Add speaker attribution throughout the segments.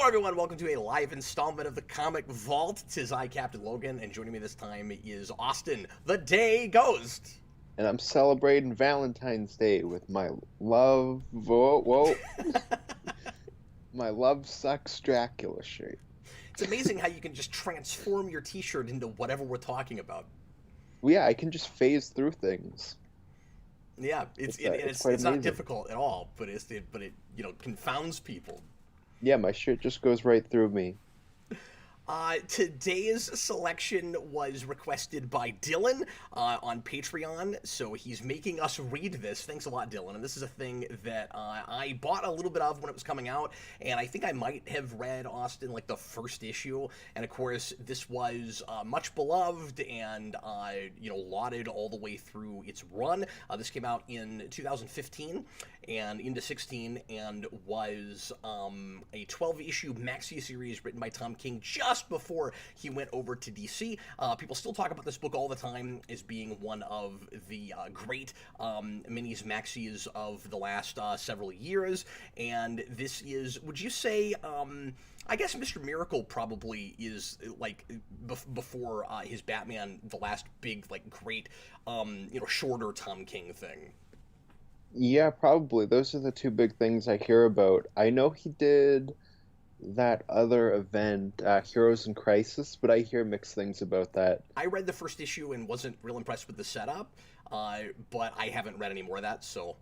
Speaker 1: everyone, welcome to a live installment of the Comic Vault. Tis I, Captain Logan, and joining me this time is Austin, the Day Ghost.
Speaker 2: And I'm celebrating Valentine's Day with my love. Whoa. My love sucks Dracula shirt.
Speaker 1: It's amazing how you can just transform your t-shirt into whatever we're talking about.
Speaker 2: Well, yeah, I can just phase through things.
Speaker 1: Yeah,
Speaker 2: It's quite
Speaker 1: it's not
Speaker 2: amazing.
Speaker 1: difficult at all, but it confounds people.
Speaker 2: Yeah, my shirt just goes right through me.
Speaker 1: Today's selection was requested by Dylan on Patreon, so he's making us read this. Thanks a lot, Dylan. And this is a thing that I bought a little bit of when it was coming out, and I think I might have read Austin like the first issue. And of course, this was much beloved and lauded all the way through its run. This came out in 2015 and into 16, and was a 12-issue maxi series written by Tom King just before he went over to DC. People still talk about this book all the time as being one of the great minis maxis of the last several years, and this is, would you say, I guess Mr. Miracle probably is like before his Batman, the last big like great shorter Tom King thing.
Speaker 2: Yeah, probably. Those are the two big things I hear about. I know he did that other event, Heroes in Crisis, but I hear mixed things about that.
Speaker 1: I read the first issue and wasn't real impressed with the setup, but I haven't read any more of that, so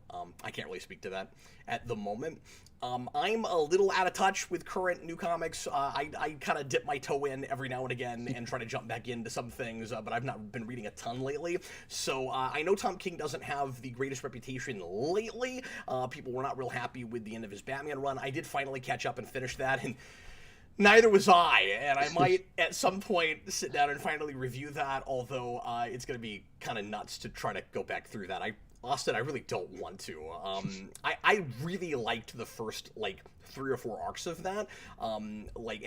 Speaker 1: I can't really speak to that at the moment. I'm a little out of touch with current new comics. I kind of dip my toe in every now and again and try to jump back into some things, but I've not been reading a ton lately. So I know Tom King doesn't have the greatest reputation lately. People were not real happy with the end of his Batman run. I did finally catch up and finish that, and neither was I, and I might at some point sit down and finally review that, although it's going to be kind of nuts to try to go back through that. Austin, I really don't want to. I really liked the first, like, 3 or 4 arcs of that. Like,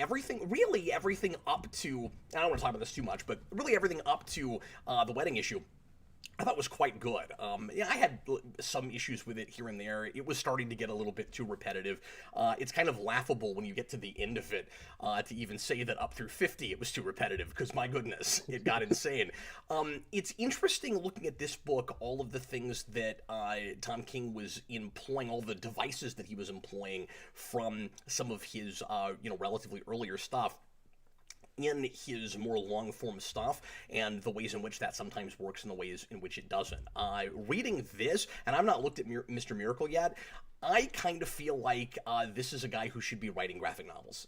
Speaker 1: really everything up to, I don't want to talk about this too much, but really everything up to the wedding issue I thought was quite good. Yeah, I had some issues with it here and there. It was starting to get a little bit too repetitive. It's kind of laughable when you get to the end of it to even say that up through 50 it was too repetitive, because my goodness, it got insane. It's interesting looking at this book, all of the things that Tom King was employing, all the devices that he was employing from some of his relatively earlier stuff in his more long-form stuff, and the ways in which that sometimes works and the ways in which it doesn't. Reading this, and I've not looked at Mr. Miracle yet, I kind of feel like this is a guy who should be writing graphic novels.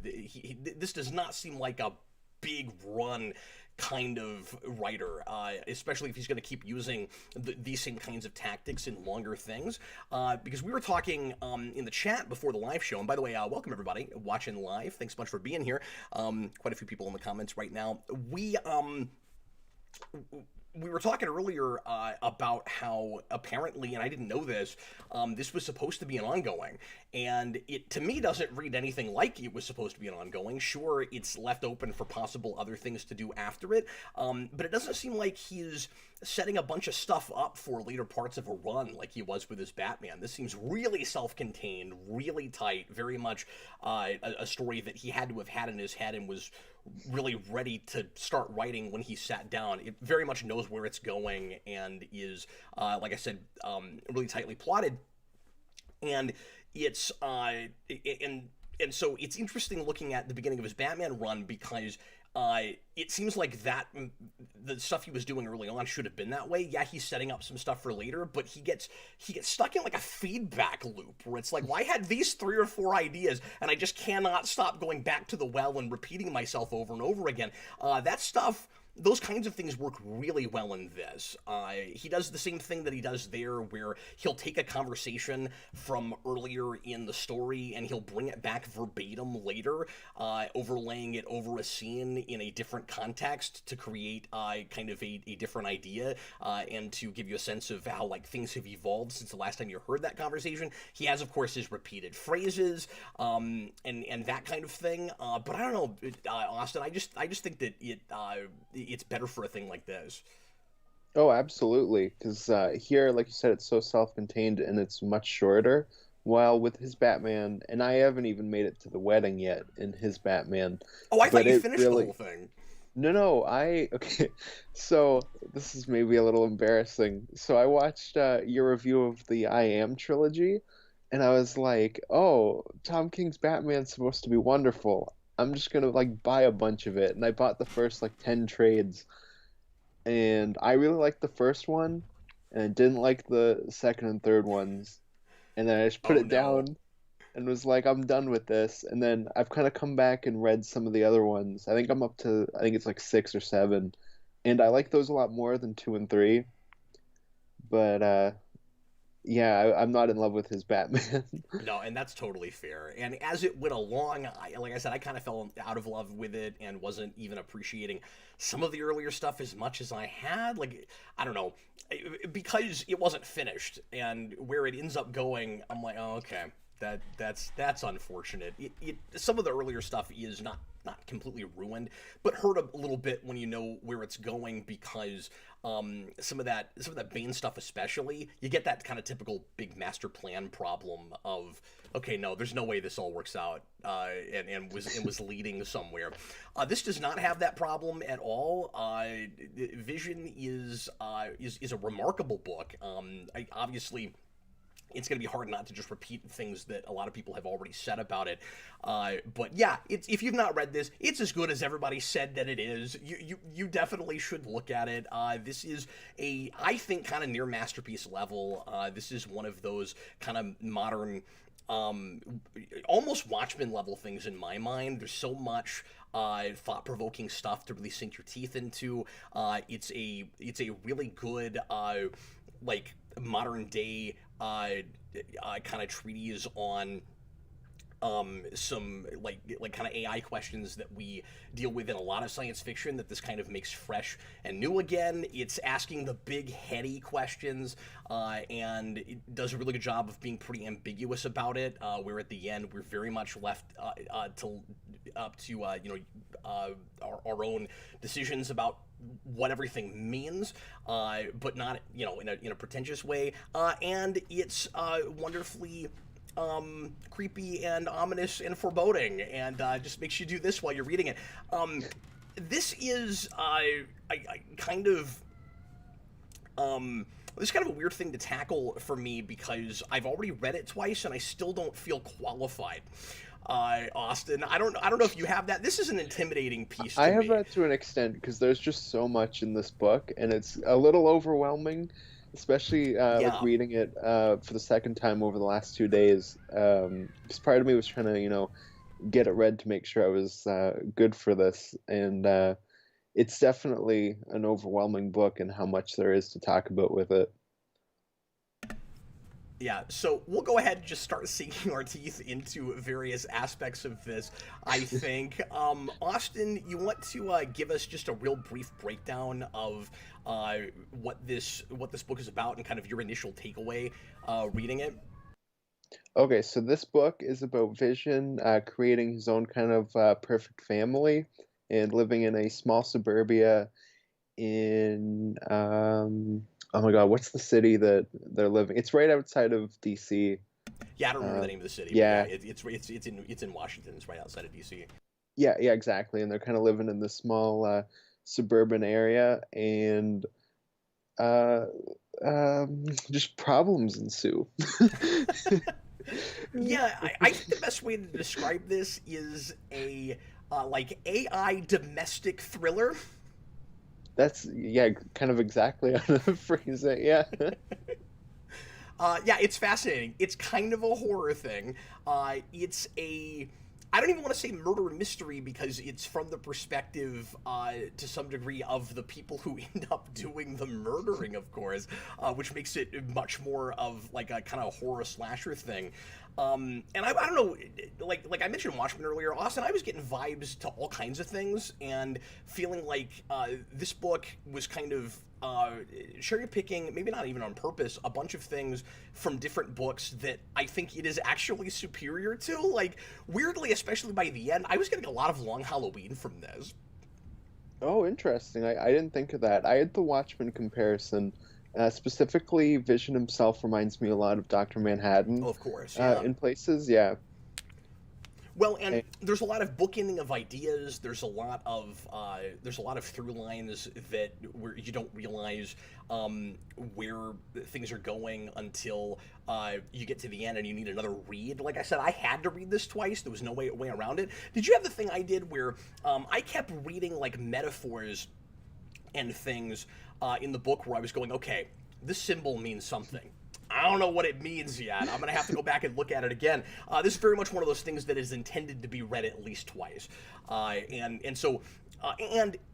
Speaker 1: This does not seem like a big run kind of writer, especially if he's going to keep using these same kinds of tactics in longer things. Because we were talking in the chat before the live show, and by the way, welcome everybody watching live. Thanks so much for being here. Quite a few people in the comments right now. We were talking earlier about how apparently, and I didn't know this, this was supposed to be an ongoing, and it, to me, doesn't read anything like it was supposed to be an ongoing. Sure, it's left open for possible other things to do after it, but it doesn't seem like he's setting a bunch of stuff up for later parts of a run like he was with his Batman. This seems really self-contained, really tight, very much a story that he had to have had in his head and was really ready to start writing when he sat down. It very much knows where it's going and is, like I said, really tightly plotted. And it's and so it's interesting looking at the beginning of his Batman run, because it seems like that the stuff he was doing early on should have been that way. Yeah, he's setting up some stuff for later, but he gets stuck in like a feedback loop where it's like, well, I had these 3 or 4 ideas and I just cannot stop going back to the well and repeating myself over and over again. That stuff, those kinds of things work really well in this. He does the same thing that he does there, where he'll take a conversation from earlier in the story and he'll bring it back verbatim later, overlaying it over a scene in a different context to create kind of a different idea, and to give you a sense of how like things have evolved since the last time you heard that conversation. He has, of course, his repeated phrases, and that kind of thing. But I don't know, Austin. I just think that it's better for a thing like this.
Speaker 2: Oh, absolutely. Because here, like you said, it's so self-contained and it's much shorter. while with his Batman, and I haven't even made it to the wedding yet in his Batman,
Speaker 1: Oh, I thought
Speaker 2: but
Speaker 1: you
Speaker 2: it
Speaker 1: finished the whole
Speaker 2: really
Speaker 1: thing.
Speaker 2: no, okay. So this is maybe a little embarrassing. So I watched your review of the I Am trilogy, and I was like, "Oh, Tom King's Batman's supposed to be wonderful. I'm just gonna like buy a bunch of it." And I bought the first like 10 trades, and I really liked the first one, and I didn't like the second and third ones. And then I just put
Speaker 1: Oh
Speaker 2: it
Speaker 1: no.
Speaker 2: down and was like, I'm done with this. And then I've kind of come back and read some of the other ones. I think I'm up to, I think it's like 6 or 7. And I like those a lot more than 2 and 3. But yeah, I'm not in love with his Batman.
Speaker 1: No, and that's totally fair. And as it went along, like I said, I kind of fell out of love with it and wasn't even appreciating some of the earlier stuff as much as I had. Like, I don't know, because it wasn't finished, and where it ends up going, I'm like, oh, okay, that's unfortunate. Some of the earlier stuff is not completely ruined, but hurt a little bit when you know where it's going because some of that Bane stuff especially, you get that kind of typical big master plan problem of okay, no, there's no way this all works out, and was leading somewhere. This does not have that problem at all. Vision is a remarkable book. Obviously it's going to be hard not to just repeat things that a lot of people have already said about it. But yeah, if you've not read this, it's as good as everybody said that it is. You definitely should look at it. This is I think, kind of near masterpiece level. This is one of those kind of modern, almost Watchmen level things in my mind. There's so much thought-provoking stuff to really sink your teeth into. It's a really good like modern day kind of treatise on some like kind of AI questions that we deal with in a lot of science fiction that this kind of makes fresh and new again. It's asking the big heady questions, and it does a really good job of being pretty ambiguous about it. Where at the end we're very much left to up to our own decisions about what everything means, but not in a pretentious way. And it's wonderfully creepy and ominous and foreboding, and just makes you do this while you're reading it. This is I kind of this is kind of a weird thing to tackle for me because I've already read it twice and I still don't feel qualified. Austin, I don't know if you have that. This is an intimidating piece
Speaker 2: I
Speaker 1: to
Speaker 2: have
Speaker 1: me.
Speaker 2: that to an extent because there's just so much in this book, and it's a little overwhelming, especially like
Speaker 1: Yeah.
Speaker 2: reading it for the second time over the last 2 days. Because part of me was trying to, get it read to make sure I was good for this, and it's definitely an overwhelming book and how much there is to talk about with it.
Speaker 1: Yeah, so we'll go ahead and just start sinking our teeth into various aspects of this. I think, Austin, you want to give us just a real brief breakdown of what this book is about and kind of your initial takeaway reading it?
Speaker 2: Okay, so this book is about Vision creating his own kind of perfect family and living in a small suburbia in oh my God, what's the city that they're living? It's right outside of DC.
Speaker 1: Yeah, I don't remember the
Speaker 2: Uh,
Speaker 1: name of the city, but yeah,
Speaker 2: yeah,
Speaker 1: it's in Washington. It's right outside of DC.
Speaker 2: yeah, exactly. And they're kind of living in this small suburban area, and uh, just problems ensue.
Speaker 1: Yeah, I think the best way to describe this is a like AI domestic thriller.
Speaker 2: That's yeah, kind of exactly how to phrase it. Yeah.
Speaker 1: Yeah, it's fascinating. It's kind of a horror thing. It's a. I don't even want to say murder mystery because it's from the perspective, to some degree, of the people who end up doing the murdering, of course, which makes it much more of like a kind of horror slasher thing. And I don't know, like I mentioned Watchmen earlier, Austin. I was getting vibes to all kinds of things, and feeling like this book was kind of cherry picking, maybe not even on purpose, a bunch of things from different books that I think it is actually superior to. Like, weirdly, especially by the end, I was getting a lot of Long Halloween from this.
Speaker 2: Oh, interesting. I didn't think of that. I had the Watchmen comparison Specifically, Vision himself reminds me a lot of Dr. Manhattan
Speaker 1: Oh, of course, yeah.
Speaker 2: in places. Yeah.
Speaker 1: Well, and
Speaker 2: And,
Speaker 1: there's a lot of bookending of ideas. There's a lot of through lines that where you don't realize where things are going until you get to the end and you need another read. Like I said, I had to read this twice. There was no way around it. Did you have the thing I did where I kept reading like metaphors and things in the book where I was going, okay, this symbol means something. I don't know what it means yet. I'm gonna have to go back and look at it again. This is very much one of those things that is intended to be read at least twice, and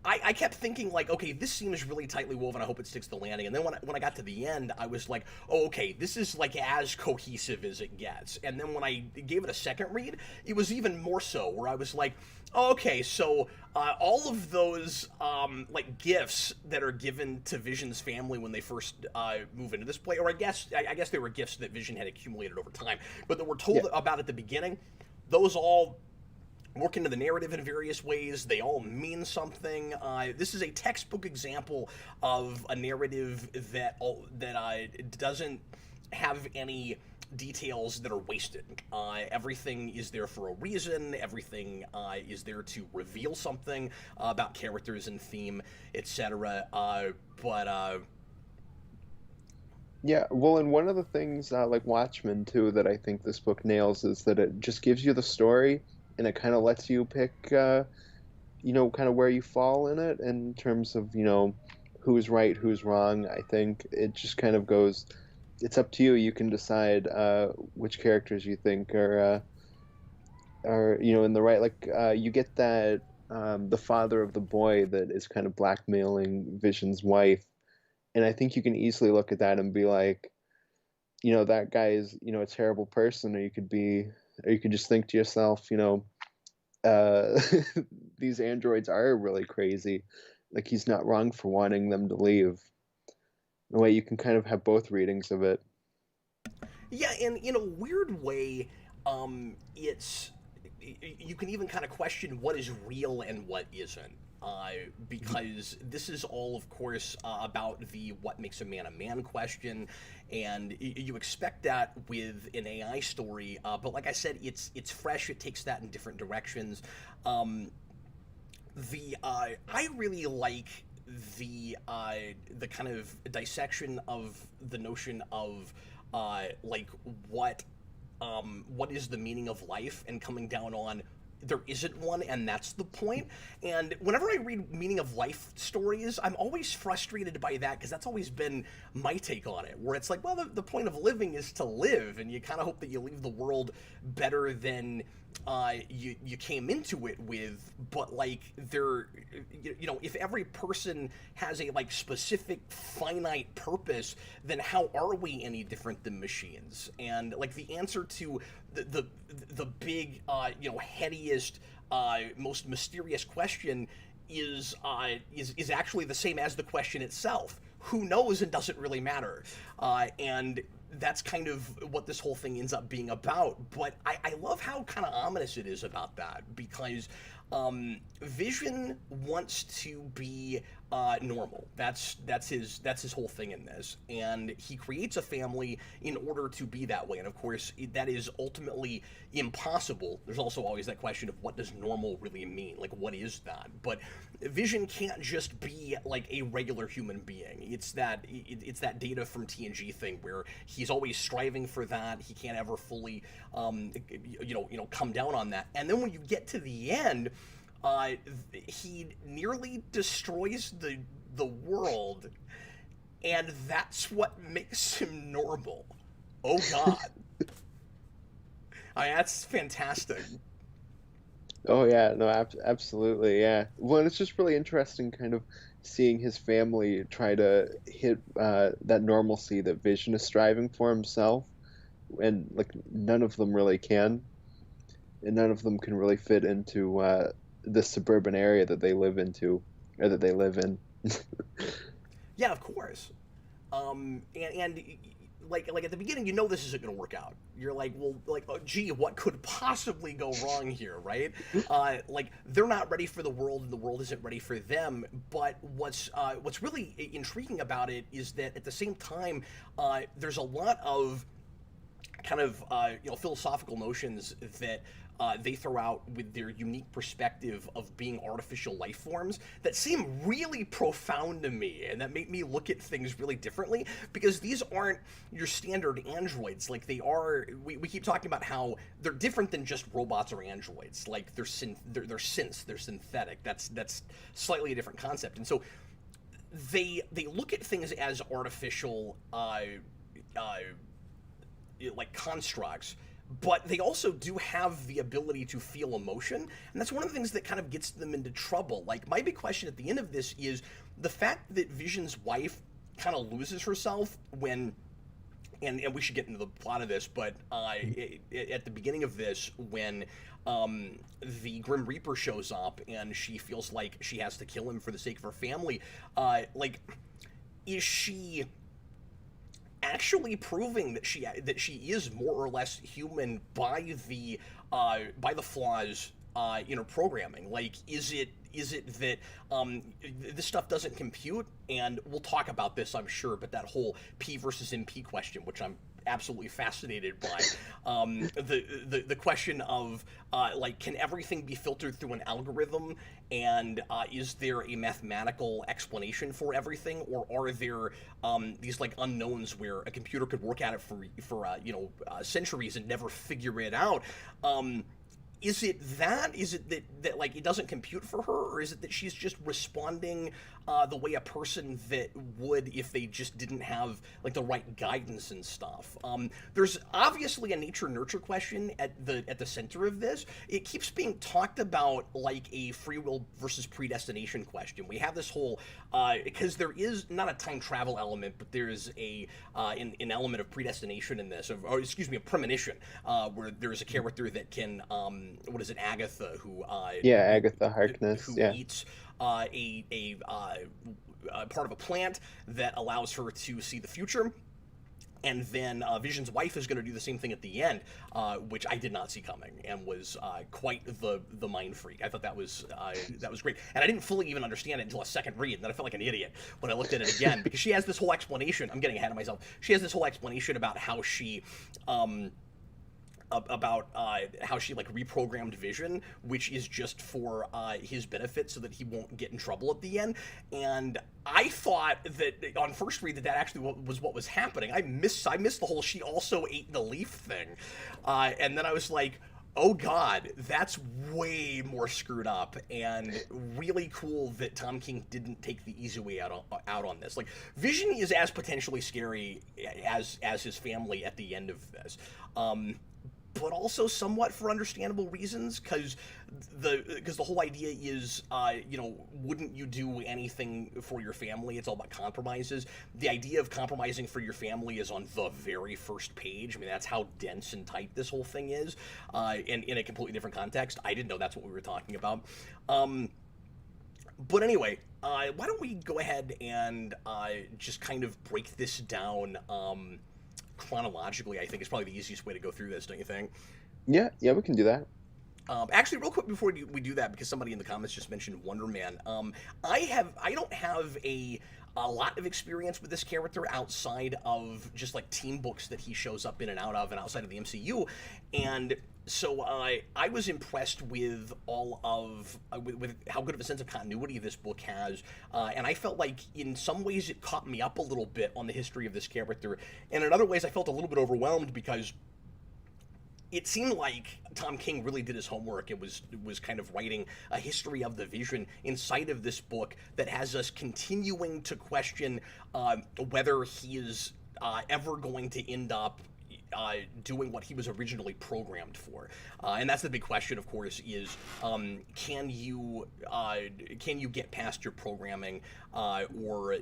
Speaker 1: I kept thinking like, okay, this seems really tightly woven. I hope it sticks the landing. And then when I got to the end, I was like, oh, okay, this is like as cohesive as it gets. And then when I gave it a second read, it was even more so, where I was like, oh, okay, so all of those like gifts that are given to Vision's family when they first move into this place, or I guess they were gifts that Vision had accumulated over time, but that were told
Speaker 2: yeah.
Speaker 1: about at the beginning. Those all work into the narrative in various ways. They all mean something. This is a textbook example of a narrative that doesn't have any details that are wasted. Everything is there for a reason. Everything is there to reveal something about characters and theme, etc.
Speaker 2: Yeah, well, and one of the things like Watchmen too that I think this book nails is that it just gives you the story and it kind of lets you pick, kind of where you fall in it in terms of, who's right, who's wrong. I think it just kind of goes, it's up to you. You can decide which characters you think are in the right. Like you get that the father of the boy that is kind of blackmailing Vision's wife, and I think you can easily look at that and be like, that guy is a terrible person, or you could just think to yourself, uh, these androids are really crazy. Like he's not wrong for wanting them to leave. In a way, you can kind of have both readings of it.
Speaker 1: Yeah, and in a weird way, it's you can even kind of question what is real and what isn't. Because this is all, of course, about the what makes a man question, and you expect that with an AI story. But like I said, it's fresh. It takes that in different directions. I really like the kind of dissection of the notion of like what is the meaning of life, and coming down on there isn't one, and that's the point. And whenever I read meaning of life stories, I'm always frustrated by that, because that's always been my take on it, where it's like, well, the point of living is to live, and you kind of hope that you leave the world better than you came into it with. But like if every person has a like specific finite purpose, then how are we any different than machines? And like the answer to the big headiest most mysterious question is actually the same as the question itself. Who knows, and doesn't really matter. And that's kind of what this whole thing ends up being about. But I love how kind of ominous it is about that, because Vision wants to be normal. That's his whole thing in this, and he creates a family in order to be that way. And of course, that is ultimately impossible. There's also always that question of what does normal really mean? Like, what is that? But Vision can't just be like a regular human being. It's that Data from TNG thing where he's always striving for that. He can't ever fully come down on that. And then when you get to the end, he nearly destroys the world, and that's what makes him normal. Oh God. That's fantastic.
Speaker 2: Oh yeah, no, absolutely, yeah. Well, it's just really interesting, kind of seeing his family try to hit that normalcy that Vision is striving for himself, and like none of them really can, and none of them can really fit into the suburban area that they live into, or that they live in.
Speaker 1: Yeah, of course. And like at the beginning, you know this isn't going to work out. You're like, well, like, oh, gee, what could possibly go wrong here, right? Like they're not ready for the world, and the world isn't ready for them. But what's really intriguing about it is that at the same time, there's a lot of kind of philosophical notions that they throw out with their unique perspective of being artificial life forms that seem really profound to me, and that make me look at things really differently, because these aren't your standard androids. Like they are, we keep talking about how they're different than just robots or androids. Like they're synths, they're synthetic. That's slightly a different concept, and so they look at things as artificial like constructs, but they also do have the ability to feel emotion, and that's one of the things that kind of gets them into trouble. Like my big question at the end of this is the fact that Vision's wife kind of loses herself when, and we should get into the plot of this, but at the beginning of this, when the Grim Reaper shows up and she feels like she has to kill him for the sake of her family, like, is she actually proving that she is more or less human by the flaws in her programming? Like, is it that this stuff doesn't compute? And we'll talk about this, I'm sure, but that whole P versus NP question, which I'm absolutely fascinated by, the question of like, can everything be filtered through an algorithm, and is there a mathematical explanation for everything, or are there these like unknowns where a computer could work at it for centuries and never figure it out? Is it that like it doesn't compute for her, or is it that she's just responding the way a person that would if they just didn't have like the right guidance and stuff? There's obviously a nature nurture question at the center of this. It keeps being talked about like a free will versus predestination question. We have this whole because there is not a time travel element, but there is an element of predestination in this, or excuse me, a premonition, where there's a character that can what is it, Agatha, who
Speaker 2: Agatha Harkness,
Speaker 1: who eats a part of a plant that allows her to see the future. And then Vision's wife is going to do the same thing at the end, which I did not see coming, and was quite the mind freak. I thought that was great, and I didn't fully even understand it until a second read, and then I felt like an idiot when I looked at it again, because she has this whole explanation. I'm getting ahead of myself. She has this whole explanation about how she how she like reprogrammed Vision, which is just for his benefit so that he won't get in trouble at the end. And I thought that on first read that actually was what was happening. I missed the whole she also ate the leaf thing, and then I was like, oh god, that's way more screwed up, and really cool that Tom King didn't take the easy way out on this. Like, Vision is as potentially scary as his family at the end of this. But also somewhat for understandable reasons, because the whole idea is, wouldn't you do anything for your family? It's all about compromises. The idea of compromising for your family is on the very first page. I mean, that's how dense and tight this whole thing is, and in a completely different context. I didn't know that's what we were talking about. But anyway, why don't we go ahead and just kind of break this down chronologically? I think is probably the easiest way to go through this, don't you think?
Speaker 2: Yeah, we can do that.
Speaker 1: Actually, real quick before we do that, because somebody in the comments just mentioned Wonder Man. I don't have a lot of experience with this character outside of just like team books that he shows up in and out of, and outside of the MCU, and so I was impressed with all of with how good of a sense of continuity this book has, and I felt like in some ways it caught me up a little bit on the history of this character, and in other ways I felt a little bit overwhelmed, because it seemed like Tom King really did his homework and was kind of writing a history of the Vision inside of this book that has us continuing to question whether he is ever going to end up doing what he was originally programmed for. And that's the big question, of course, is can you get past your programming, or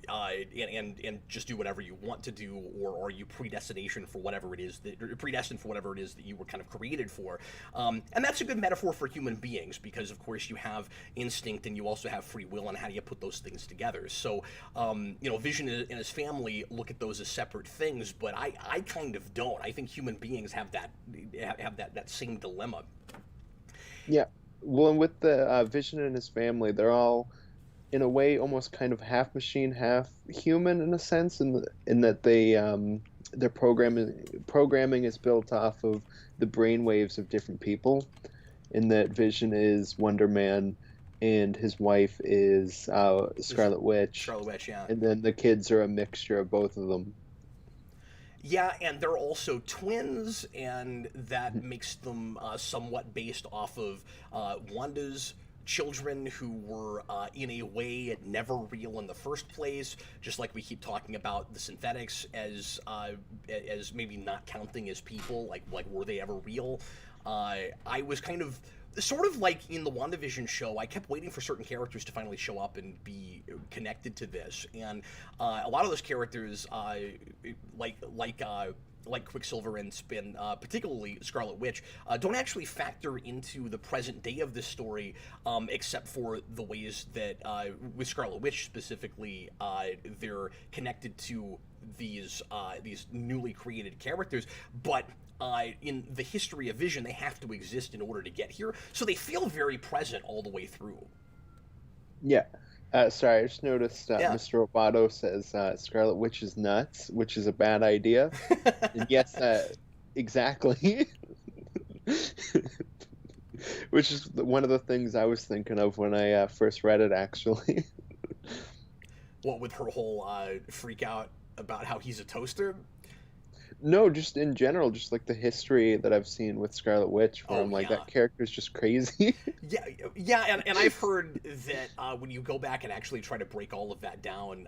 Speaker 1: and just do whatever you want to do, or are you predestined for whatever it is that you were kind of created for? And that's a good metaphor for human beings, because of course you have instinct and you also have free will, and how do you put those things together? So Vision and his family look at those as separate things, but I kind of don't. I think human beings have that same dilemma.
Speaker 2: Yeah. Well, and with the Vision and his family, they're all, in a way, almost kind of half machine, half human in a sense, in that their programming is built off of the brainwaves of different people. In that Vision is Wonder Man, and his wife is Scarlet Witch.
Speaker 1: Scarlet Witch, yeah.
Speaker 2: And then the kids are a mixture of both of them.
Speaker 1: Yeah, and they're also twins, and that makes them somewhat based off of Wanda's children, who were in a way never real in the first place, just like we keep talking about the synthetics as maybe not counting as people, like were they ever real? I was kind of sort of like in the WandaVision show, I kept waiting for certain characters to finally show up and be connected to this, and a lot of those characters, like Quicksilver and Spin, particularly Scarlet Witch, don't actually factor into the present day of this story, except for the ways that, with Scarlet Witch specifically, they're connected to these newly created characters, but in the history of Vision, they have to exist in order to get here, so they feel very present all the way through.
Speaker 2: Yeah. Sorry, I just noticed Mr. Roboto says Scarlet Witch is nuts, which is a bad idea. And yes, exactly. Which is one of the things I was thinking of when I first read it, actually.
Speaker 1: What, with her whole freak out about how he's a toaster?
Speaker 2: No, just in general, just like the history that I've seen with Scarlet Witch, where I'm like, that character's just crazy.
Speaker 1: Yeah, and I've heard that when you go back and actually try to break all of that down,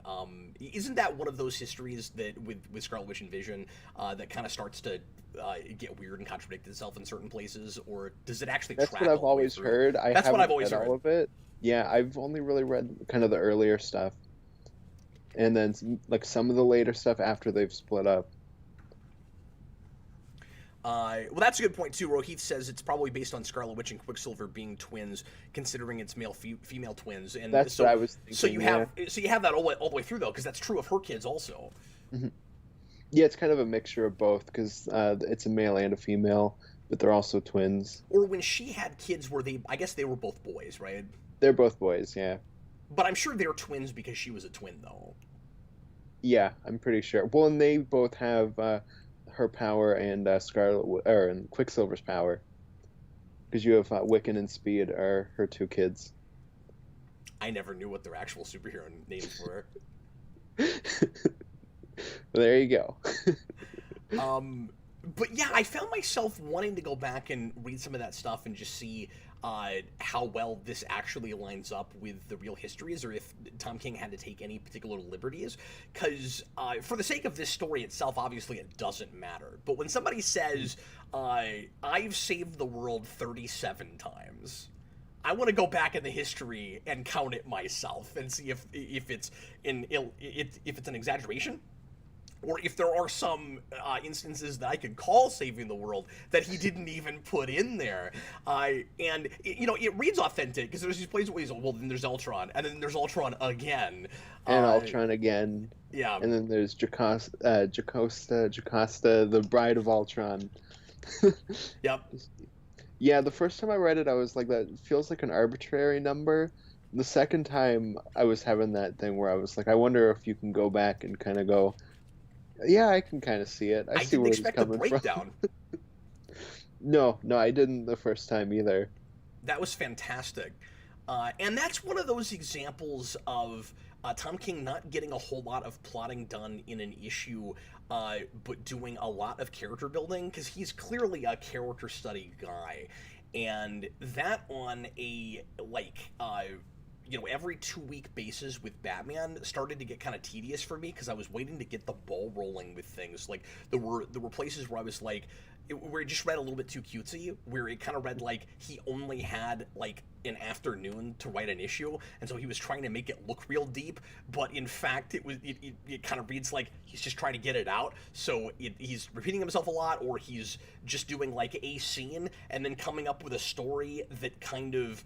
Speaker 1: isn't that one of those histories that with Scarlet Witch and Vision that kind of starts to get weird and contradict itself in certain places, or does it actually
Speaker 2: That's
Speaker 1: track
Speaker 2: what I've
Speaker 1: all the way
Speaker 2: always
Speaker 1: through?
Speaker 2: heard.
Speaker 1: That's what I've always heard.
Speaker 2: All of it. Yeah, I've only really read kind of the earlier stuff, and then like some of the later stuff after they've split up.
Speaker 1: Well, that's a good point too. Rohit says it's probably based on Scarlet Witch and Quicksilver being twins, considering it's female twins. And
Speaker 2: that's
Speaker 1: so,
Speaker 2: what I was thinking.
Speaker 1: So you have that all the way through though, because that's true of her kids also.
Speaker 2: Mm-hmm. Yeah, it's kind of a mixture of both, because it's a male and a female, but they're also twins.
Speaker 1: Or when she had kids, I guess they were both boys, right?
Speaker 2: They're both boys, yeah.
Speaker 1: But I'm sure they're twins because she was a twin, though.
Speaker 2: Yeah, I'm pretty sure. Well, and they both have her power and and Quicksilver's power, because you have Wiccan and Speed are her two kids.
Speaker 1: I never knew what their actual superhero names were.
Speaker 2: Well, there you go.
Speaker 1: But yeah, I found myself wanting to go back and read some of that stuff and just see how well this actually lines up with the real histories, or if Tom King had to take any particular liberties. Because for the sake of this story itself, obviously it doesn't matter. But when somebody says, I've saved the world 37 times, I want to go back in the history and count it myself and see if it's an exaggeration, or if there are some instances that I could call saving the world that he didn't even put in there. And it reads authentic, because there's these places where he's like, well, then there's Ultron, and then there's Ultron again.
Speaker 2: And Ultron again.
Speaker 1: Yeah.
Speaker 2: And then there's Jocasta, the Bride of Ultron.
Speaker 1: Yep.
Speaker 2: Yeah, the first time I read it, I was like, that feels like an arbitrary number. The second time, I was having that thing where I was like, I wonder if you can go back and kind of go, yeah, I can kind of see it. I see where it's coming from.
Speaker 1: Breakdown.
Speaker 2: No, I didn't the first time either.
Speaker 1: That was fantastic. And that's one of those examples of Tom King not getting a whole lot of plotting done in an issue, but doing a lot of character building, because he's clearly a character study guy. And that on a, every 2 week basis with Batman started to get kind of tedious for me because I was waiting to get the ball rolling with things. Like there were places where I was like, where it just read a little bit too cutesy, where it kind of read like he only had like an afternoon to write an issue, and so he was trying to make it look real deep, but in fact it kind of reads like he's just trying to get it out. So he's repeating himself a lot, or he's just doing like a scene and then coming up with a story that kind of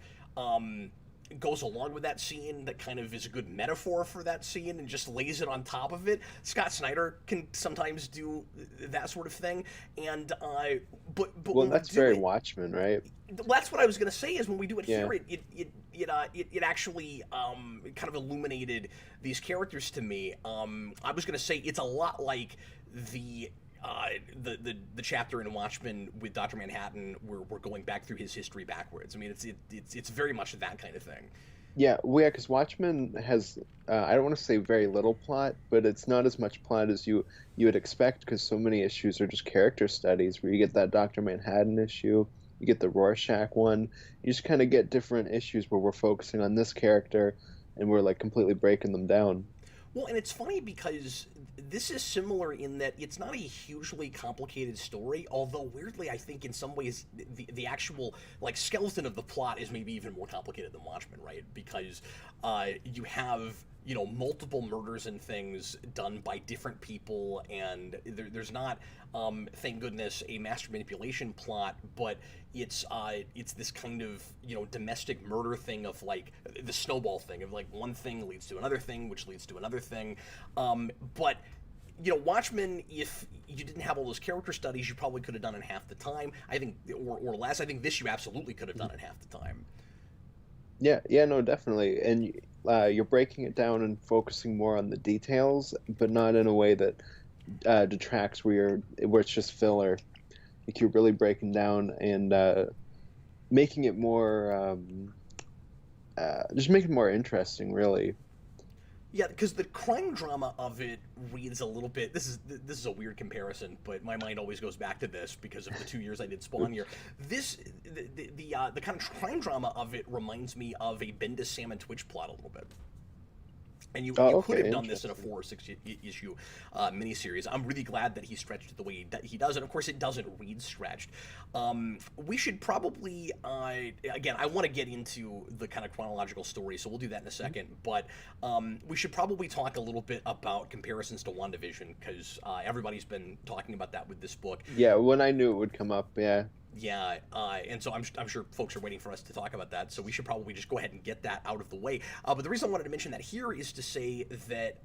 Speaker 1: goes along with that scene, that kind of is a good metaphor for that scene, and just lays it on top of it. Scott Snyder can sometimes do that sort of thing, and but
Speaker 2: Well, that's very Watchmen, right?
Speaker 1: that's what I was gonna say. Is when we do it
Speaker 2: Yeah.
Speaker 1: here, it actually kind of illuminated these characters to me. I was gonna say it's a lot like the the chapter in Watchmen with Dr. Manhattan, where we're going back through his history backwards. I mean, it's very much that kind of thing.
Speaker 2: Yeah, well, yeah, because Watchmen has, I don't want to say very little plot, but it's not as much plot as you would expect, because so many issues are just character studies, where you get that Dr. Manhattan issue, you get the Rorschach one, you just kind of get different issues where we're focusing on this character, and we're like completely breaking them down.
Speaker 1: Well, and it's funny because this is similar in that it's not a hugely complicated story, although weirdly I think in some ways the actual like skeleton of the plot is maybe even more complicated than Watchmen, right? Because you have multiple murders and things done by different people, and there's not thank goodness a master manipulation plot, but it's this kind of domestic murder thing of like the snowball thing of like one thing leads to another thing, which leads to another thing. But Watchmen, if you didn't have all those character studies, you probably could have done in half the time, I think, or less. I think this you absolutely could have done in half the time.
Speaker 2: Yeah, yeah, no, definitely. And you're breaking it down and focusing more on the details, but not in a way that detracts where it's just filler. Like you're really breaking down and making it more, just making it more interesting, really.
Speaker 1: Yeah, because the crime drama of it reads a little bit. This is a weird comparison, but my mind always goes back to this because of the 2 years I did Spawn here. The kind of crime drama of it reminds me of a Bendis Sam and Twitch plot a little bit. And you
Speaker 2: Oh,
Speaker 1: could
Speaker 2: okay,
Speaker 1: have done this in a
Speaker 2: interesting.
Speaker 1: 4 or 6 issue miniseries. I'm really glad that he stretched it the way he does, and of course it doesn't read stretched. We should probably, again, I want to get into the kind of chronological story, so we'll do that in a second. But we should probably talk a little bit about comparisons to WandaVision, because everybody's been talking about that with this book.
Speaker 2: Yeah, when I knew it would come up, yeah.
Speaker 1: Yeah, and so I'm sure folks are waiting for us to talk about that, so we should probably just go ahead and get that out of the way. But the reason I wanted to mention that here is to say that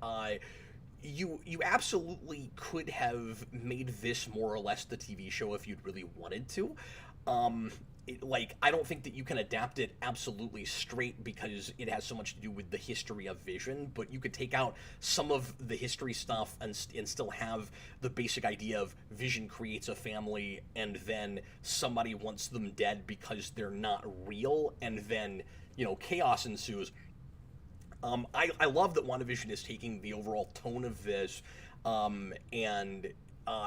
Speaker 1: you absolutely could have made this more or less the TV show if you'd really wanted to. I don't think that you can adapt it absolutely straight because it has so much to do with the history of Vision, but you could take out some of the history stuff and still have the basic idea of Vision creates a family and then somebody wants them dead because they're not real, and then chaos ensues. I love that WandaVision is taking the overall tone of this, and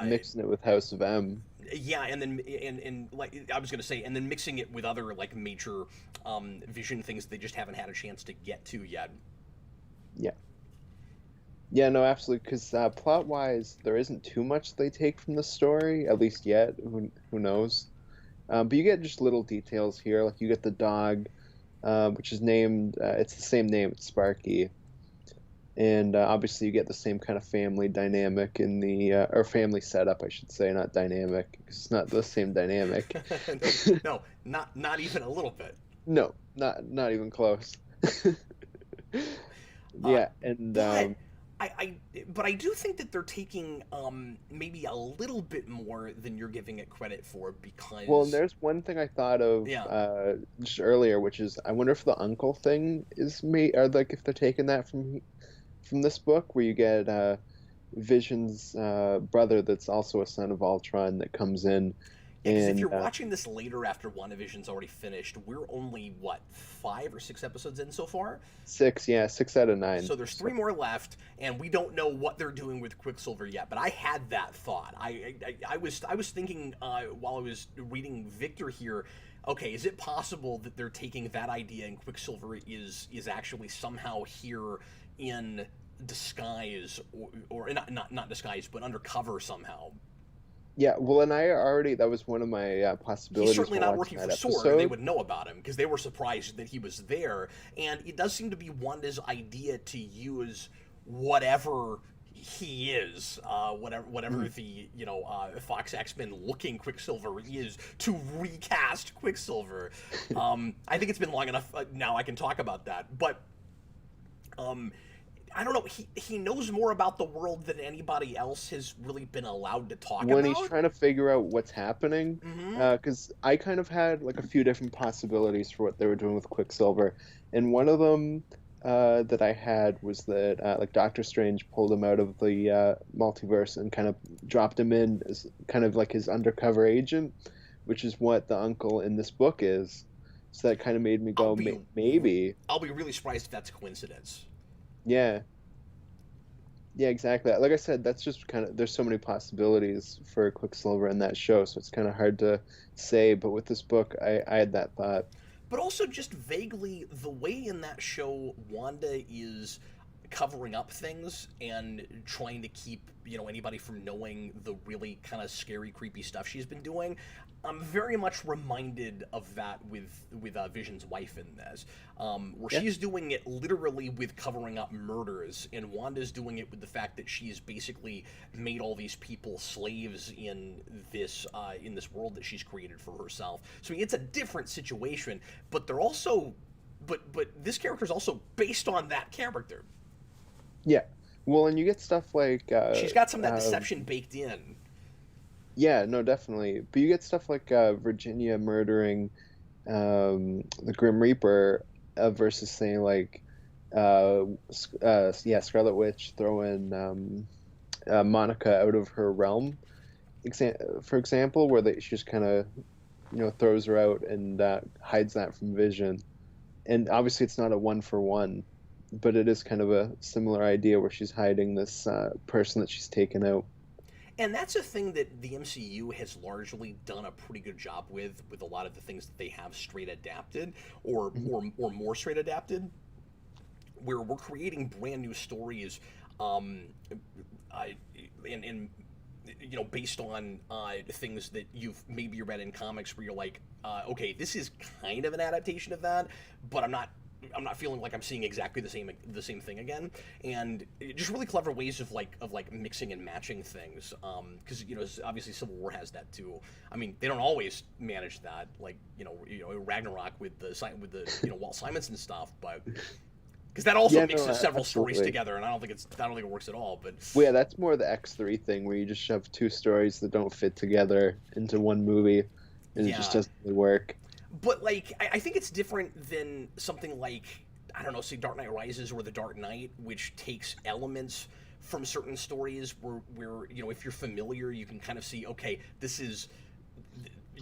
Speaker 2: Mixing it with House of M.
Speaker 1: yeah, and then and like I was gonna say, and then mixing it with other like major Vision things they just haven't had a chance to get to yet.
Speaker 2: Yeah. Yeah, no, absolutely. Because plot-wise, there isn't too much they take from the story, at least yet. Who knows? But you get just little details here. Like you get the dog, which is named. It's the same name. It's Sparky. And obviously, you get the same kind of family dynamic in the or family setup, I should say, not dynamic, because it's not the same dynamic.
Speaker 1: No, not even a little bit.
Speaker 2: No, not even close.
Speaker 1: Uh,
Speaker 2: Yeah, and
Speaker 1: but I but I do think that they're taking maybe a little bit more than you're giving it credit for,
Speaker 2: well, and
Speaker 1: because
Speaker 2: there's one thing I thought of
Speaker 1: yeah.
Speaker 2: just earlier, which is I wonder if the uncle thing is me, or like if they're taking that from this book, where you get Vision's brother that's also a son of Ultron that comes in,
Speaker 1: Yeah, because if you're
Speaker 2: and
Speaker 1: watching this later after WandaVision's already finished, we're only, what, 5 or 6 episodes in so far?
Speaker 2: 6 out of 9.
Speaker 1: So there's
Speaker 2: So,
Speaker 1: 3 more left, and we don't know what they're doing with Quicksilver yet. But I had that thought. I was thinking while I was reading Victor here, okay, is it possible that they're taking that idea and Quicksilver is actually somehow here in disguise, or not disguise, but undercover somehow?
Speaker 2: Yeah, well, and I already that was one of my
Speaker 1: He's
Speaker 2: possibilities
Speaker 1: certainly
Speaker 2: while
Speaker 1: not
Speaker 2: watching
Speaker 1: working
Speaker 2: that
Speaker 1: for Sword, or they
Speaker 2: episode.
Speaker 1: would know about him because they were surprised that he was there. And it does seem to be Wanda's idea to use whatever he is, whatever
Speaker 2: Mhm.
Speaker 1: the Fox X-Men looking Quicksilver is, to recast Quicksilver. I think it's been long enough now I can talk about that, but um, I don't know. He knows more about the world than anybody else has really been allowed to talk
Speaker 2: When he's
Speaker 1: about.
Speaker 2: trying to figure out what's happening,
Speaker 1: Hmm.
Speaker 2: because I kind of had like a few different possibilities for what they were doing with Quicksilver, and one of them that I had was that like Doctor Strange pulled him out of the multiverse and kind of dropped him in as kind of like his undercover agent, which is what the uncle in this book is. So that kind of made me
Speaker 1: I'll
Speaker 2: go,
Speaker 1: be
Speaker 2: Maybe,
Speaker 1: I'll be really surprised if that's a coincidence.
Speaker 2: yeah." Yeah, exactly. Like I said, that's just kind of there's so many possibilities for Quicksilver in that show, so it's kind of hard to say. But with this book, I had that thought.
Speaker 1: But also just vaguely the way in that show Wanda is covering up things and trying to keep anybody from knowing the really kind of scary, creepy stuff she's been doing. I'm very much reminded of that with Vision's wife in this, where
Speaker 2: Yeah,
Speaker 1: she's doing it literally with covering up murders, and Wanda's doing it with the fact that she's basically made all these people slaves in this world that she's created for herself. So I mean, it's a different situation, but they're also, but this character is also based on that character.
Speaker 2: yeah. Well, and you get stuff like,
Speaker 1: She's got some of that deception baked in.
Speaker 2: yeah, no, definitely. But you get stuff like Virginia murdering the Grim Reaper versus saying like, yeah, Scarlet Witch throwing Monica out of her realm. For example, where she just kind of throws her out and hides that from Vision. And obviously, it's not a one for one, but it is kind of a similar idea where she's hiding this person that she's taken out.
Speaker 1: And that's a thing that the MCU has largely done a pretty good job with a lot of the things that they have straight adapted, or
Speaker 2: Mhm.
Speaker 1: more straight adapted, where we're creating brand new stories, um, I, and based on things that you've maybe read in comics, where you're like, okay, this is kind of an adaptation of that, but I'm not feeling like I'm seeing exactly the same thing again, and just really clever ways of mixing and matching things. Because obviously Civil War has that too. I mean, they don't always manage that, like Ragnarok with the Walt Simonson stuff, but because that also
Speaker 2: Yeah, no,
Speaker 1: mixes several stories
Speaker 2: absolutely.
Speaker 1: together, and I don't think it works at all. But
Speaker 2: Well, yeah, that's more the X3 thing where you just shove two stories that don't fit together into one movie, and it just
Speaker 1: yeah,
Speaker 2: doesn't really work.
Speaker 1: but like I think it's different than something like, I don't know, say Dark Knight Rises or The Dark Knight, which takes elements from certain stories where if you're familiar, you can kind of see, okay, this is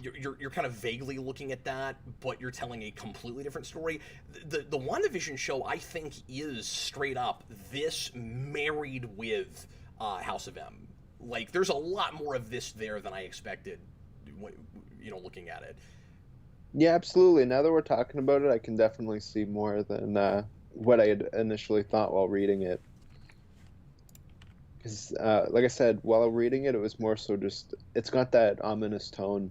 Speaker 1: you're kind of vaguely looking at that, but you're telling a completely different story. The WandaVision show, I think, is straight up this married with House of M. Like, there's a lot more of this there than I expected. Looking at it.
Speaker 2: Yeah, absolutely. Now that we're talking about it, I can definitely see more than what I had initially thought while reading it. Because, like I said, while reading it, it was more so just it's got that ominous tone,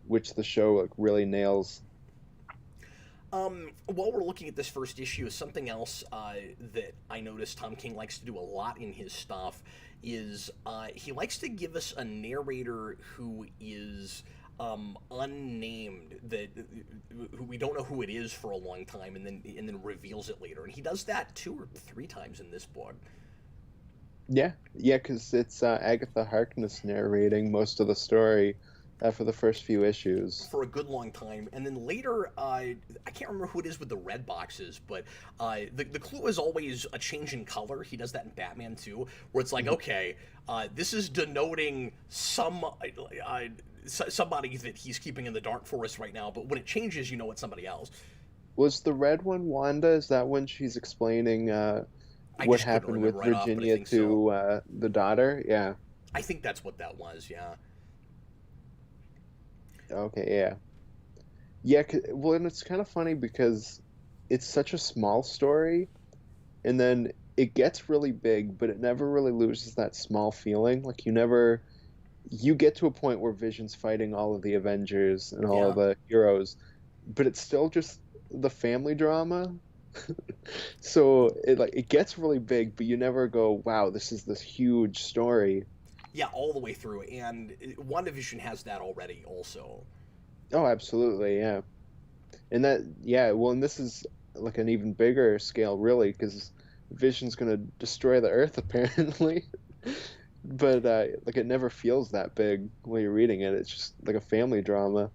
Speaker 2: which the show like really nails.
Speaker 1: While we're looking at this first issue, something else that I noticed Tom King likes to do a lot in his stuff is he likes to give us a narrator who is unnamed, that who we don't know who it is for a long time, and then reveals it later. And he does that 2 or 3 times in this book.
Speaker 2: Yeah, yeah, because it's Agatha Harkness narrating most of the story for the first few issues.
Speaker 1: For a good long time, and then later, I can't remember who it is with the red boxes, but the clue is always a change in color. He does that in Batman too, where it's like,
Speaker 2: Mhm.
Speaker 1: okay, this is denoting somebody that he's keeping in the dark forest right now, but when it changes, it's somebody else.
Speaker 2: Was the red one Wanda? Is that when she's explaining
Speaker 1: I
Speaker 2: what
Speaker 1: just couldn't
Speaker 2: happened with
Speaker 1: remember right off, but I
Speaker 2: Virginia
Speaker 1: think so.
Speaker 2: to the daughter? Yeah.
Speaker 1: I think that's what that was. Yeah.
Speaker 2: Okay, yeah. Yeah, well, and it's kind of funny because it's such a small story, and then it gets really big, but it never really loses that small feeling. Like you get to a point where Vision's fighting all of the Avengers and all of
Speaker 1: Yeah.
Speaker 2: the heroes, but it's still just the family drama. So it gets really big, but you never go, wow, this is this huge story.
Speaker 1: Yeah, all the way through. And WandaVision has that already also.
Speaker 2: Oh, absolutely, yeah. And that, yeah, well, and this is like an even bigger scale, really, because Vision's gonna destroy the Earth apparently. But like it never feels that big when you're reading it. It's just like a family drama.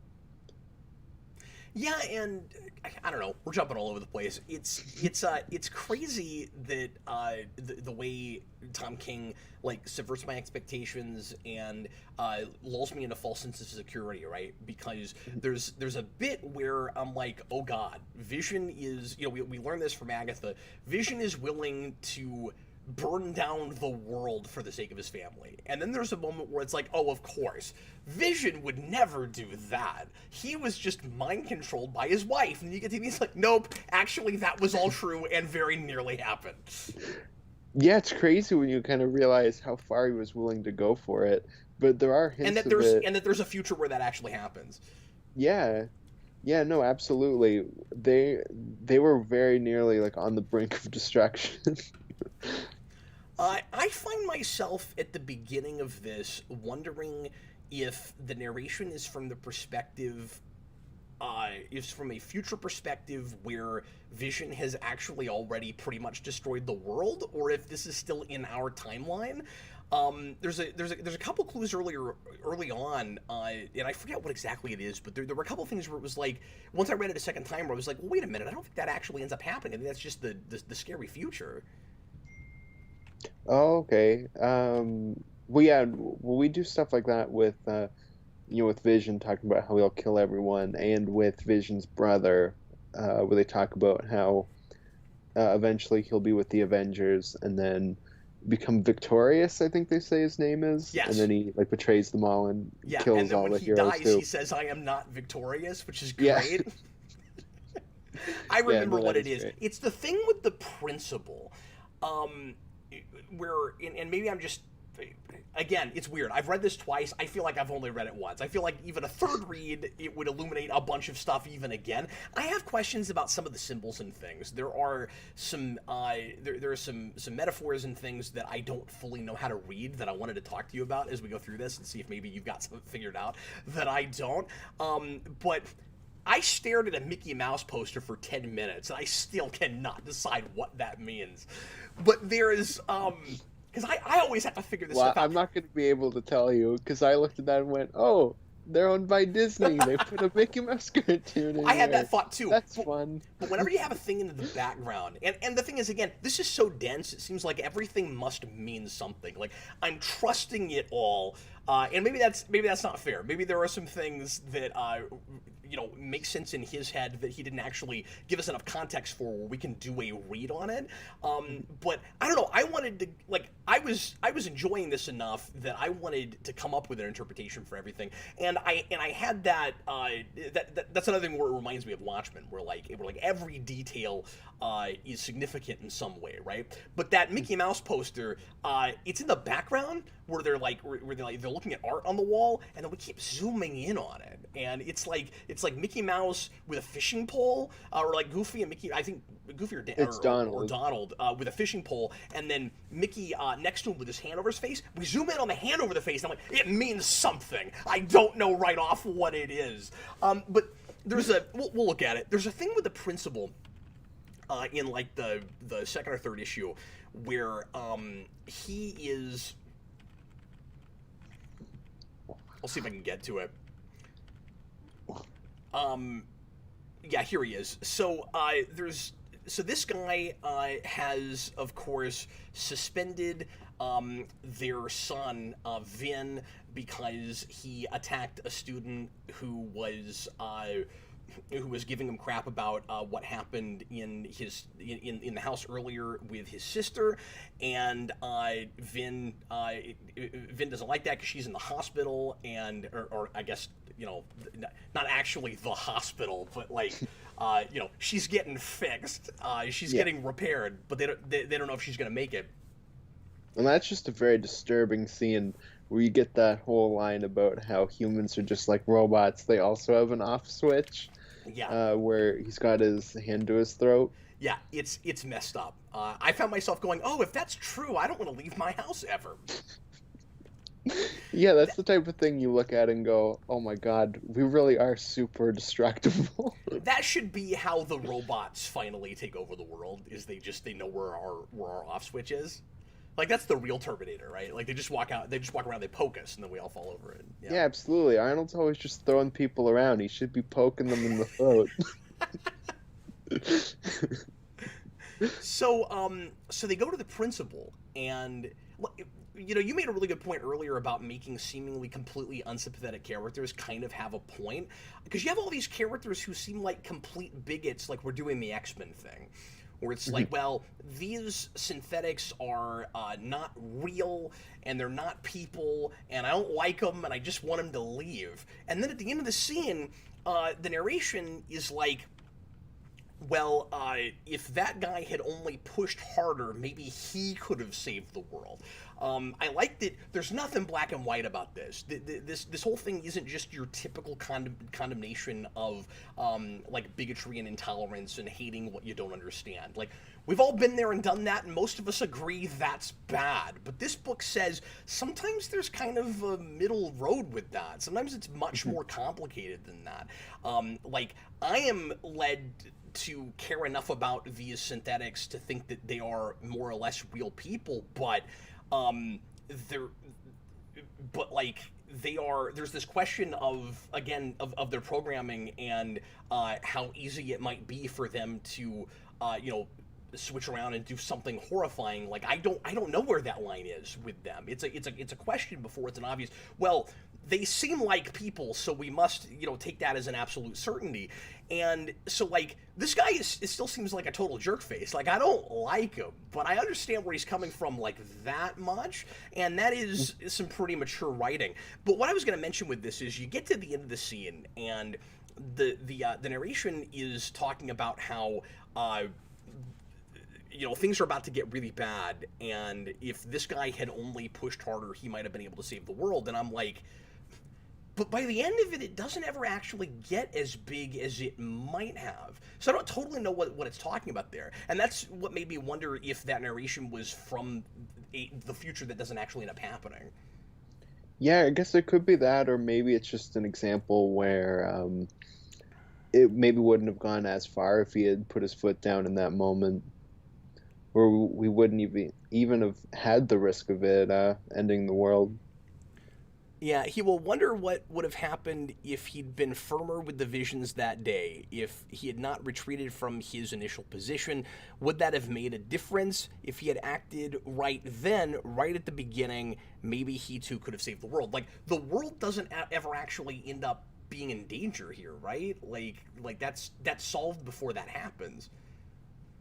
Speaker 1: Yeah, and I don't know. We're jumping all over the place. It's crazy that the way Tom King like subverts my expectations and lulls me into false sense of security, right? Because there's a bit where I'm like, oh God, Vision is, we learned this from Agatha. Vision is willing to burn down the world for the sake of his family. And then there's a moment where it's like, oh, of course, Vision would never do that. He was just mind controlled by his wife. And you get to me, it's like, nope, actually, that was all true and very nearly happened.
Speaker 2: Yeah, it's crazy when you kind of realize how far he was willing to go for it. But there are
Speaker 1: And
Speaker 2: hints
Speaker 1: that
Speaker 2: of it.
Speaker 1: there's a future where that actually happens.
Speaker 2: Yeah, yeah, no, absolutely. They were very nearly like on the brink of destruction.
Speaker 1: I find myself at the beginning of this wondering if the narration is from the perspective is from a future perspective where Vision has actually already pretty much destroyed the world, or if this is still in our timeline. There's a couple clues early on, and I forget what exactly it is, but there were a couple things where it was like once I read it a second time, where I was like, well, wait a minute, I don't think that actually ends up happening. I think that's just the scary future.
Speaker 2: Oh, okay. Well, yeah, well, we do stuff like that with with Vision talking about how he'll kill everyone, and with Vision's brother, where they talk about how eventually he'll be with the Avengers and then become victorious, I think they say his name is, and
Speaker 1: Yes.
Speaker 2: then he like betrays them all and
Speaker 1: Yeah, and
Speaker 2: kills
Speaker 1: then
Speaker 2: all
Speaker 1: when
Speaker 2: the
Speaker 1: he
Speaker 2: heroes
Speaker 1: dies, he
Speaker 2: too.
Speaker 1: says, "I am not victorious," which is
Speaker 2: Yeah,
Speaker 1: great. I
Speaker 2: yeah,
Speaker 1: remember
Speaker 2: no,
Speaker 1: what
Speaker 2: that
Speaker 1: it
Speaker 2: is
Speaker 1: is.
Speaker 2: great.
Speaker 1: It's the thing with the principle, um, where and maybe I'm just again, it's weird. I've read this twice. I feel like I've only read it once. I feel like even a third read, it would illuminate a bunch of stuff even again. I have questions about some of the symbols and things. There are some there are some metaphors and things that I don't fully know how to read that I wanted to talk to you about as we go through this and see if maybe you've got something figured out that I don't. But I stared at a Mickey Mouse poster for 10 minutes and I still cannot decide what that means. But there is because I always have to figure this
Speaker 2: Well,
Speaker 1: stuff out.
Speaker 2: I'm not going to be able to tell you because I looked at that and went, "Oh, they're owned by Disney. They put a Mickey Mouse cartoon
Speaker 1: I
Speaker 2: in
Speaker 1: had that
Speaker 2: there.
Speaker 1: thought too.
Speaker 2: That's fun."
Speaker 1: But whenever you have a thing in the background, and the thing is, again, this is so dense, it seems like everything must mean something. Like, I'm trusting it all. And maybe that's not fair. Maybe there are some things that make sense in his head that he didn't actually give us enough context for where we can do a read on it. But I don't know. I wanted to I was enjoying this enough that I wanted to come up with an interpretation for everything, and I had that. That's another thing where it reminds me of Watchmen, where like every detail is significant in some way, right? But that Mickey Mouse poster, it's in the background where they're looking at art on the wall, and then we keep zooming in on it, and it's like Mickey Mouse with a fishing pole, or like Goofy and Mickey. I think Goofy
Speaker 2: It's
Speaker 1: or
Speaker 2: Donald.
Speaker 1: Donald with a fishing pole, and then Mickey next to him with his hand over his face. We zoom in on the hand over the face, and I'm like, it means something. I don't know right off what it is, but there's we'll look at it. There's a thing with the principal in like the second or third issue where he is. I'll see if I can get to it. Yeah, here he is. So this guy has, of course, suspended their son Vin because he attacked a student who was who was giving him crap about what happened in in the house earlier with his sister, and Vin doesn't like that because she's in the hospital, and or I guess not actually the hospital, but like she's getting fixed, she's getting repaired, but they don't know if she's gonna make it.
Speaker 2: And that's just a very disturbing scene where you get that whole line about how humans are just like robots. They also have an off switch.
Speaker 1: Yeah.
Speaker 2: Where he's got his hand to his throat.
Speaker 1: Yeah, it's messed up. I found myself going, oh, if that's true, I don't want to leave my house ever.
Speaker 2: Yeah, that's the type of thing you look at and go, oh my god, we really are super destructible.
Speaker 1: That should be how the robots finally take over the world, is they know where our off switch is. Like, that's the real Terminator, right? Like, they just walk around, they poke us, and then we all fall over it.
Speaker 2: Yeah, absolutely. Arnold's always just throwing people around. He should be poking them in the throat.
Speaker 1: So they go to the principal, and you made a really good point earlier about making seemingly completely unsympathetic characters kind of have a point, because you have all these characters who seem like complete bigots, like we're doing the X-Men thing, where it's like, well, these synthetics are not real, and they're not people, and I don't like them, and I just want them to leave. And then at the end of the scene, the narration is like, well, if that guy had only pushed harder, maybe he could have saved the world. I like that there's nothing black and white about this. This whole thing isn't just your typical condemnation of like bigotry and intolerance and hating what you don't understand. Like, we've all been there and done that, and most of us agree that's bad. But this book says sometimes there's kind of a middle road with that. Sometimes it's much more complicated than that. Like, I am led to care enough about these synthetics to think that they are more or less real people, but there's this question of, again, of their programming and how easy it might be for them to switch around and do something horrifying. Like, I don't know where that line is with them. It's a question before it's an obvious, well, they seem like people, so we must take that as an absolute certainty. And so, like, this guy it still seems like a total jerk face. Like, I don't like him, but I understand where he's coming from, like, that much, and that is some pretty mature writing. But what I was going to mention with this is you get to the end of the scene, and the narration is talking about how things are about to get really bad, and if this guy had only pushed harder, he might have been able to save the world. And I'm like, but by the end of it, it doesn't ever actually get as big as it might have. So I don't totally know what it's talking about there. And that's what made me wonder if that narration was from the future that doesn't actually end up happening.
Speaker 2: Yeah, I guess it could be that, or maybe it's just an example where it maybe wouldn't have gone as far if he had put his foot down in that moment, where we wouldn't even have had the risk of it ending the world.
Speaker 1: Yeah, he will wonder what would have happened if he'd been firmer with the visions that day. If he had not retreated from his initial position, would that have made a difference? If he had acted right then, right at the beginning, maybe he too could have saved the world. Like, the world doesn't ever actually end up being in danger here, right? Like that's solved before that happens.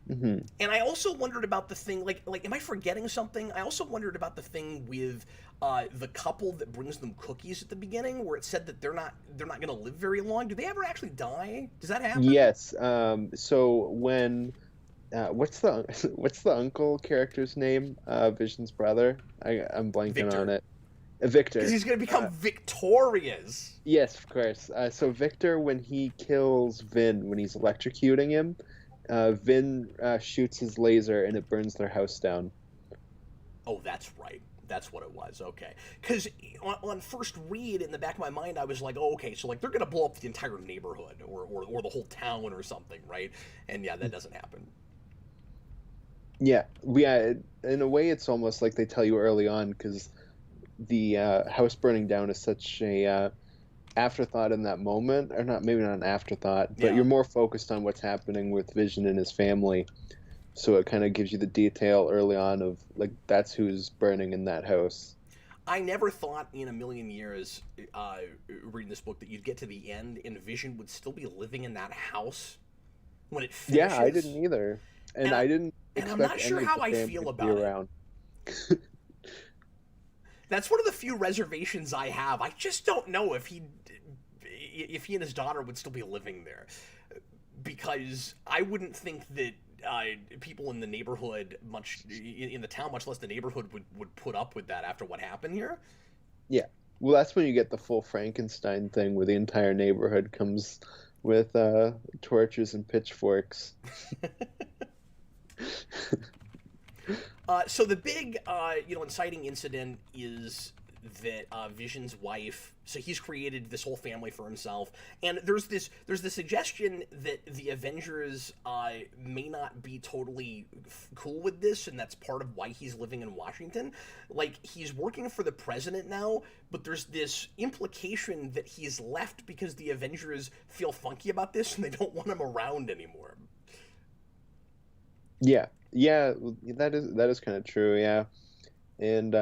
Speaker 2: Mm-hmm.
Speaker 1: And I also wondered about the thing, like, am I forgetting something? I also wondered about the thing with the couple that brings them cookies at the beginning, where it said that they're not going to live very long. Do they ever actually die? Does that happen?
Speaker 2: Yes. So when what's the uncle character's name? Vision's brother. I'm blanking
Speaker 1: Victor.
Speaker 2: on it. Victor.
Speaker 1: Because he's going to become victorious.
Speaker 2: Yes, of course. So Victor, when he kills Vin, when he's electrocuting him, Vin shoots his laser and it burns their house down.
Speaker 1: Oh, that's right. That's what it was. Okay. Because on first read, in the back of my mind, I was like, oh, okay, so like they're going to blow up the entire neighborhood or the whole town or something, right? And yeah, that doesn't happen.
Speaker 2: Yeah. In a way, it's almost like they tell you early on, because the house burning down is such a afterthought in that moment, or not, maybe not an afterthought, but you're more focused on what's happening with Vision and his family, so it kind of gives you the detail early on of, like, that's who's burning in that house.
Speaker 1: I never thought in a million years, reading this book, that you'd get to the end and Vision would still be living in that house when it
Speaker 2: Yeah, I didn't
Speaker 1: finishes.
Speaker 2: either. And
Speaker 1: And I,
Speaker 2: I didn't
Speaker 1: and I'm
Speaker 2: expect
Speaker 1: not sure
Speaker 2: any of
Speaker 1: how
Speaker 2: the
Speaker 1: I
Speaker 2: family
Speaker 1: feel
Speaker 2: to be
Speaker 1: about it.
Speaker 2: around.
Speaker 1: That's one of the few reservations I have. I just don't know if he and his daughter would still be living there, because I wouldn't think that people in the neighborhood, much in the town, much less the neighborhood, would put up with that after what happened here.
Speaker 2: Yeah. Well, that's when you get the full Frankenstein thing where the entire neighborhood comes with torches and pitchforks.
Speaker 1: So the big, inciting incident is that Vision's wife. So he's created this whole family for himself, and there's the suggestion that the Avengers may not be totally cool with this, and that's part of why he's living in Washington. Like, he's working for the president now, but there's this implication that he's left because the Avengers feel funky about this and they don't want him around anymore.
Speaker 2: Yeah. Yeah, that is kind of true, yeah. And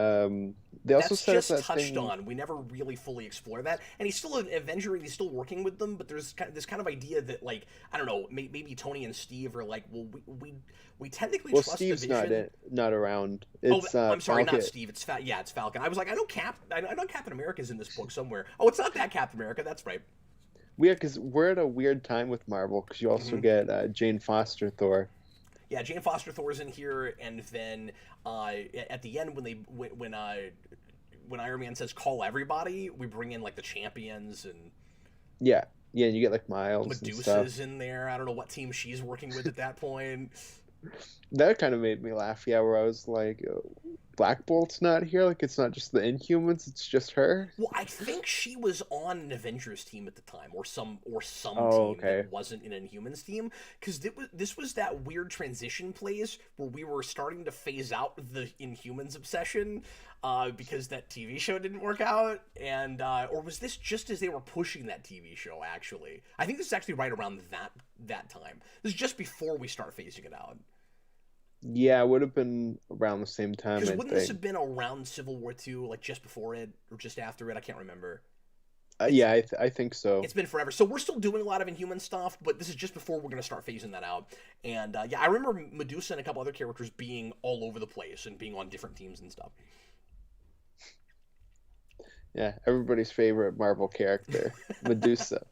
Speaker 2: they also
Speaker 1: That's
Speaker 2: set up
Speaker 1: just
Speaker 2: that
Speaker 1: touched
Speaker 2: thing.
Speaker 1: on. We never really fully explore that. And he's still an Avenger and he's still working with them, but there's this kind of idea that, like, I don't know, maybe Tony and Steve are like, well, we technically
Speaker 2: Well,
Speaker 1: trust the
Speaker 2: Steve's not
Speaker 1: Vision.
Speaker 2: not around.
Speaker 1: Oh,
Speaker 2: It's
Speaker 1: I'm sorry,
Speaker 2: Falcon.
Speaker 1: not Steve. It's Falcon. I was like, I know Captain America's in this book somewhere. Oh, it's not that Captain America. That's right.
Speaker 2: Yeah, because we're at a weird time with Marvel, because you also
Speaker 1: Hmm.
Speaker 2: get Jane Foster Thor.
Speaker 1: Yeah, Jane Foster Thor's in here, and then at the end when Iron Man says call everybody, we bring in like the champions, and
Speaker 2: Yeah, yeah, and you get like Miles and stuff.
Speaker 1: Medusa's in there. I don't know what team she's working with at that point.
Speaker 2: That kind of made me laugh, yeah, where I was like, Black Bolt's not here, like it's not just the Inhumans, it's just her.
Speaker 1: Well, I think she was on an Avengers team at the time, or some
Speaker 2: Oh,
Speaker 1: team
Speaker 2: okay.
Speaker 1: that wasn't an Inhumans team, because this was that weird transition place where we were starting to phase out the Inhumans obsession, because that TV show didn't work out, and or was this just as they were pushing that TV show? Actually, I think this is actually right around that time. This is just before we start phasing it out.
Speaker 2: Yeah, it would have been around the same time,
Speaker 1: Because
Speaker 2: I
Speaker 1: wouldn't this
Speaker 2: think.
Speaker 1: have been around Civil War II, like just before it or just after it? I can't remember. It's
Speaker 2: Yeah, I think so.
Speaker 1: it's been forever. So we're still doing a lot of Inhuman stuff, but this is just before we're going to start phasing that out. And yeah, I remember Medusa and a couple other characters being all over the place and being on different teams and stuff.
Speaker 2: Yeah, everybody's favorite Marvel character, Medusa.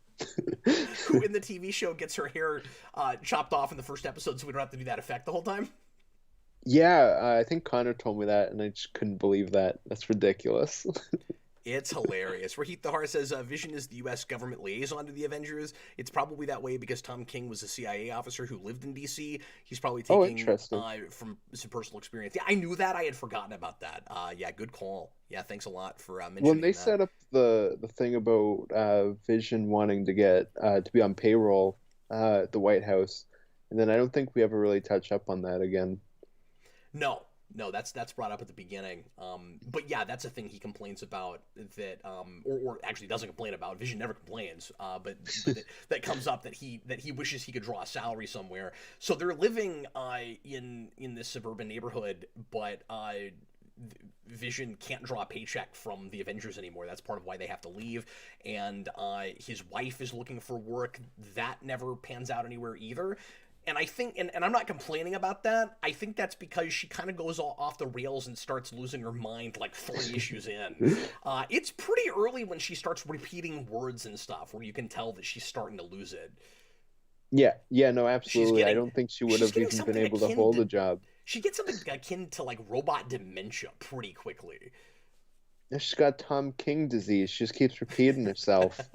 Speaker 1: Who in the TV show gets her hair chopped off in the first episode, so we don't have to do that effect the whole time.
Speaker 2: Yeah, I think Connor told me that, and I just couldn't believe that. That's ridiculous.
Speaker 1: It's hilarious. Rahit Thahar says Vision is the U.S. government liaison to the Avengers. It's probably that way because Tom King was a CIA officer who lived in D.C. He's probably
Speaker 2: Oh,
Speaker 1: taking
Speaker 2: interesting.
Speaker 1: from some personal experience. Yeah, I knew that. I had forgotten about that. Yeah, good call. Yeah, thanks a lot for
Speaker 2: When
Speaker 1: mentioning
Speaker 2: they
Speaker 1: that.
Speaker 2: set up the thing about Vision wanting to get to be on payroll at the White House, and then I don't think we ever really touch up on that again.
Speaker 1: No, no, that's brought up at the beginning. But yeah, that's a thing he complains about that, or actually doesn't complain about. Vision never complains, but that comes up that he wishes he could draw a salary somewhere. So they're living in this suburban neighborhood, but Vision can't draw a paycheck from the Avengers anymore. That's part of why they have to leave. And his wife is looking for work. That never pans out anywhere either. And I think, and I'm not complaining about that. I think that's because she kind of goes off the rails and starts losing her mind like 3 issues in. It's pretty early when she starts repeating words and stuff, where you can tell that she's starting to lose it.
Speaker 2: Yeah, yeah, no,
Speaker 1: She's
Speaker 2: absolutely. I
Speaker 1: getting,
Speaker 2: don't think she would
Speaker 1: she's
Speaker 2: have
Speaker 1: getting
Speaker 2: even been
Speaker 1: something
Speaker 2: able to
Speaker 1: akin
Speaker 2: hold
Speaker 1: to,
Speaker 2: a job.
Speaker 1: she gets something akin to like robot dementia pretty quickly.
Speaker 2: Yeah, she's got Tom King disease. She just keeps repeating herself.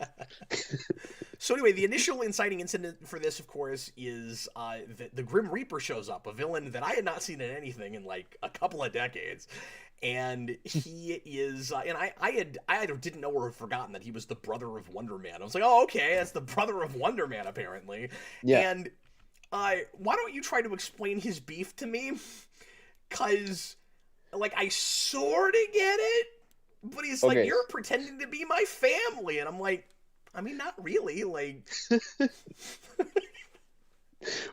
Speaker 1: So anyway, the initial inciting incident for this, of course, is that the Grim Reaper shows up, a villain that I had not seen in anything in like a couple of decades, and he is, and I either didn't know or had forgotten that he was the brother of Wonder Man. I was like, oh, okay, that's the brother of Wonder Man apparently,
Speaker 2: Yeah.
Speaker 1: and why don't you try to explain his beef to me? Cause like I sort of get it, but he's like,
Speaker 2: Okay.
Speaker 1: you're pretending to be my family, and I'm like, I mean, not really. Like,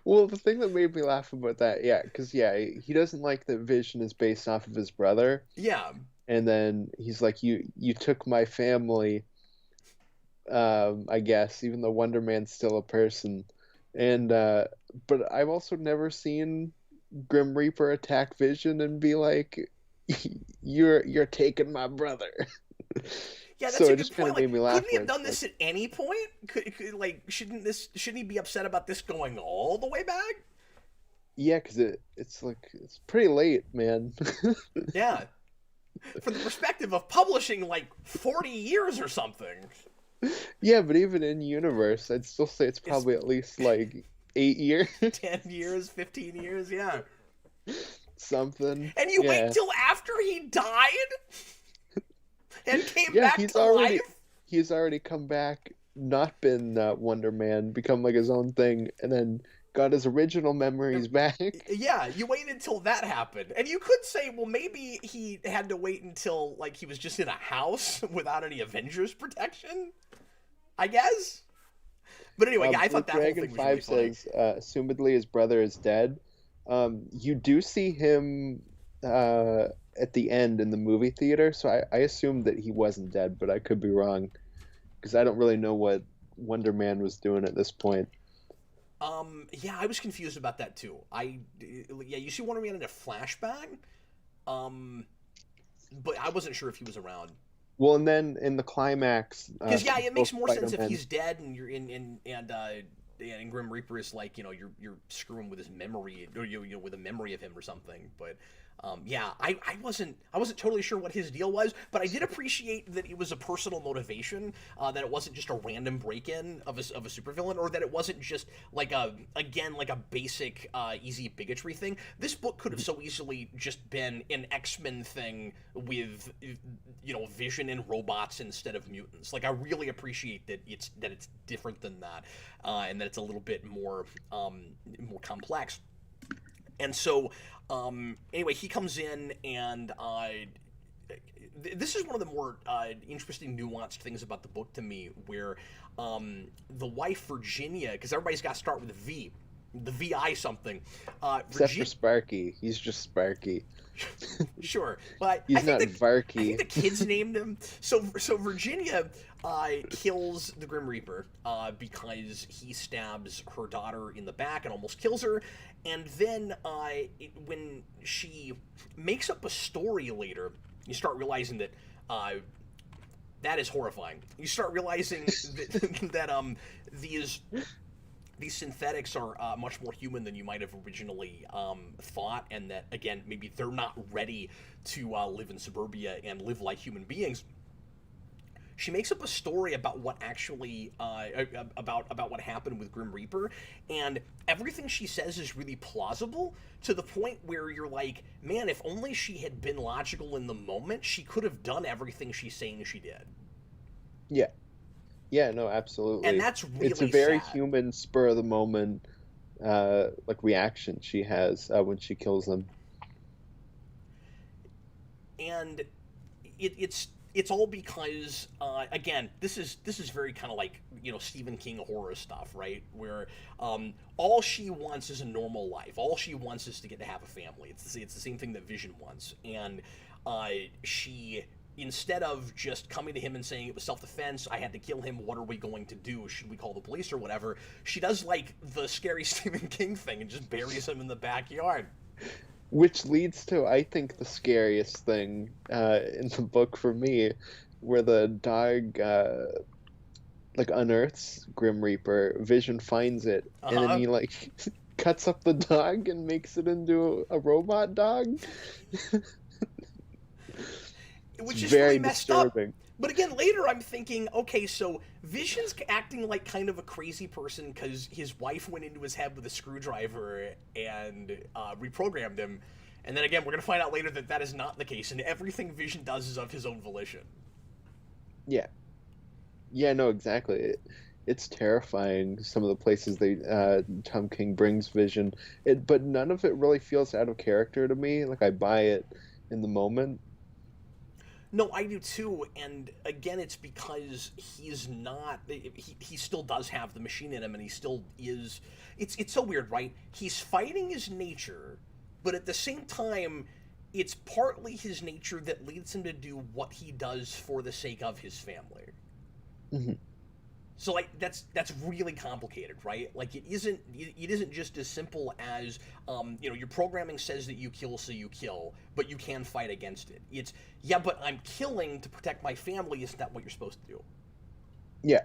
Speaker 2: Well, the thing that made me laugh about that, yeah, because yeah, he doesn't like that Vision is based off of his brother,
Speaker 1: yeah,
Speaker 2: and then he's like, you took my family, I guess, even though Wonder Man's still a person. And but I've also never seen Grim Reaper attack Vision and be like, you're taking my brother.
Speaker 1: Yeah,
Speaker 2: So
Speaker 1: that's a
Speaker 2: it
Speaker 1: good
Speaker 2: just kind
Speaker 1: point.
Speaker 2: of made
Speaker 1: Like,
Speaker 2: me laugh
Speaker 1: couldn't he
Speaker 2: where
Speaker 1: have
Speaker 2: it's
Speaker 1: done
Speaker 2: like,
Speaker 1: this at any point? Like, shouldn't he be upset about this going all the way back?
Speaker 2: yeah, because it's like it's pretty late, man.
Speaker 1: Yeah, from the perspective of publishing like 40 years or something.
Speaker 2: Yeah, but even in universe, I'd still say it's
Speaker 1: It's
Speaker 2: probably at least like 8 years,
Speaker 1: 10 years, 15 years, yeah.
Speaker 2: something.
Speaker 1: And you wait
Speaker 2: Yeah.
Speaker 1: till after he died and came
Speaker 2: Yeah,
Speaker 1: back to life?
Speaker 2: he's already come back, not been Wonder Man, become like his own thing, and then got his original memories back.
Speaker 1: Yeah, you waited until that happened. And you could say, well, maybe he had to wait until, like, he was just in a house without any Avengers protection, I guess? But anyway, yeah, I
Speaker 2: Blue
Speaker 1: thought that whole
Speaker 2: Dragon
Speaker 1: thing was really
Speaker 2: 5
Speaker 1: funny.
Speaker 2: says, assumedly his brother is dead. You do see him at the end in the movie theater, so I assumed that he wasn't dead, but I could be wrong because I don't really know what Wonder Man was doing at this point.
Speaker 1: Yeah, I was confused about that too. Yeah, you see Wonder Man in a flashback, um, but I wasn't sure if he was around.
Speaker 2: Well, and then in the climax,
Speaker 1: Because yeah, it
Speaker 2: both
Speaker 1: makes more sense if
Speaker 2: Spider-Man.
Speaker 1: he's dead and you're in and Grim Reaper is like, you're screwing with his memory, or with a memory of him or something. But yeah, I wasn't totally sure what his deal was, but I did appreciate that it was a personal motivation, that it wasn't just a random break-in of a supervillain, or that it wasn't just like like a basic easy bigotry thing. This book could have so easily just been an X-Men thing with Vision and robots instead of mutants. Like, I really appreciate that it's different than that, and that it's a little bit more more complex. And so, anyway, he comes in, and this is one of the more interesting, nuanced things about the book to me, where the wife Virginia, because everybody's got to start with a V, the VI something.
Speaker 2: Except for Sparky, he's just Sparky.
Speaker 1: Sure, but
Speaker 2: He's not
Speaker 1: I think
Speaker 2: Varky.
Speaker 1: the kids named him. So Virginia kills the Grim Reaper because he stabs her daughter in the back and almost kills her. And then when she makes up a story later, you start realizing that that is horrifying. You start realizing that these synthetics are much more human than you might have originally thought, and that, again, maybe they're not ready to live in suburbia and live like human beings. She makes up a story about what actually about what happened with Grim Reaper, and everything she says is really plausible, to the point where you're like, man, if only she had been logical in the moment, she could have done everything she's saying she did.
Speaker 2: Yeah. Yeah, no,
Speaker 1: And
Speaker 2: absolutely.
Speaker 1: that's
Speaker 2: It's a
Speaker 1: really
Speaker 2: very
Speaker 1: sad.
Speaker 2: human, spur of the moment, like reaction she has when she kills them.
Speaker 1: And it's all because, again, this is very kind of like, Stephen King horror stuff, right? Where all she wants is a normal life. All she wants is to get to have a family. It's the same thing that Vision wants, and she, instead of just coming to him and saying it was self-defense, I had to kill him, what are we going to do, should we call the police or whatever, she does like the scary Stephen King thing and just buries him in the backyard.
Speaker 2: Which leads to, I think, the scariest thing in the book for me, where the dog like unearths Grim Reaper. Vision finds it, and then
Speaker 1: Uh-huh.
Speaker 2: he like cuts up the dog and makes it into a robot dog. It's
Speaker 1: Which is really
Speaker 2: very
Speaker 1: messed up.
Speaker 2: disturbing.
Speaker 1: But again, later I'm thinking, okay, so Vision's acting like kind of a crazy person because his wife went into his head with a screwdriver and reprogrammed him. And then again, we're going to find out later that that is not the case, and everything Vision does is of his own volition.
Speaker 2: Yeah, yeah, no, exactly. It's terrifying. Some of the places Tom King brings Vision, but none of it really feels out of character to me. Like I buy it in the moment.
Speaker 1: No, I do too, and again, it's because he's not. He still does have the machine in him, and he still is. It's so weird, right? He's fighting his nature, but at the same time, it's partly his nature that leads him to do what he does for the sake of his family.
Speaker 2: Hmm.
Speaker 1: So like that's really complicated, right? Like it isn't just as simple as your programming says that you kill, so you kill, but you can fight against it. It's yeah, but I'm killing to protect my family. Isn't that what you're supposed to do?
Speaker 2: Yeah.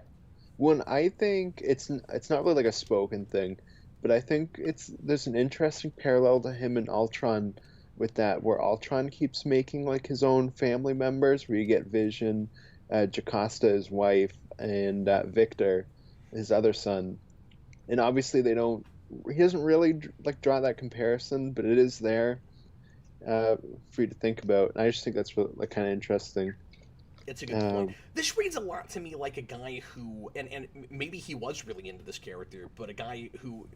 Speaker 2: When I think it's not really like a spoken thing, but I think there's an interesting parallel to him and Ultron with that, where Ultron keeps making like his own family members, where you get Vision, Jocasta, his wife, and Victor, his other son. And obviously they don't. He doesn't really like draw that comparison, but it is there uh, for you to think about. And I just think that's really, like kind of interesting.
Speaker 1: It's a good point.
Speaker 2: Um,
Speaker 1: This reads a lot to me like a guy who, and maybe he was really into this character, but a guy who,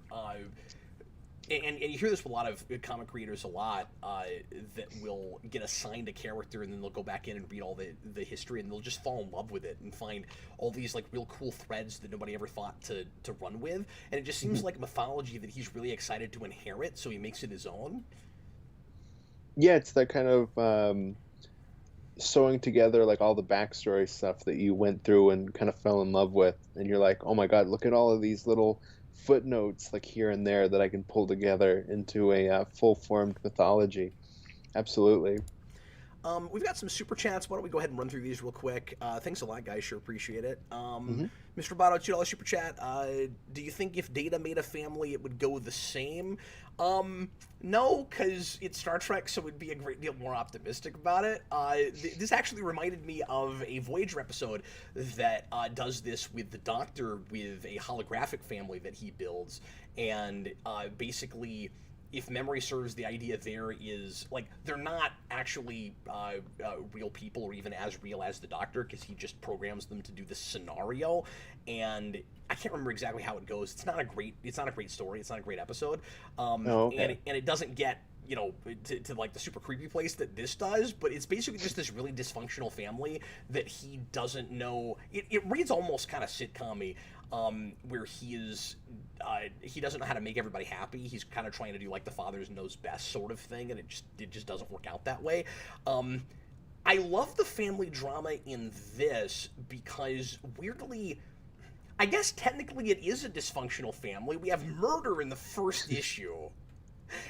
Speaker 1: and you hear this with a lot of comic creators a lot, that will get assigned a character and then they'll go back in and read all the history and they'll just fall in love with it and find all these like real cool threads that nobody ever thought to run with. And it just seems like mythology that he's really excited to inherit, so he makes it his own.
Speaker 2: yeah, it's that kind of sewing together like all the backstory stuff that you went through and kind of fell in love with, and you're like, oh my god, look at all of these little footnotes like here and there that I can pull together into a full formed mythology. Absolutely.
Speaker 1: We've got some super chats. Why don't we go ahead and run through these real quick? Thanks a lot, guys. Sure appreciate it.
Speaker 2: Hmm.
Speaker 1: Mr. Roboto, $2 super chat. Do you think if Data made a family, it would go the same? No, because it's Star Trek, so it'd be a great deal more optimistic about it. This actually reminded me of a Voyager episode that does this with the Doctor with a holographic family that he builds, and basically if memory serves, the idea there is like they're not actually real people or even as real as the Doctor, because he just programs them to do this scenario, and I can't remember exactly how it goes. It's not a great story. It's not a great episode,
Speaker 2: Oh, okay.
Speaker 1: and it doesn't get to like the super creepy place that this does, but it's basically just this really dysfunctional family that he doesn't know. It reads almost kind of sitcom-y, where he doesn't know how to make everybody happy. He's kind of trying to do like the father's knows best sort of thing, and it just doesn't work out that way. I love the family drama in this because weirdly, I guess technically it is a dysfunctional family. We have murder in the first issue.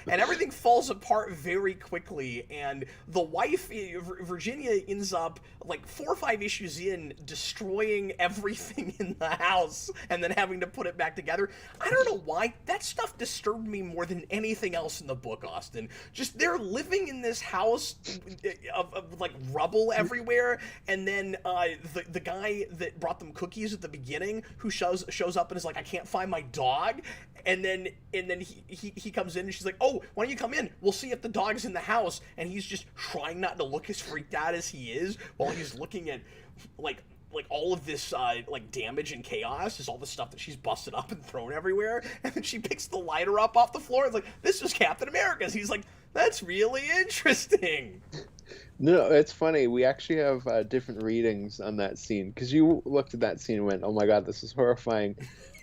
Speaker 1: And everything falls apart very quickly, and the wife, Virginia, ends up like 4 or 5 issues in destroying everything in the house and then having to put it back together. I don't know why that stuff disturbed me more than anything else in the book, Austin. Just they're living in this house of like rubble everywhere, and then the guy that brought them cookies at the beginning who shows up and is like, I can't find my dog, and then he comes in and she's like, oh, why don't you come in? We'll see if the dog's in the house. And he's just trying not to look as freaked out as he is while he's looking at like all of this like damage and chaos is all the stuff that she's busted up and thrown everywhere. And then she picks the lighter up off the floor and it's like, this was Captain America's. He's like, that's really interesting.
Speaker 2: No, it's funny. We actually have different readings on that scene, because you looked at that scene and went, oh my god, this is horrifying.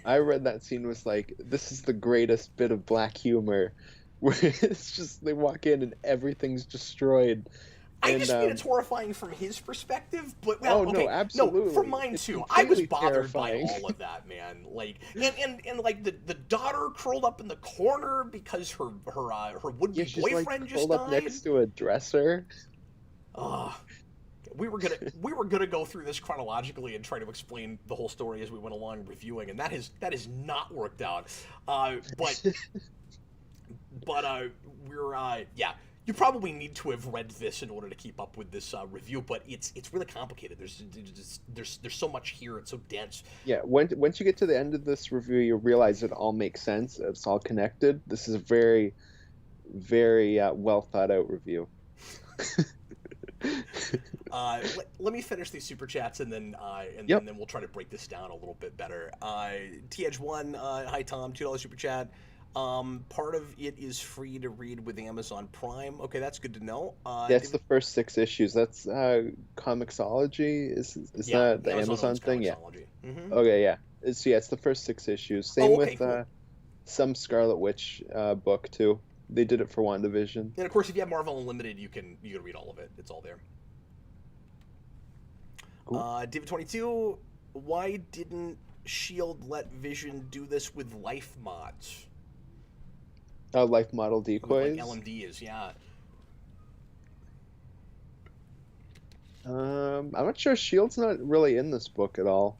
Speaker 2: I read that scene was like, this is the greatest bit of black humor, where it's just they walk in and everything's destroyed.
Speaker 1: I
Speaker 2: And
Speaker 1: just mean it's horrifying from his perspective, but well,
Speaker 2: oh no,
Speaker 1: okay,
Speaker 2: absolutely.
Speaker 1: no, from mine
Speaker 2: It's
Speaker 1: too. I was
Speaker 2: completely
Speaker 1: bothered
Speaker 2: terrifying.
Speaker 1: by all of that, man. Like, and like the daughter curled up in the corner because her would
Speaker 2: Yeah,
Speaker 1: be
Speaker 2: she's like
Speaker 1: boyfriend just
Speaker 2: curled up
Speaker 1: died.
Speaker 2: next to a dresser.
Speaker 1: Ugh. We were gonna go through this chronologically and try to explain the whole story as we went along reviewing, and that has not worked out. But we're yeah. You probably need to have read this in order to keep up with this review, but it's really complicated. There's so much here. It's so dense.
Speaker 2: Yeah, once you get to the end of this review, you realize it all makes sense. It's all connected. This is a very, very well thought out review.
Speaker 1: Let me finish these super chats and then
Speaker 2: Yep.
Speaker 1: and then we'll try to break this down a little bit better. TH1, hi Tom, $2 super chat. Part of it is free to read with Amazon Prime. Okay, that's good to know.
Speaker 2: That's the first 6 issues. That's Comixology. Is
Speaker 1: yeah,
Speaker 2: that the Amazon
Speaker 1: owns
Speaker 2: thing? Yeah.
Speaker 1: Comixology. Mm-hmm.
Speaker 2: Okay, yeah. It's the first 6 issues. Same
Speaker 1: Oh, okay,
Speaker 2: with
Speaker 1: cool.
Speaker 2: some Scarlet Witch book too. They did it for WandaVision.
Speaker 1: And of course, if you have Marvel Unlimited, you can read all of it. It's all there.
Speaker 2: Cool.
Speaker 1: David 22, why didn't Shield let Vision do this with life mods?
Speaker 2: Life model
Speaker 1: With
Speaker 2: decoys.
Speaker 1: like LMDs, yeah.
Speaker 2: I'm not sure. Shield's not really in this book at all.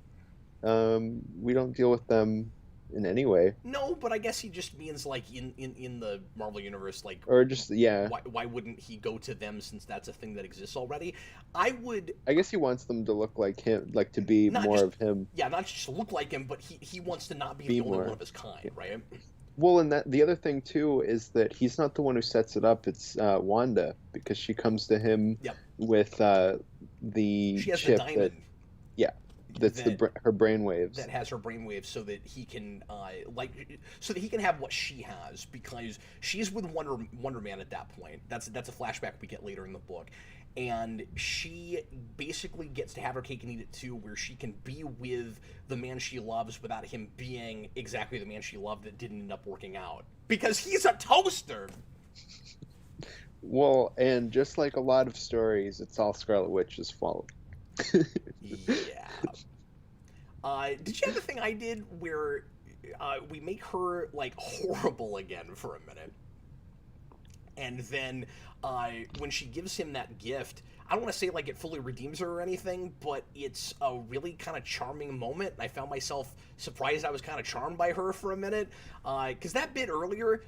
Speaker 2: We don't deal with them in any way.
Speaker 1: No, but I guess he just means like in the Marvel universe, like,
Speaker 2: Or just, yeah.
Speaker 1: why wouldn't he go to them since that's a thing that exists already? I would.
Speaker 2: I guess he wants them to look like him, like to be
Speaker 1: Not
Speaker 2: more
Speaker 1: just-
Speaker 2: of him.
Speaker 1: Yeah, not just look like him, but he wants to not be
Speaker 2: Be
Speaker 1: the only
Speaker 2: more.
Speaker 1: one of his kind, right?
Speaker 2: Well, and that the other thing too is that he's not the one who sets it up. It's Wanda, because she comes to him
Speaker 1: Yep.
Speaker 2: with the
Speaker 1: She has the
Speaker 2: chip
Speaker 1: diamond
Speaker 2: that's her brainwaves.
Speaker 1: that has her brainwaves, so that he can so that he can have what she has, because she's with Wonder Man at that point. That's a flashback we get later in the book, and she basically gets to have her cake and eat it too, where she can be with the man she loves without him being exactly the man she loved that didn't end up working out, because he's a toaster.
Speaker 2: Well, and just like a lot of stories, it's all Scarlet Witch's fault.
Speaker 1: Yeah. Did you have the thing I did where we make her like horrible again for a minute, and then when she gives him that gift, I don't want to say like it fully redeems her or anything, but it's a really kind of charming moment. I found myself surprised I was kind of charmed by her for a minute, because that bit earlier,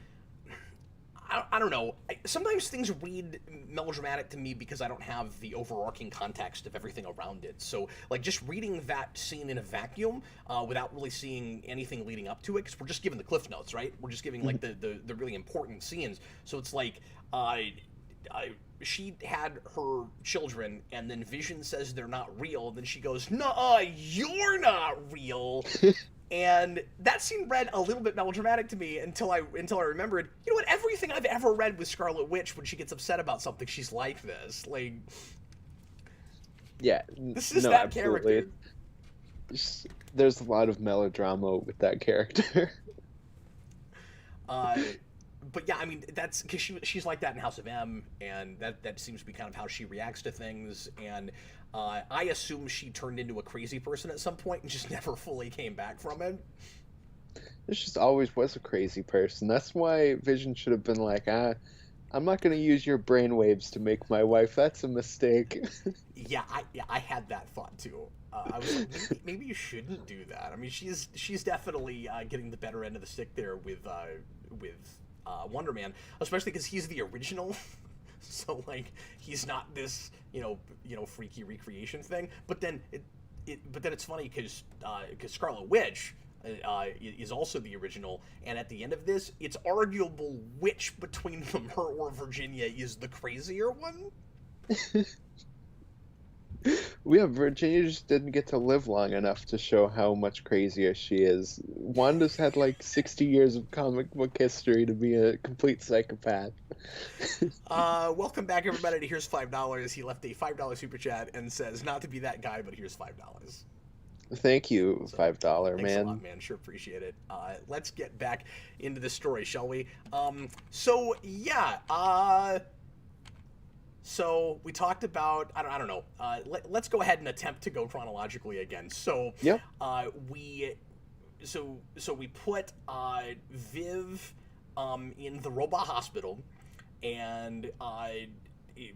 Speaker 1: I don't know. Sometimes things read melodramatic to me because I don't have the overarching context of everything around it. So, like, just reading that scene in a vacuum without really seeing anything leading up to it, because we're just giving the cliff notes, right? We're just giving, like, the really important scenes. So it's like, she had her children, and then Vision says they're not real, and then she goes, "Nuh-uh, you're not real." And that scene read a little bit melodramatic to me until I remembered, you know what, everything I've ever read with Scarlet Witch, when she gets upset about something, she's like this. Like,
Speaker 2: Yeah,
Speaker 1: this is
Speaker 2: no,
Speaker 1: that
Speaker 2: absolutely.
Speaker 1: character.
Speaker 2: There's a lot of melodrama with that character.
Speaker 1: But yeah, I mean, that's because she's like that in House of M, and that seems to be kind of how she reacts to things. And I assume she turned into a crazy person at some point and just never fully came back from it.
Speaker 2: This just always was a crazy person. That's why Vision should have been like, I'm not going to use your brainwaves to make my wife. That's a mistake.
Speaker 1: Yeah, I had that thought too. I was like, maybe you shouldn't do that. I mean, she's definitely getting the better end of the stick there with Wonder Man, especially because he's the original. So like, he's not this freaky recreation thing. But then it's funny because Scarlet Witch is also the original, and at the end of this, it's arguable which between them, her or Virginia, is the crazier one.
Speaker 2: Virginia just didn't get to live long enough to show how much crazier she is. Wanda's had like 60 years of comic book history to be a complete psychopath.
Speaker 1: Welcome back, everybody, to Here's $5. He left a $5 super chat and says, not to be that guy, but here's $5.
Speaker 2: Thank you, $5
Speaker 1: Thanks
Speaker 2: man.
Speaker 1: a lot, man. Sure appreciate it. Let's get back into the story, shall we? So we talked about, I don't know. Let's go ahead and attempt to go chronologically again. So
Speaker 2: Yep.
Speaker 1: we put Viv in the robot hospital, and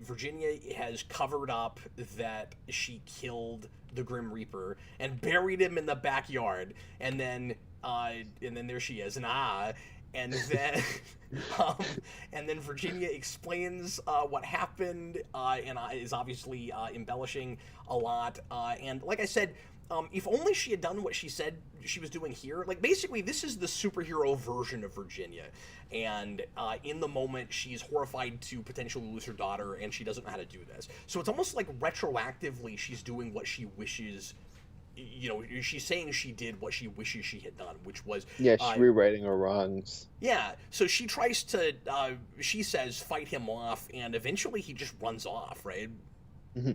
Speaker 1: Virginia has covered up that she killed the Grim Reaper and buried him in the backyard, and then there she is, and then and then Virginia explains what happened, and is obviously embellishing a lot, and like I said, if only she had done what she said she was doing here. Like, basically, this is the superhero version of Virginia, and in the moment, she's horrified to potentially lose her daughter, and she doesn't know how to do this. So it's almost like retroactively she's doing what she wishes, she's saying she did what she wishes she had done, which was...
Speaker 2: Yeah, she's rewriting her wrongs.
Speaker 1: Yeah, so she tries to, she says, fight him off, and eventually he just runs off, right?
Speaker 2: Mm-hmm.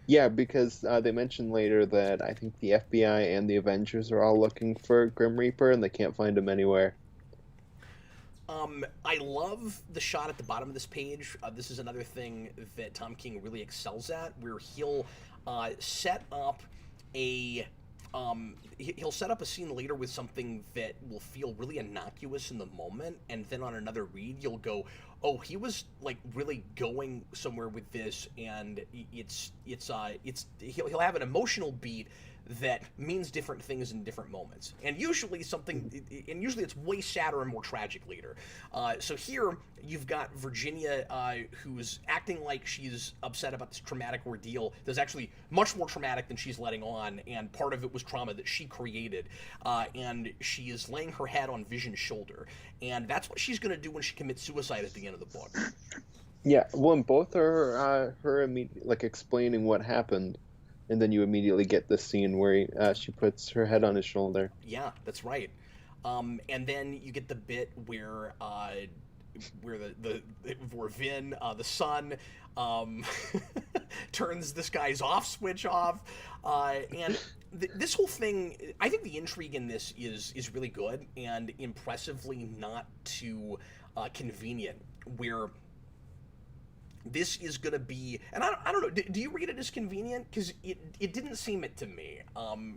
Speaker 2: Yeah, because they mentioned later that I think the FBI and the Avengers are all looking for Grim Reaper, and they can't find him anywhere.
Speaker 1: I love the shot at the bottom of this page. This is another thing that Tom King really excels at, where he'll set up a he'll set up a scene later with something that will feel really innocuous in the moment, and then on another read you'll go, oh, he was like really going somewhere with this, and he'll have an emotional beat that means different things in different moments, and usually it's way sadder and more tragic later. So here you've got Virginia, who's acting like she's upset about this traumatic ordeal that's actually much more traumatic than she's letting on, and part of it was trauma that she created, and she is laying her head on Vision's shoulder, and that's what she's going to do when she commits suicide at the end of the book.
Speaker 2: Yeah, well, and both are her like explaining what happened. And then you immediately get this scene where she puts her head on his shoulder.
Speaker 1: Yeah, that's right. And then you get the bit where Vin, the son, turns this guy's off switch off, and this whole thing. I think the intrigue in this is really good and impressively not too convenient. Where this is going to be, and I don't know, do you read it as convenient? Because it didn't seem it to me.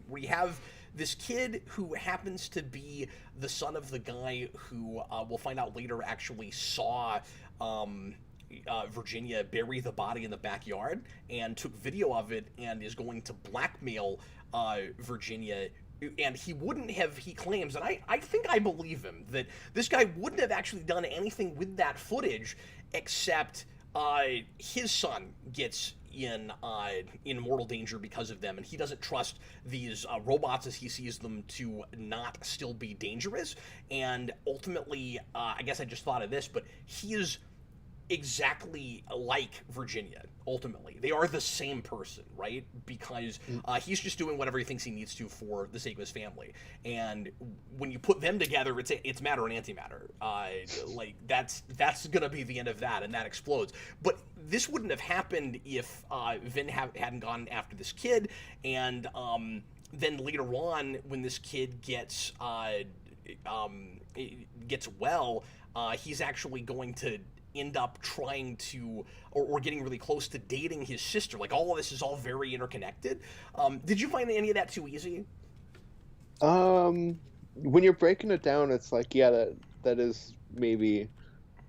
Speaker 1: We have this kid who happens to be the son of the guy who, we'll find out later, actually saw Virginia bury the body in the backyard and took video of it and is going to blackmail Virginia. And he claims, and I think I believe him, that this guy wouldn't have actually done anything with that footage except his son gets in mortal danger because of them, and he doesn't trust these robots as he sees them to not still be dangerous. And ultimately, I guess I just thought of this, but he is exactly like Virginia. Ultimately, they are the same person, right? Because he's just doing whatever he thinks he needs to for the sake of his family. And when you put them together, it's matter and antimatter. Like that's gonna be the end of that, and that explodes. But this wouldn't have happened if Vin hadn't gone after this kid, and then later on, when this kid gets well, he's actually going to end up trying to, or getting really close to dating his sister. Like, all of this is all very interconnected. Did you find any of that too easy?
Speaker 2: When you're breaking it down, it's like, yeah, that is maybe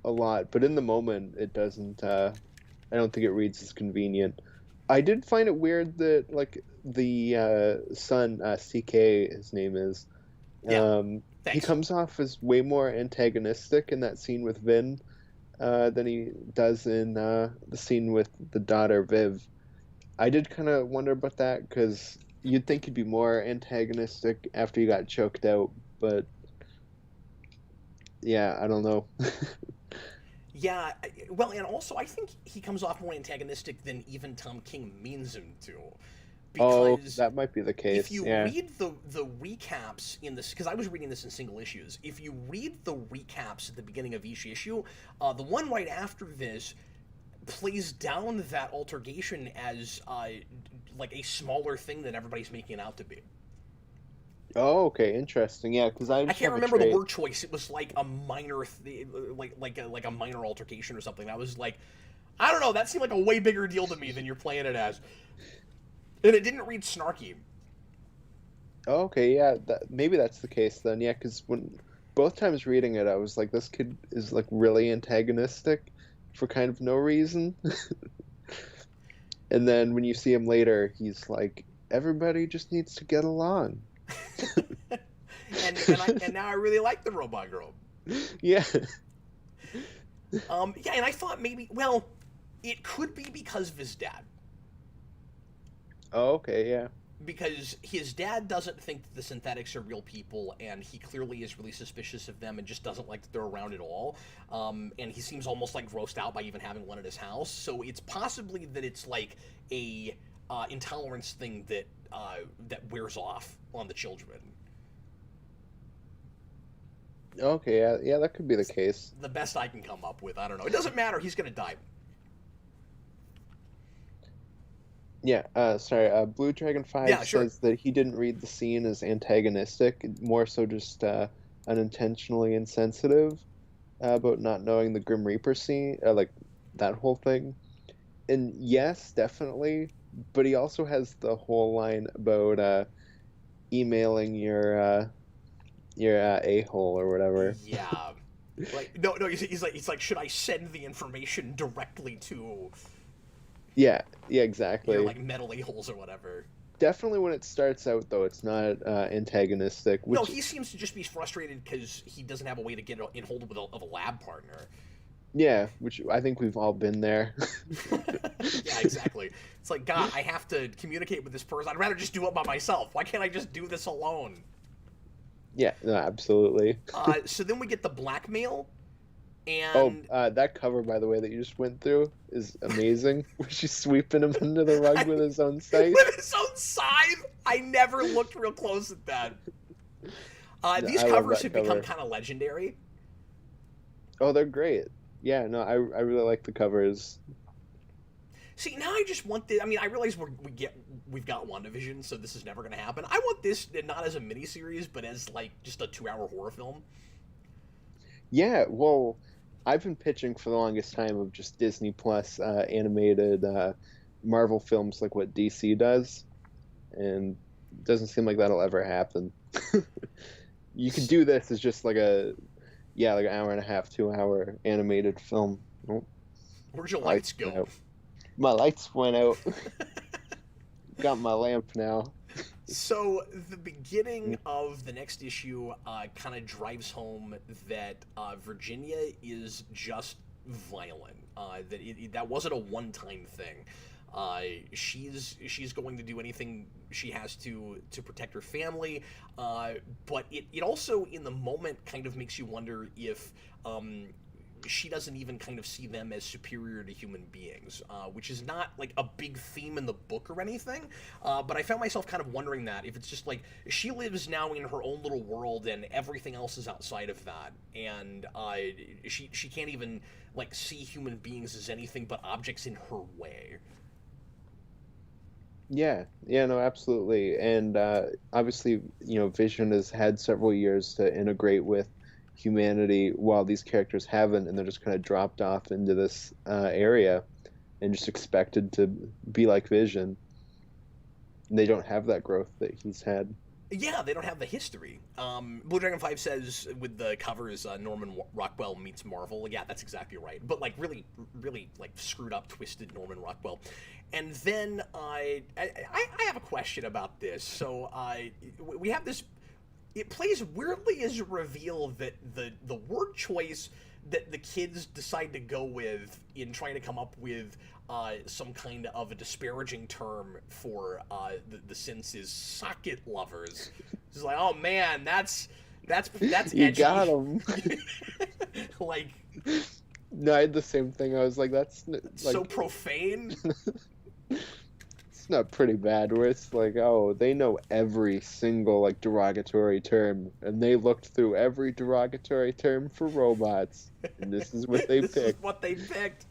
Speaker 2: a lot, but in the moment, it doesn't. I don't think it reads as convenient. I did find it weird that, like, the son, CK, his name is, he comes off as way more antagonistic in that scene with Vin than he does in the scene with the daughter, Viv. I did kind of wonder about that, because you'd think he'd be more antagonistic after he got choked out, but yeah, I don't know.
Speaker 1: Yeah, well, and also I think he comes off more antagonistic than even Tom King means him to. Because
Speaker 2: that might be the case.
Speaker 1: If you read the recaps in this, because I was reading this in single issues, if you read the recaps at the beginning of each issue, the one right after this plays down that altercation as like a smaller thing than everybody's making it out to be.
Speaker 2: Oh, okay, interesting. Yeah, because I
Speaker 1: can't remember the word choice. It was like a minor, like a minor altercation or something. I was like, I don't know. That seemed like a way bigger deal to me than you're playing it as. And it didn't read snarky.
Speaker 2: Oh, okay, yeah, maybe that's the case then. Yeah, because when both times reading it, I was like, this kid is like really antagonistic for kind of no reason. And then when you see him later, he's like, everybody just needs to get along.
Speaker 1: and now I really like the robot girl.
Speaker 2: Yeah.
Speaker 1: Yeah, and I thought maybe, well, it could be because of his dad.
Speaker 2: Oh, okay, yeah.
Speaker 1: Because his dad doesn't think that the synthetics are real people, and he clearly is really suspicious of them and just doesn't like that they're around at all. And he seems almost like grossed out by even having one at his house. So it's possibly that it's like a intolerance thing that wears off on the children.
Speaker 2: Okay, yeah, that could be the case.
Speaker 1: The best I can come up with. I don't know. It doesn't matter. He's gonna die.
Speaker 2: Yeah, sorry, Blue Dragon 5
Speaker 1: sure.
Speaker 2: says that he didn't read the scene as antagonistic, more so just unintentionally insensitive. about not knowing the Grim Reaper scene, like that whole thing. And yes, definitely, but he also has the whole line about emailing your a-hole or whatever.
Speaker 1: Yeah. Like no, he's like, should I send the information directly to
Speaker 2: Yeah, yeah,
Speaker 1: your
Speaker 2: exactly.
Speaker 1: like metal a-holes or whatever?
Speaker 2: Definitely when it starts out though, it's not antagonistic,
Speaker 1: No,
Speaker 2: which
Speaker 1: he seems to just be frustrated because he doesn't have a way to get in hold of a lab partner.
Speaker 2: yeah, which I think we've all been there.
Speaker 1: Yeah, exactly. It's like, God, I have to communicate with this person. I'd rather just do it by myself. Why can't I just do this alone?
Speaker 2: Yeah, no, absolutely.
Speaker 1: So then we get the blackmail,
Speaker 2: Oh,
Speaker 1: and
Speaker 2: that cover, by the way, that you just went through is amazing. Where she's sweeping him under the rug with his own scythe.
Speaker 1: with his own scythe. I never looked real close at that.
Speaker 2: No,
Speaker 1: These
Speaker 2: I love
Speaker 1: covers
Speaker 2: that
Speaker 1: have
Speaker 2: cover.
Speaker 1: become kind of legendary.
Speaker 2: Oh, they're great. Yeah, no, I really like the covers.
Speaker 1: See, now I just want the. I mean, I realize we've got WandaVision, so this is never going to happen. I want this not as a miniseries, but as like just a 2 hour horror film.
Speaker 2: Yeah, well, I've been pitching for the longest time of just Disney Plus animated Marvel films like what DC does, and it doesn't seem like that'll ever happen. You could do this as just like like an hour and a half, 2 hour animated film. Oh,
Speaker 1: Where'd your
Speaker 2: lights
Speaker 1: lights
Speaker 2: went
Speaker 1: go?
Speaker 2: out. My lights went out. Got my lamp now.
Speaker 1: So the beginning of the next issue kind of drives home that Virginia is just violent. That wasn't a one-time thing. She's going to do anything she has to protect her family, but it also in the moment kind of makes you wonder if she doesn't even kind of see them as superior to human beings, which is not like a big theme in the book or anything. But I found myself kind of wondering that if it's just like she lives now in her own little world and everything else is outside of that, and she can't even like see human beings as anything but objects in her way.
Speaker 2: Yeah, yeah, no, absolutely. And obviously, Vision has had several years to integrate with humanity while these characters haven't, and they're just kind of dropped off into this area and just expected to be like Vision. And they don't have that growth that he's had.
Speaker 1: Yeah, they don't have the history. Blue Dragon 5 says with the covers, Norman Rockwell meets Marvel. Yeah, that's exactly right. But like really, really like screwed up, twisted Norman Rockwell. And then I have a question about this. So we have this. It plays weirdly as a reveal that the word choice that the kids decide to go with in trying to come up with some kind of a disparaging term for the synths is socket lovers. It's like, oh man, that's
Speaker 2: You
Speaker 1: edgy.
Speaker 2: got him.
Speaker 1: Like
Speaker 2: No, I had the same thing. I was like, that's
Speaker 1: so profane.
Speaker 2: it's not pretty bad. Where it's like, oh, they know every single like derogatory term, and they looked through every derogatory term for robots, and this is what they
Speaker 1: This
Speaker 2: picked.
Speaker 1: is what they picked.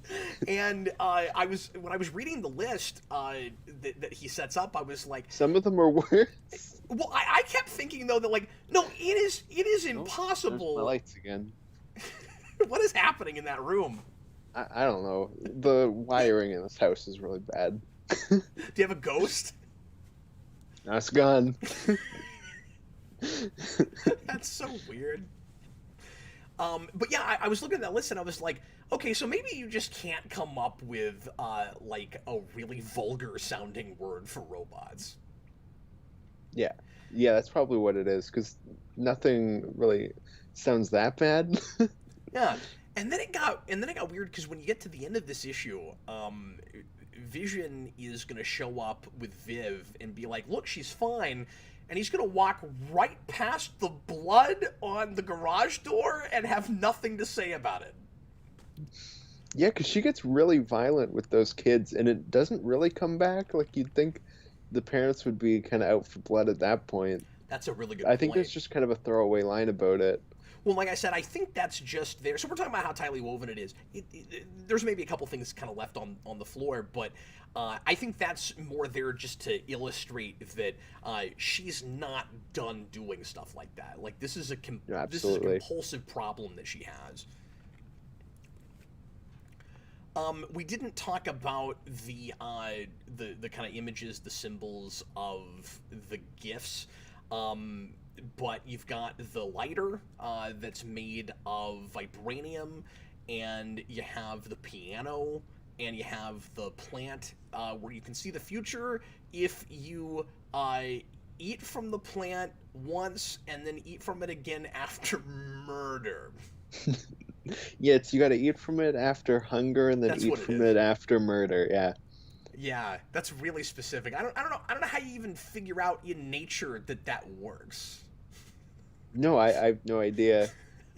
Speaker 1: And when I was reading the list that he sets up, I was like,
Speaker 2: Some of them are worse.
Speaker 1: well, I kept thinking though that like, no, it is
Speaker 2: Oh, there's my
Speaker 1: impossible.
Speaker 2: lights again.
Speaker 1: What is happening in that room?
Speaker 2: I don't know. The wiring in this house is really bad.
Speaker 1: Do you have a ghost?
Speaker 2: Now it's gone.
Speaker 1: That's so weird. But yeah, I was looking at that list and I was like, okay, so maybe you just can't come up with like a really vulgar sounding word for robots.
Speaker 2: Yeah. Yeah, that's probably what it is, because nothing really sounds that bad.
Speaker 1: Yeah, and then it got weird because when you get to the end of this issue, Vision is gonna show up with Viv and be like, "Look, she's fine," and he's gonna walk right past the blood on the garage door and have nothing to say about it.
Speaker 2: Yeah, because she gets really violent with those kids, and it doesn't really come back. Like, you'd think the parents would be kind of out for blood at that point.
Speaker 1: That's a really good
Speaker 2: I think
Speaker 1: point.
Speaker 2: there's just kind of a throwaway line about it.
Speaker 1: Well, like I said, I think that's just there. So we're talking about how tightly woven it is. There's maybe a couple things kind of left on the floor, but I think that's more there just to illustrate that she's not done doing stuff like that. Like this is a
Speaker 2: Yeah,
Speaker 1: this is a
Speaker 2: absolutely.
Speaker 1: compulsive problem that she has. We didn't talk about the kind of images, the symbols of the gifts. But you've got the lighter that's made of vibranium, and you have the piano, and you have the plant where you can see the future if you eat from the plant once and then eat from it again after murder.
Speaker 2: Yeah, it's you got to eat from it after hunger and then
Speaker 1: That's
Speaker 2: eat
Speaker 1: what it
Speaker 2: from
Speaker 1: is.
Speaker 2: it after murder. Yeah.
Speaker 1: Yeah, that's really specific. I don't know how you even figure out in nature that that works.
Speaker 2: No, I have no idea.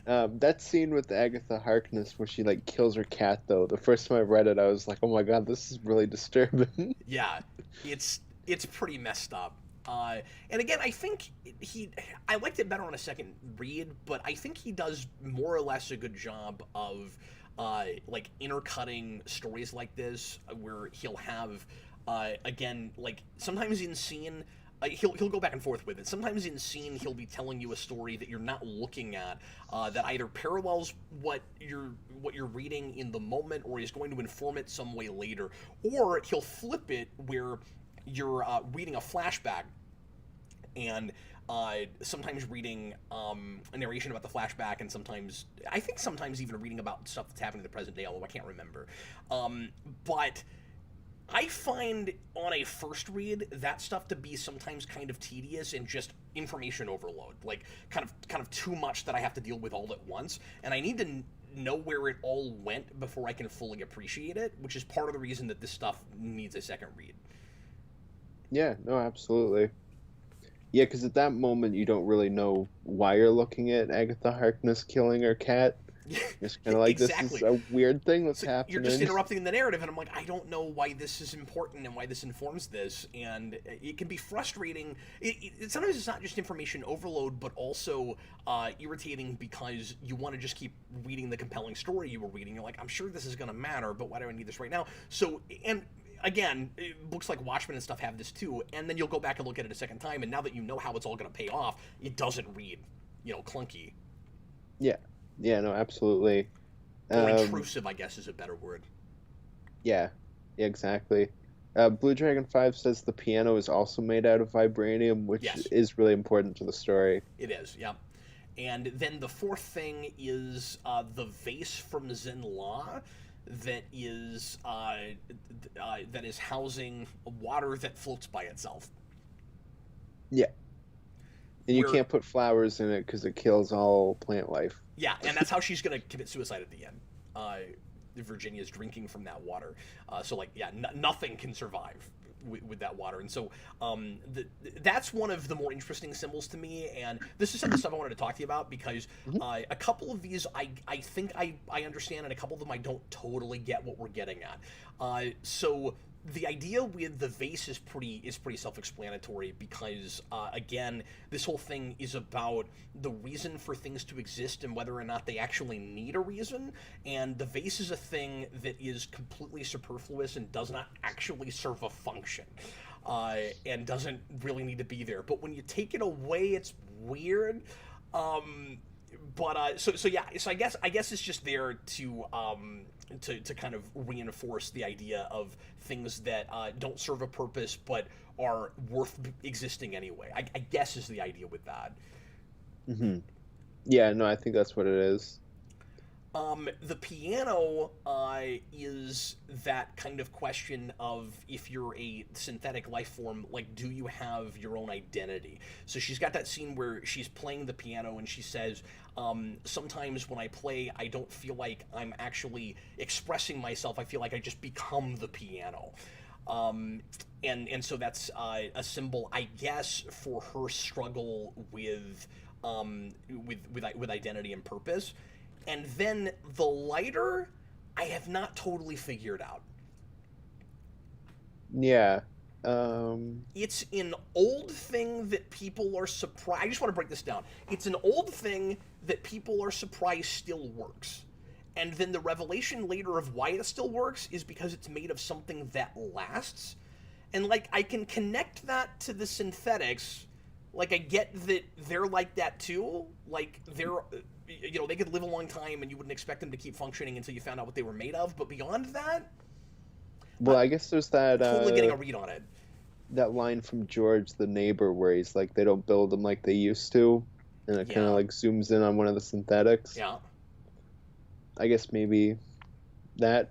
Speaker 2: That scene with Agatha Harkness where she like kills her cat though. The first time I read it, I was like, "Oh my God, this is really disturbing."
Speaker 1: Yeah, it's pretty messed up. And again, I think I liked it better on a second read, but I think he does more or less a good job of like intercutting stories like this, where he'll have again, like sometimes in scene. He'll go back and forth with it. Sometimes in scene he'll be telling you a story that you're not looking at, that either parallels what you're reading in the moment, or is going to inform it some way later, or he'll flip it where you're reading a flashback and sometimes reading a narration about the flashback, and sometimes even reading about stuff that's happening in the present day, although I can't remember. But I find on a first read that stuff to be sometimes kind of tedious and just information overload, like kind of too much that I have to deal with all at once, and I need to know where it all went before I can fully appreciate it, which is part of the reason that this stuff needs a second read.
Speaker 2: Yeah, no, absolutely. Yeah, because at that moment you don't really know why you're looking at Agatha Harkness killing her cat. It's kind of like this is
Speaker 1: Exactly.
Speaker 2: a weird thing that's
Speaker 1: So you're just
Speaker 2: happening.
Speaker 1: interrupting the narrative, and I'm like, I don't know why this is important and why this informs this, and it can be frustrating. Sometimes it's not just information overload, but also irritating because you want to just keep reading the compelling story you were reading. You're like, I'm sure this is going to matter, but why do I need this right now? So, and again, books like Watchmen and stuff have this too, and then you'll go back and look at it a second time, and now that you know how it's all going to pay off, it doesn't read, clunky
Speaker 2: Yeah, yeah, no, absolutely.
Speaker 1: or
Speaker 2: Um,
Speaker 1: intrusive, I guess is a better word.
Speaker 2: yeah, yeah, exactly. Blue Dragon 5 says the piano is also made out of vibranium, which
Speaker 1: Yes.
Speaker 2: is really important to the story.
Speaker 1: It is, yeah. And then the fourth thing is the vase from Zenla that is housing water that floats by itself.
Speaker 2: Yeah, and you
Speaker 1: Where
Speaker 2: can't put flowers in it because it kills all plant life.
Speaker 1: Yeah, and that's how she's gonna commit suicide at the end. Virginia's drinking from that water, so like yeah, nothing can survive with that water, and so that's one of the more interesting symbols to me. And this is some of the stuff I wanted to talk to you about because
Speaker 2: Mhm.
Speaker 1: a couple of these I think I understand, and a couple of them I don't totally get what we're getting at. So the idea with the vase is pretty self-explanatory because again, this whole thing is about the reason for things to exist and whether or not they actually need a reason, and the vase is a thing that is completely superfluous and does not actually serve a function, and doesn't really need to be there, but when you take it away it's weird. Um, but uh, so so yeah, so I guess it's just there to kind of reinforce the idea of things that don't serve a purpose but are worth existing anyway. I guess is the idea with that.
Speaker 2: Hmm. Yeah, no, I think that's what it is.
Speaker 1: The piano is that kind of question of if you're a synthetic life form, like, do you have your own identity? So she's got that scene where she's playing the piano and she says, sometimes when I play, I don't feel like I'm actually expressing myself. I feel like I just become the piano. Um, and so that's a symbol, I guess, for her struggle with identity and purpose. And then the lighter, I have not totally figured out.
Speaker 2: Yeah. Um,
Speaker 1: It's an old thing that people are surprised. I just want to break this down. It's an old thing that people are surprised still works. And then the revelation later of why it still works is because it's made of something that lasts. And like I can connect that to the synthetics, Like, I get that they're like that too. Like, they're, they could live a long time and you wouldn't expect them to keep functioning until you found out what they were made of. But beyond that,
Speaker 2: Well, I guess there's that
Speaker 1: totally getting a read on it.
Speaker 2: that line from George the neighbor where he's like, they don't build them like they used to, and it kind of
Speaker 1: Yeah.
Speaker 2: like zooms in on one of the synthetics.
Speaker 1: Yeah.
Speaker 2: I guess maybe that.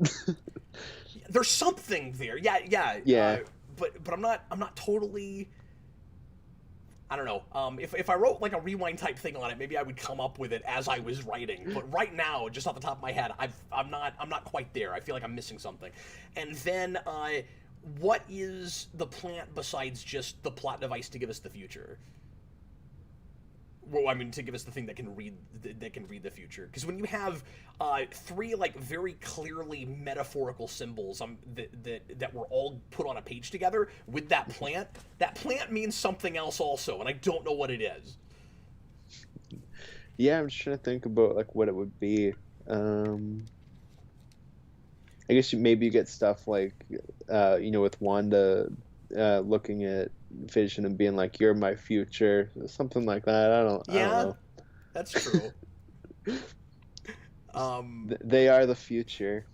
Speaker 1: There's something there. Yeah, yeah.
Speaker 2: Yeah.
Speaker 1: But I'm not totally. I don't know. If I wrote like a rewind type thing on it, maybe I would come up with it as I was writing. But right now, just off the top of my head, I'm not quite there. I feel like I'm missing something. And then, what is the plant besides just the plot device to give us the future? Well, I mean, to give us the thing that can read the future. Because when you have three like very clearly metaphorical symbols that were all put on a page together with that plant means something else also, and I don't know what it is.
Speaker 2: Yeah, I'm just trying to think about like what it would be. I guess maybe you get stuff like, with Wanda looking at Vision and being like, "You're my future," something like that. I don't know.
Speaker 1: That's true.
Speaker 2: They are the future.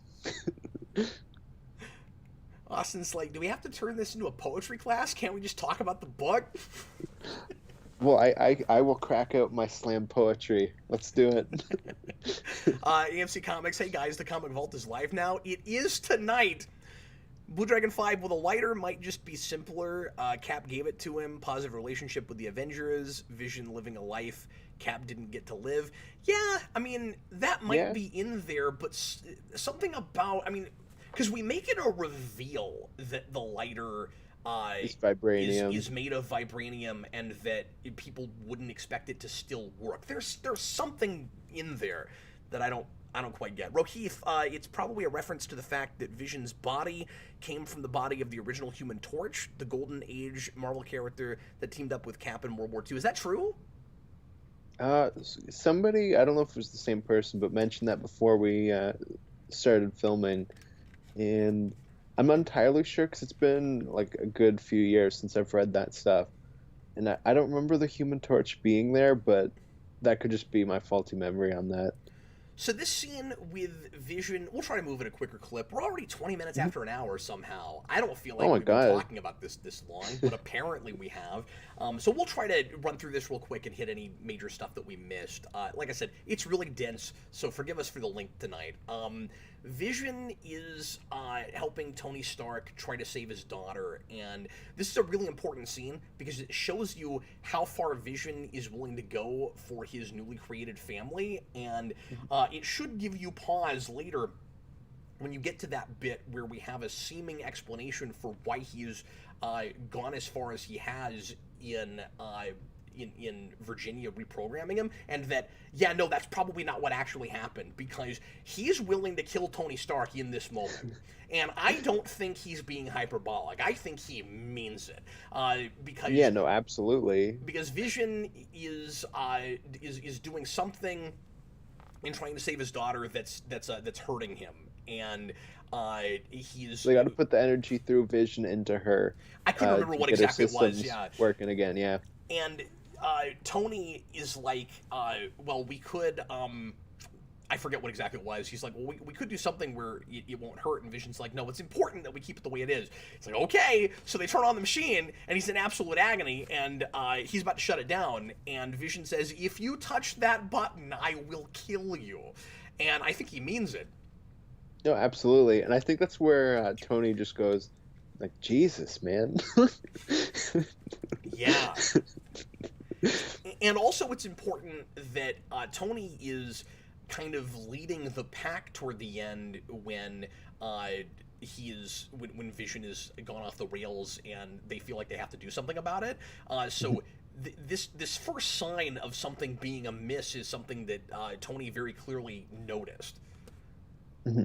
Speaker 1: Austin's like, do we have to turn this into a poetry class? Can't we just talk about the book?
Speaker 2: Well, I will crack out my slam poetry. Let's do it.
Speaker 1: AMC Comics, hey guys, the Comic Vault is live now. It is tonight. Blue Dragon 5 with a lighter might just be simpler. Cap gave it to him. Positive relationship with the Avengers. Vision living a life Cap didn't get to live. Yeah, I mean, that might be in there, but something about, I mean, because we make it a reveal that the lighter
Speaker 2: It's vibranium.
Speaker 1: is made of vibranium, and that people wouldn't expect it to still work. There's something in there that I don't quite get. Rokeith, it's probably a reference to the fact that Vision's body came from the body of the original Human Torch, the Golden Age Marvel character that teamed up with Cap in World War II. Is that true?
Speaker 2: Somebody, I don't know if it was the same person, but mentioned that before we started filming, and I'm not entirely sure because it's been like a good few years since I've read that stuff, and I don't remember the Human Torch being there, but that could just be my faulty memory on that.
Speaker 1: So this scene with Vision, we'll try to move at a quicker clip. We're already 20 minutes after an hour somehow. I don't feel like we've been talking about this long, but apparently we have. So we'll try to run through this real quick and hit any major stuff that we missed. Like I said, it's really dense, so forgive us for the length tonight. Vision is helping Tony Stark try to save his daughter, and this is a really important scene because it shows you how far Vision is willing to go for his newly created family, and it should give you pause later when you get to that bit where we have a seeming explanation for why he's gone as far as he has in Virginia reprogramming him, and that, that's probably not what actually happened, because he's willing to kill Tony Stark in this moment. And I don't think he's being hyperbolic. I think he means it. Because
Speaker 2: absolutely.
Speaker 1: Because Vision is doing something in trying to save his daughter that's hurting him, and they
Speaker 2: got to put the energy through Vision into her.
Speaker 1: I couldn't remember what exactly it was. Yeah,
Speaker 2: working again. Yeah,
Speaker 1: and Tony is like, well, we could, I forget what exactly it was. He's like, well, we could do something where it won't hurt. And Vision's like, no, it's important that we keep it the way it is. It's like, okay. So they turn on the machine, and he's in absolute agony, and he's about to shut it down. And Vision says, if you touch that button, I will kill you. And I think he means it.
Speaker 2: No, absolutely. And I think that's where Tony just goes, like, Jesus, man.
Speaker 1: Yeah. And also it's important that Tony is kind of leading the pack toward the end when when Vision is gone off the rails and they feel like they have to do something about it. So this first sign of something being amiss is something that Tony very clearly noticed.
Speaker 2: Mm-hmm.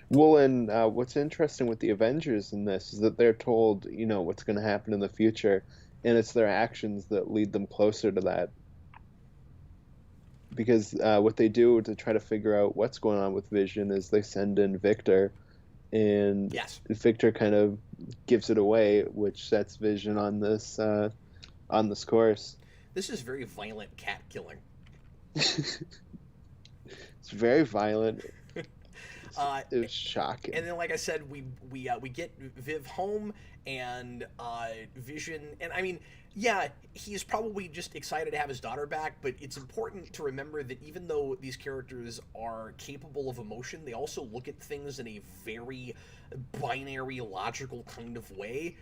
Speaker 2: Well, and what's interesting with the Avengers in this is that they're told, what's going to happen in the future, and it's their actions that lead them closer to that. Because what they do to try to figure out what's going on with Vision is they send in Victor, and Victor kind of gives it away, which sets Vision on this course.
Speaker 1: This is very violent cat killing.
Speaker 2: It's very violent.
Speaker 1: Uh,
Speaker 2: It was shocking.
Speaker 1: and then, like I said, we get Viv home, and Vision, and I mean, yeah, he's probably just excited to have his daughter back. But it's important to remember that even though these characters are capable of emotion, they also look at things in a very binary, logical kind of way.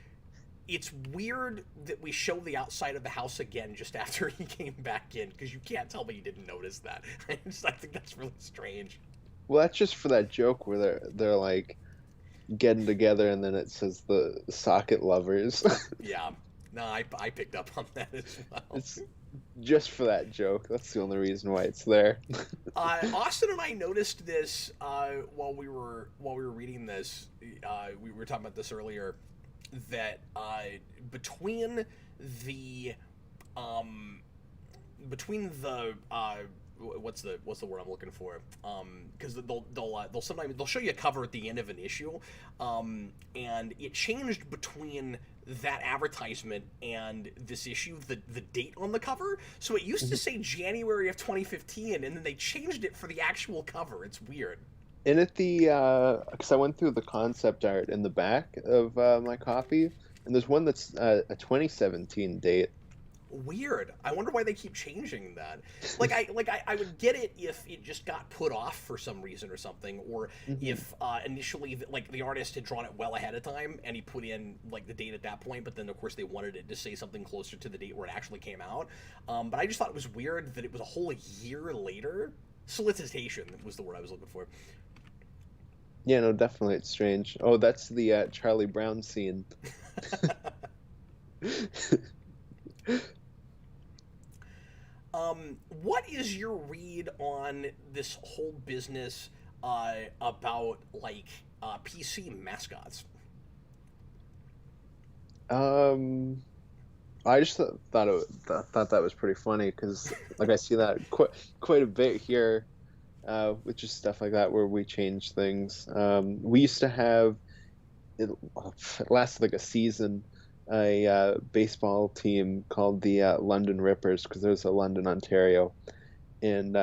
Speaker 1: It's weird that we show the outside of the house again just after he came back in, because you can't tell me you didn't notice that. I think that's really strange.
Speaker 2: Well, that's just for that joke where they're like getting together, and then it says the socket lovers.
Speaker 1: Yeah, no, I picked up on that as well.
Speaker 2: It's just for that joke. That's the only reason why it's there.
Speaker 1: Austin and I noticed this while we were reading this. We were talking about this earlier, that between the between the what's the word I'm looking for? Because they'll sometimes they'll show you a cover at the end of an issue, and it changed between that advertisement and this issue, the date on the cover. So it used to say January of 2015, and then they changed it for the actual cover. It's weird.
Speaker 2: And at the because I went through the concept art in the back of my copy, and there's one that's a 2017 date.
Speaker 1: Weird. I wonder why they keep changing that. I would get it if it just got put off for some reason or something, or if initially like the artist had drawn it well ahead of time and he put in like the date at that point, but then of course they wanted it to say something closer to the date where it actually came out. But I just thought it was weird that it was a whole year later. Solicitation was the word I was looking for.
Speaker 2: Yeah, no, definitely it's strange. Oh, that's the Charlie Brown scene.
Speaker 1: What is your read on this whole business about like PC mascots?
Speaker 2: I just thought that was pretty funny because like I see that quite a bit here, with just stuff like that where we change things. We used to have it lasted like a season, a baseball team called the London Rippers because there's a London, Ontario, and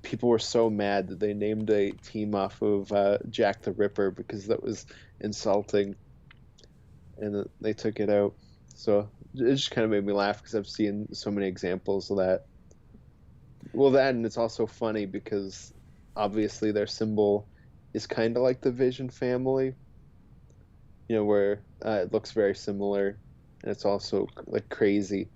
Speaker 2: people were so mad that they named a team off of Jack the Ripper because that was insulting, and they took it out. So it just kind of made me laugh because I've seen so many examples of that. Well, that, and it's also funny because obviously their symbol is kind of like the Vision family, where it looks very similar, and it's also like crazy.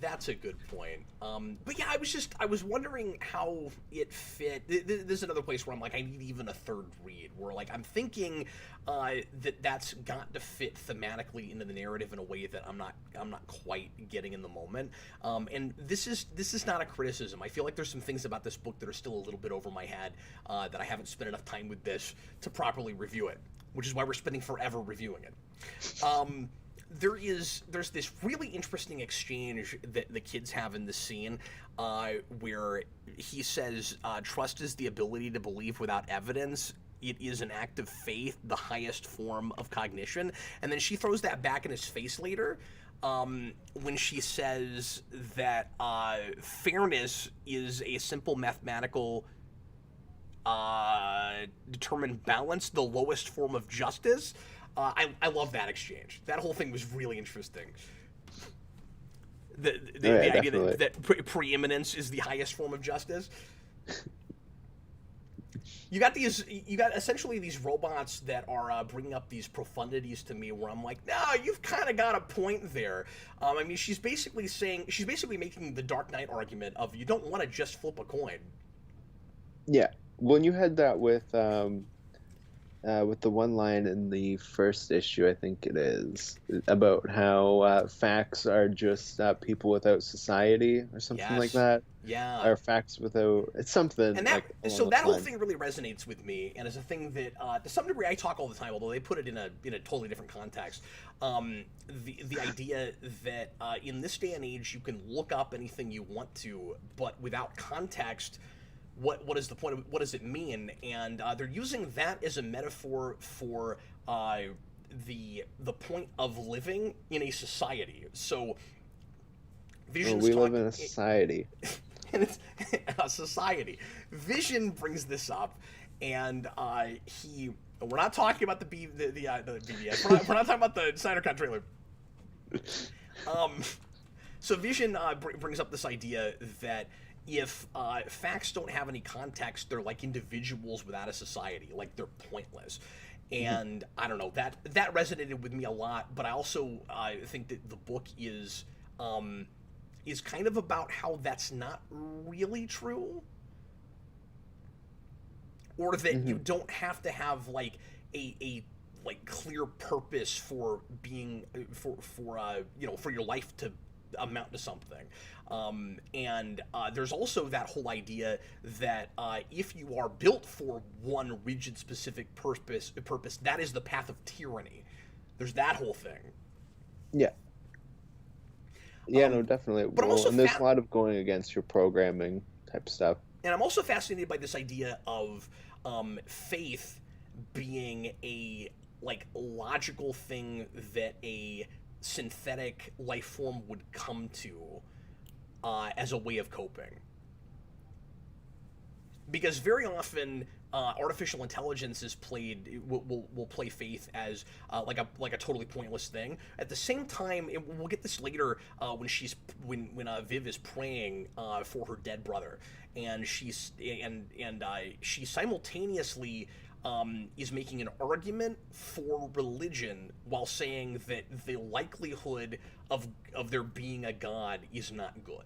Speaker 1: That's a good point. But yeah, I was wondering how it fit. This is another place where I'm like, I need even a third read. Where like I'm thinking that's got to fit thematically into the narrative in a way that I'm not quite getting in the moment. And this is not a criticism. I feel like there's some things about this book that are still a little bit over my head that I haven't spent enough time with this to properly review it, which is why we're spending forever reviewing it. There's this really interesting exchange that the kids have in the scene where he says, trust is the ability to believe without evidence. It is an act of faith, the highest form of cognition. And then she throws that back in his face later when she says that fairness is a simple mathematical determined balance, the lowest form of justice. I love that exchange. That whole thing was really interesting. The idea that preeminence is the highest form of justice. You got essentially these robots that are bringing up these profundities to me where I'm like, no, you've kind of got a point there. I mean, she's basically making the Dark Knight argument of you don't want to just flip a coin.
Speaker 2: Yeah. Well, you had that with the one line in the first issue, I think it is, about how facts are just people without society or something like that.
Speaker 1: Yeah.
Speaker 2: Or facts without... It's something
Speaker 1: and
Speaker 2: that,
Speaker 1: like... So that whole thing really resonates with me, and is a thing that, to some degree, I talk all the time, although they put it in a totally different context. The idea that in this day and age, you can look up anything you want to, but without context... What is the point of what does it mean? And they're using that as a metaphor for the point of living in a society. So
Speaker 2: Well,
Speaker 1: Vision's
Speaker 2: we live
Speaker 1: talking,
Speaker 2: in a society.
Speaker 1: and it's a society. Vision brings this up, and he. We're not talking about the BBS. We're not talking about the Snyder Cut trailer. So Vision brings up this idea that if facts don't have any context, they're like individuals without a society, like they're pointless. And I don't know, that resonated with me a lot. But I also think that the book is kind of about how that's not really true, or that you don't have to have like a like clear purpose for being for your life to amount to something. And there's also that whole idea that if you are built for one rigid specific purpose, that is the path of tyranny. There's that whole thing.
Speaker 2: Yeah. Yeah, no, definitely.
Speaker 1: But I'm also
Speaker 2: and there's a lot of going against your programming type stuff.
Speaker 1: And I'm also fascinated by this idea of faith being a like logical thing that a synthetic life form would come to as a way of coping. Because very often artificial intelligence is played will play faith as like a totally pointless thing. At the same time, we'll get this later when Viv is praying for her dead brother, and she simultaneously is making an argument for religion while saying that the likelihood of there being a god is not good.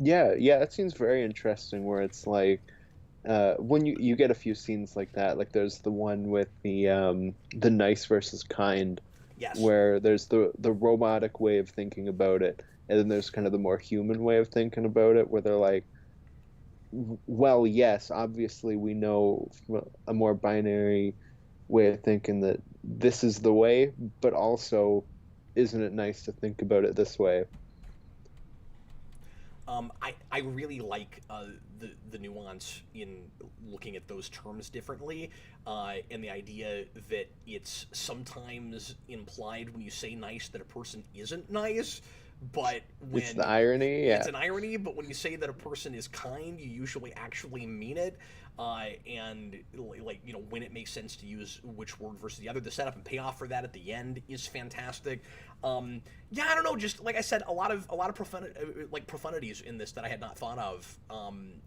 Speaker 2: Yeah, that seems very interesting. Where it's like, when you get a few scenes like that, like there's the one with the nice versus kind,
Speaker 1: Yes.
Speaker 2: where there's the robotic way of thinking about it, and then there's kind of the more human way of thinking about it, where they're like, well, yes, obviously we know from a more binary way of thinking that this is the way, but also, isn't it nice to think about it this way?
Speaker 1: I really like the nuance in looking at those terms differently, and the idea that it's sometimes implied when you say nice that a person isn't nice, but when
Speaker 2: It's the irony, yeah.
Speaker 1: it's an irony. But when you say that a person is kind, you usually actually mean it. And like when it makes sense to use which word versus the other, the setup and payoff for that at the end is fantastic. Yeah, I don't know, just like I said, a lot of profunities in this that I had not thought of,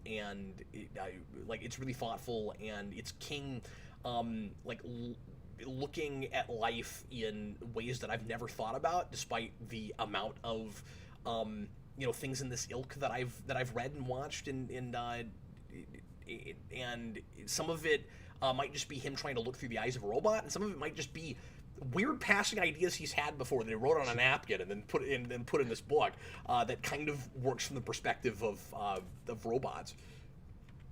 Speaker 1: and it's really thoughtful, and it's King looking at life in ways that I've never thought about, despite the amount of things in this ilk that I've read and watched, and some of it might just be him trying to look through the eyes of a robot, and some of it might just be weird passing ideas he's had before that he wrote on a napkin and then put in this book that kind of works from the perspective of robots.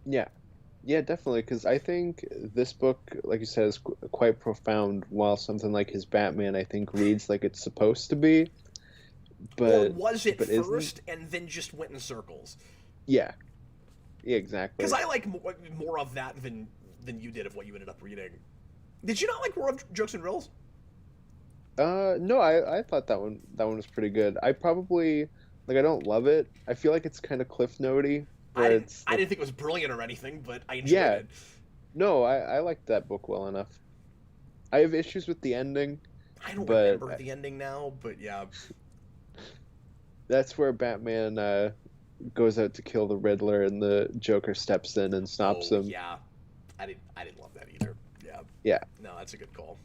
Speaker 2: Yeah, definitely, because I think this book, like you said, is quite profound, while something like his Batman, I think, reads like it's supposed to be.
Speaker 1: Or was it first
Speaker 2: isn't.
Speaker 1: and then just went in circles?
Speaker 2: Yeah, exactly.
Speaker 1: Because I like more of that than you did of what you ended up reading. Did you not like more of Jokes and Rills?
Speaker 2: No, I thought that one was pretty good. I probably, like, I don't love it. I feel like it's kind of Cliff Note-y.
Speaker 1: I didn't think it was brilliant or anything, but I enjoyed it.
Speaker 2: No, I liked that book well enough. I have issues with the ending.
Speaker 1: I don't remember the ending now, but yeah.
Speaker 2: That's where Batman goes out to kill the Riddler, and the Joker steps in and stops him.
Speaker 1: Yeah, I didn't love that either. Yeah.
Speaker 2: Yeah.
Speaker 1: No, that's a good call.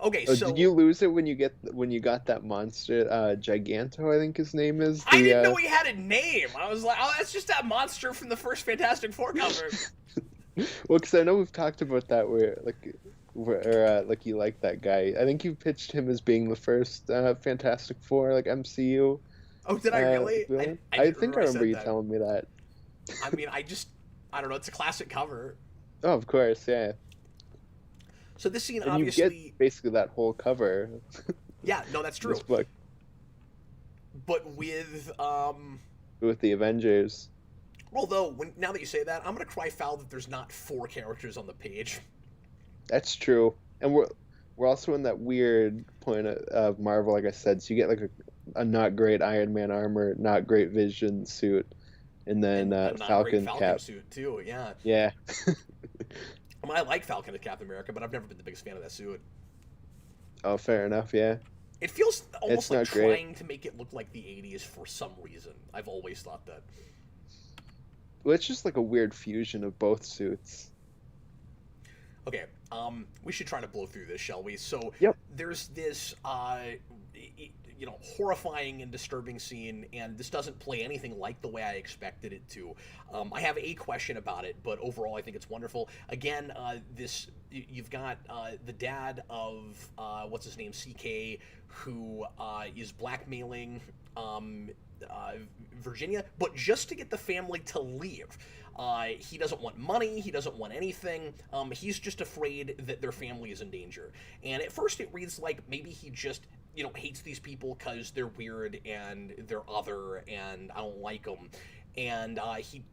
Speaker 1: Okay,
Speaker 2: so
Speaker 1: did
Speaker 2: you lose it when you got that monster, Giganto, I think his name is?
Speaker 1: I didn't know he had a name. I was like, oh, that's just that monster from the first Fantastic Four cover.
Speaker 2: Well, because I know we've talked about that where you like that guy. I think you pitched him as being the first Fantastic Four, like, MCU.
Speaker 1: Oh, did I really?
Speaker 2: I think I remember you telling me that.
Speaker 1: I mean, I don't know. It's a classic cover.
Speaker 2: Oh, of course, yeah.
Speaker 1: So this scene,
Speaker 2: and
Speaker 1: obviously,
Speaker 2: you get basically that whole cover.
Speaker 1: Yeah, no, that's true.
Speaker 2: This book.
Speaker 1: But with
Speaker 2: the Avengers.
Speaker 1: Although, now that you say that, I'm gonna cry foul that there's not 4 characters on the page.
Speaker 2: That's true, and we're we're also in that weird point of Marvel, like I said. So you get like a not great Iron Man armor, not great Vision suit, and then
Speaker 1: And a not great
Speaker 2: Falcon
Speaker 1: Falcon
Speaker 2: Cap.
Speaker 1: suit too. Yeah,
Speaker 2: Yeah.
Speaker 1: I mean, I like Falcon as Captain America, but I've never been the biggest fan of that suit.
Speaker 2: Oh, fair enough. Yeah.
Speaker 1: It feels almost
Speaker 2: It's
Speaker 1: like
Speaker 2: not great.
Speaker 1: trying to make it look like the '80s for some reason. I've always thought that.
Speaker 2: Well, it's just like a weird fusion of both suits.
Speaker 1: Okay, we should try to blow through this, shall we? So
Speaker 2: Yep.
Speaker 1: there's this, horrifying and disturbing scene, and this doesn't play anything like the way I expected it to. I have a question about it, but overall, I think it's wonderful. Again, you've got the dad of what's his name, CK, who is blackmailing. Uh, Virginia, but just to get the family to leave. He doesn't want money. He doesn't want anything. He's just afraid that their family is in danger. And at first, it reads like maybe he just, hates these people because they're weird and they're other, and I don't like them. And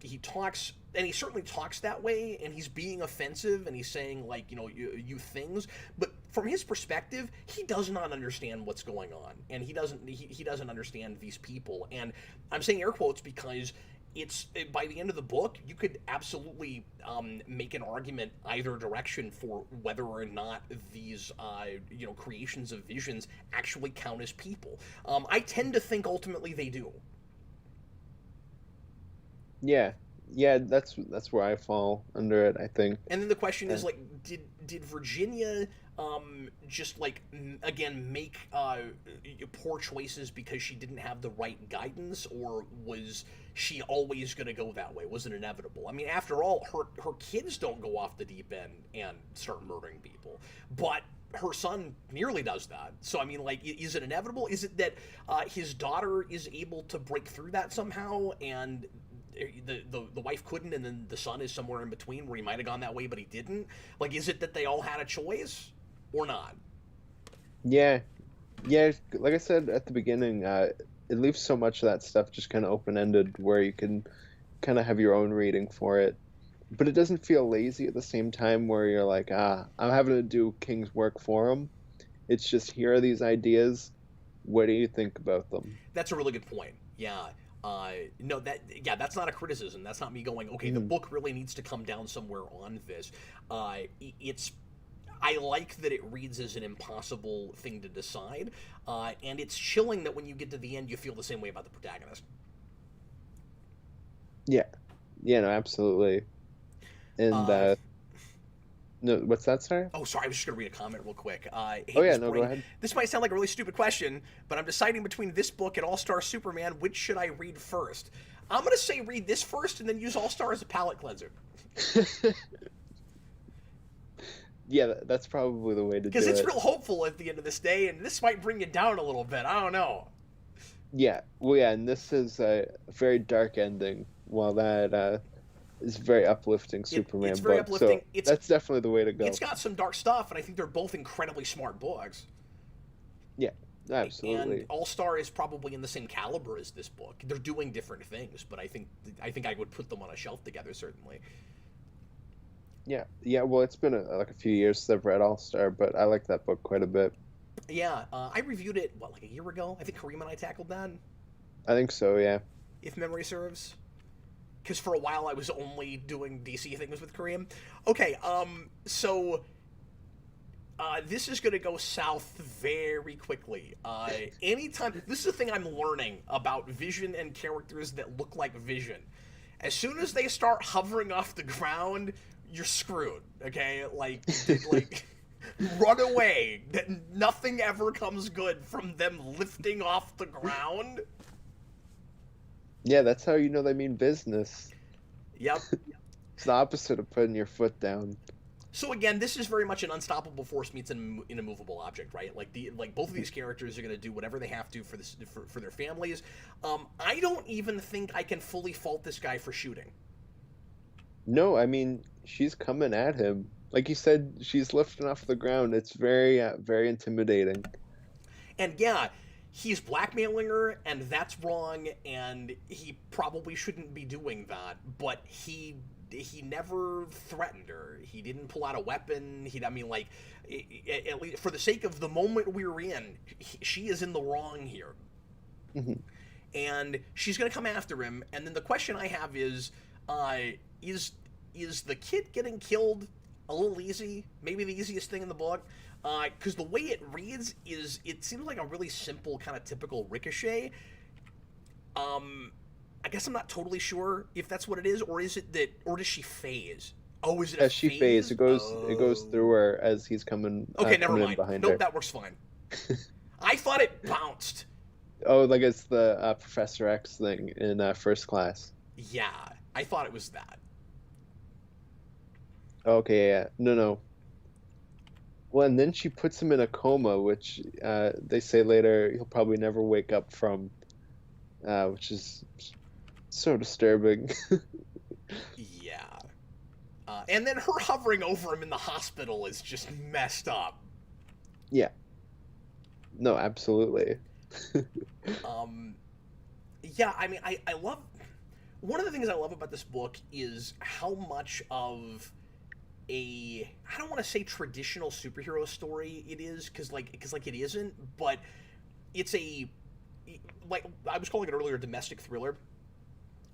Speaker 1: he talks, and he certainly talks that way, and he's being offensive, and he's saying like you things, but from his perspective, he does not understand what's going on, and he doesn't understand these people. And I'm saying air quotes because it's by the end of the book, you could absolutely make an argument either direction for whether or not these creations of visions actually count as people. I tend to think ultimately they do.
Speaker 2: Yeah. Yeah, that's where I fall under it, I think.
Speaker 1: And then the question
Speaker 2: Uh,
Speaker 1: is like, did Virginia just like again make poor choices because she didn't have the right guidance, or was she always going to go that way? Was it inevitable? I mean, after all, her kids don't go off the deep end and start murdering people, but her son nearly does that. So I mean, like, is it inevitable? Is it that his daughter is able to break through that somehow, and the wife couldn't, and then the son is somewhere in between where he might have gone that way but he didn't? Like, is it that they all had a choice or not?
Speaker 2: yeah. Yeah, like I said at the beginning, it leaves so much of that stuff just kind of open-ended where you can kind of have your own reading for it. But it doesn't feel lazy at the same time where you're like, I'm having to do King's work for him. It's just, here are these ideas. What do you think about them?
Speaker 1: That's a really good point. Yeah. No, that's not a criticism. That's not me going, okay, the
Speaker 2: Mhm.
Speaker 1: book really needs to come down somewhere on this. It's I like that it reads as an impossible thing to decide, and it's chilling that when you get to the end, you feel the same way about the protagonist.
Speaker 2: Yeah. Yeah, no, absolutely. And
Speaker 1: Uh,
Speaker 2: no, what's that, sorry?
Speaker 1: Oh, sorry, I was just going to read a comment real quick.
Speaker 2: Oh
Speaker 1: Hey,
Speaker 2: yeah,
Speaker 1: this
Speaker 2: no, go
Speaker 1: brain.
Speaker 2: ahead.
Speaker 1: This might sound like a really stupid question, but I'm deciding between this book and All Star Superman. Which should I read first? I'm going to say read this first and then use All Star as a palate cleanser.
Speaker 2: Yeah, that's probably the way to
Speaker 1: Because
Speaker 2: do
Speaker 1: it's
Speaker 2: it.
Speaker 1: real hopeful at the end of this day, and this might bring you down a little bit. I don't know.
Speaker 2: Yeah, well, yeah, and this is a very dark ending, while that is a very uplifting
Speaker 1: It's
Speaker 2: Superman
Speaker 1: very
Speaker 2: book. So
Speaker 1: uplifting.
Speaker 2: that's definitely the way to
Speaker 1: It's
Speaker 2: go.
Speaker 1: got some dark stuff, and I think they're both incredibly smart books.
Speaker 2: Yeah,
Speaker 1: And
Speaker 2: absolutely.
Speaker 1: All Star is probably in the same caliber as this book. They're doing different things, but I think I would put them on a shelf together certainly.
Speaker 2: Yeah, yeah. Well, it's been like a few years since I've read All Star, but I like that book quite a bit.
Speaker 1: Yeah, I reviewed it like a year ago. I think Kareem and I tackled that,
Speaker 2: I think so. Yeah.
Speaker 1: if memory serves. Because for a while I was only doing DC things with Kareem. Okay, so this is going to go south very quickly. Anytime this is the thing I'm learning about Vision and characters that look like Vision. As soon as they start hovering off the ground, you're screwed. Okay, like run away. That nothing ever comes good from them lifting off the ground.
Speaker 2: Yeah, that's how you know they mean business.
Speaker 1: Yep.
Speaker 2: It's the opposite of putting your foot down.
Speaker 1: So again, this is very much an unstoppable force meets an immovable object, right? Like both of these characters are going to do whatever they have to for their families. I don't even think I can fully fault this guy for shooting.
Speaker 2: No, I mean, she's coming at him. Like you said, she's lifting off the ground. It's very, very intimidating.
Speaker 1: And yeah, he's blackmailing her, and that's wrong, and he probably shouldn't be doing that. But he never threatened her. He didn't pull out a weapon. I mean, like, at least for the sake of the moment we're in, she is in the wrong here.
Speaker 2: Mm-hmm.
Speaker 1: And she's going to come after him. And then the question I have is the kid getting killed a little easy? Maybe the easiest thing in the book? Because the way it reads is, it seems like a really simple, kind of typical Ricochet. I guess I'm not totally sure if that's what it is, or is it that, or does she phase? Oh, is it a
Speaker 2: she
Speaker 1: phase?
Speaker 2: phase. It goes through her as he's coming.
Speaker 1: Okay, never
Speaker 2: coming in
Speaker 1: mind.
Speaker 2: behind
Speaker 1: Nope,
Speaker 2: her.
Speaker 1: that works fine. I thought it bounced.
Speaker 2: Oh, like it's the Professor X thing in First Class.
Speaker 1: Yeah, I thought it was that.
Speaker 2: Okay, yeah. No. Well, and then she puts him in a coma, which they say later he'll probably never wake up from, which is so disturbing.
Speaker 1: Yeah. And then her hovering over him in the hospital is just messed up.
Speaker 2: Yeah. No, absolutely.
Speaker 1: Yeah, I mean, I love... One of the things I love about this book is how much of a... I don't want to say traditional superhero story it is, because it isn't, but it's a... Like, I was calling it earlier, domestic thriller.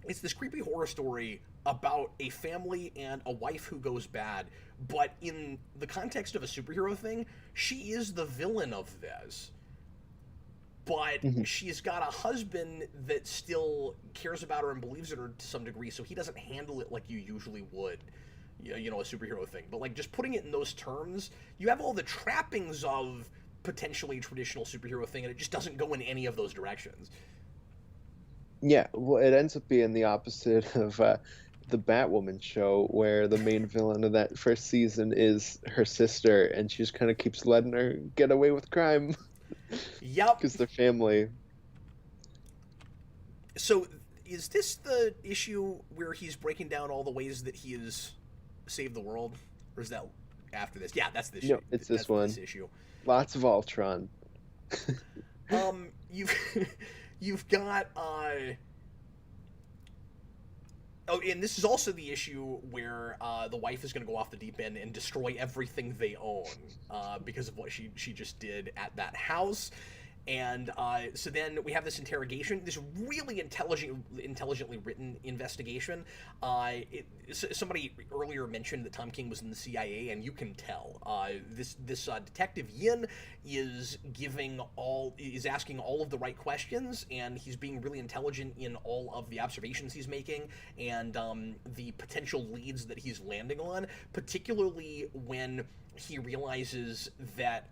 Speaker 1: It's this creepy horror story about a family and a wife who goes bad, but in the context of a superhero thing, she is the villain of this. But she's got a husband that still cares about her and believes in her to some degree, so he doesn't handle it like you usually would, you know, a superhero thing. But, like, just putting it in those terms, you have all the trappings of potentially traditional superhero thing, and it just doesn't go in any of those directions.
Speaker 2: Yeah, well, it ends up being the opposite of the Batwoman show, where the main villain of that first season is her sister, and she just kind of keeps letting her get away with crime.
Speaker 1: Yep.
Speaker 2: Because they're family.
Speaker 1: So, is this the issue where he's breaking down all the ways that he has saved the world? Or is that after this? Yeah, that's this issue.
Speaker 2: No, it's this one.
Speaker 1: This issue.
Speaker 2: Lots of Ultron.
Speaker 1: You've got oh, and this is also the issue where the wife is going to go off the deep end and destroy everything they own because of what she just did at that house. And so then we have this interrogation, this really intelligently written investigation. Somebody earlier mentioned that Tom King was in the CIA, and you can tell. This detective Yin is asking all of the right questions, and he's being really intelligent in all of the observations he's making, and the potential leads that he's landing on, particularly when he realizes that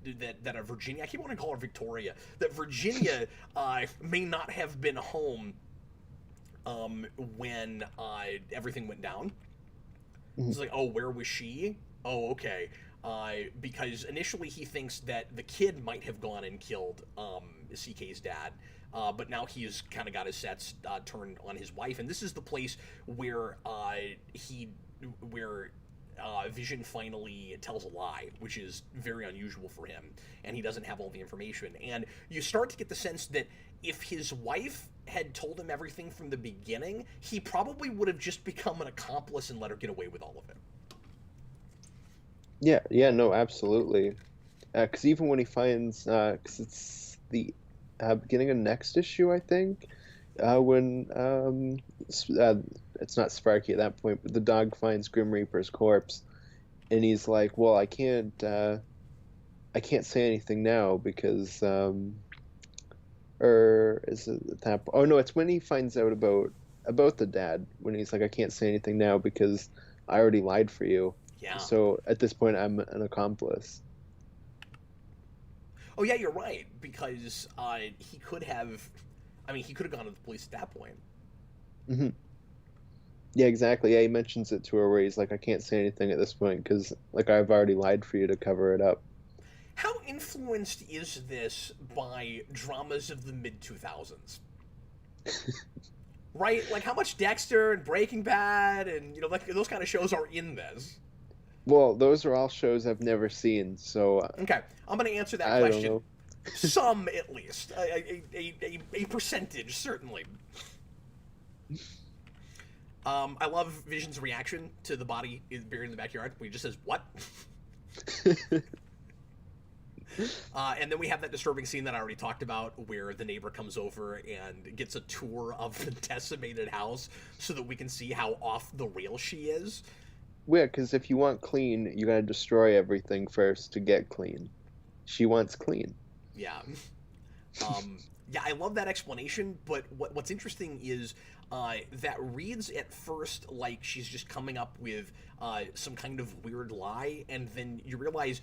Speaker 1: that Virginia, I keep wanting to call her Victoria, that Virginia may not have been home when everything went down. It's like, oh, where was she? Oh, okay. Because initially he thinks that the kid might have gone and killed CK's dad, but now he's kind of got his sets turned on his wife, and this is the place where Vision finally tells a lie, which is very unusual for him, and he doesn't have all the information. And you start to get the sense that if his wife had told him everything from the beginning, he probably would have just become an accomplice and let her get away with all of it.
Speaker 2: Yeah, no, absolutely. Because even when he finds, because it's the beginning of next issue, I think, when it's not Sparky at that point, but the dog finds Grim Reaper's corpse, and he's like, "Well, I can't say anything now because, or is it that? Oh no, it's when he finds out about the dad. When he's like, I can't say anything now because I already lied for you.
Speaker 1: Yeah.
Speaker 2: So at this point, I'm an accomplice."
Speaker 1: Oh yeah, you're right, because he could have. I mean, he could have gone to the police at that point.
Speaker 2: Mm-hmm. Yeah, exactly. Yeah, he mentions it to her where he's like, I can't say anything at this point because, like, I've already lied for you to cover it up.
Speaker 1: How influenced is this by dramas of the mid-2000s? Right? Like, how much Dexter and Breaking Bad and, like, those kind of shows are in this?
Speaker 2: Well, those are all shows I've never seen, so...
Speaker 1: Okay, I'm going to answer that question. Don't know. Some, at least. A percentage, certainly. I love Vision's reaction to the body buried in the backyard, where he just says, "What?" And then we have that disturbing scene that I already talked about, where the neighbor comes over and gets a tour of the decimated house so that we can see how off the rail she is.
Speaker 2: Yeah, because if you want clean, you gotta destroy everything first to get clean. She wants clean.
Speaker 1: Yeah. Yeah, I love that explanation, but what's interesting is that reads at first like she's just coming up with some kind of weird lie, and then you realize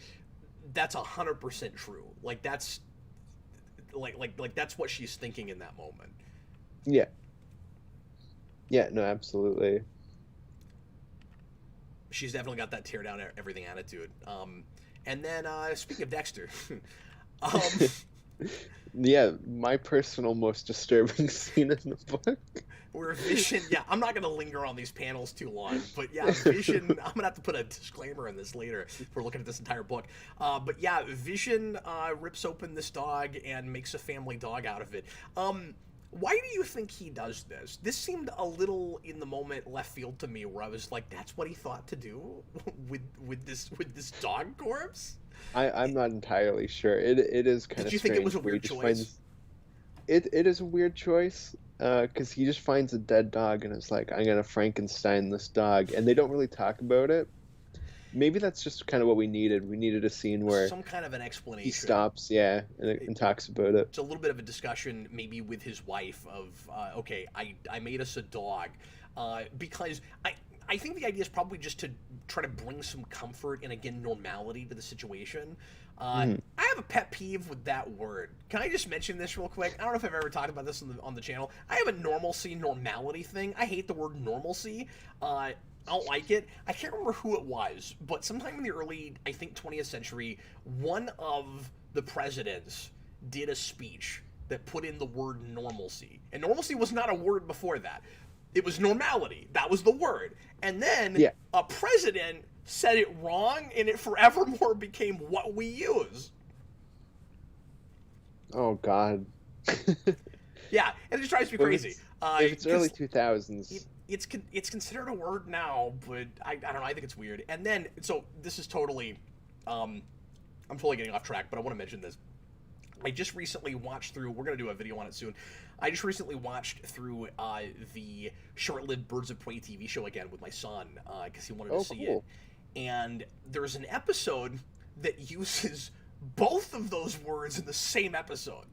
Speaker 1: that's 100% true. Like that's like that's what she's thinking in that moment.
Speaker 2: Yeah. Yeah, no, absolutely.
Speaker 1: She's definitely got that tear down everything attitude. And then speaking of Dexter, um,
Speaker 2: Yeah, my personal most disturbing scene in the book.
Speaker 1: where Vision, yeah, I'm not gonna linger on these panels too long, but yeah, Vision, I'm gonna have to put a disclaimer in this later if we're looking at this entire book. But yeah, Vision rips open this dog and makes a family dog out of it. Why do you think he does this? This seemed a little in the moment left field to me, where I was like, that's what he thought to do with this dog corpse.
Speaker 2: I'm not entirely sure. It is kind
Speaker 1: Did
Speaker 2: of
Speaker 1: you think it was a
Speaker 2: where he
Speaker 1: weird
Speaker 2: just
Speaker 1: choice?
Speaker 2: finds it is a weird choice, because he just finds a dead dog and is like, I'm gonna Frankenstein this dog, and they don't really talk about it. Maybe that's just kind of what we needed. We needed a scene where
Speaker 1: Some kind of an explanation.
Speaker 2: he stops, yeah, and talks about it.
Speaker 1: It's a little bit of a discussion maybe with his wife of okay, I made us a dog because I think the idea is probably just to try to bring some comfort and again normality to the situation. I have a pet peeve with that word. Can I just mention this real quick? I don't know if I've ever talked about this on the channel. I have a normality thing. I hate the word normalcy. I don't like it. I can't remember who it was, but sometime in the early, I think, 20th century, one of the presidents did a speech that put in the word normalcy. And normalcy was not a word before that. It was normality. That was the word. And then
Speaker 2: Yeah.
Speaker 1: a president said it wrong, and it forevermore became what we use.
Speaker 2: Oh God.
Speaker 1: Yeah, and it just drives me
Speaker 2: Well,
Speaker 1: crazy.
Speaker 2: If it's early
Speaker 1: 'Cause
Speaker 2: 2000s,
Speaker 1: it's considered a word now, but I don't know. I think it's weird. And then so this is totally, I'm totally getting off track, but I want to mention this. I just recently watched through. We're gonna do a video on it soon. I just recently watched through the short-lived Birds of Prey TV show again with my son because he wanted to see
Speaker 2: cool.
Speaker 1: it. And there's an episode that uses both of those words in the same episode.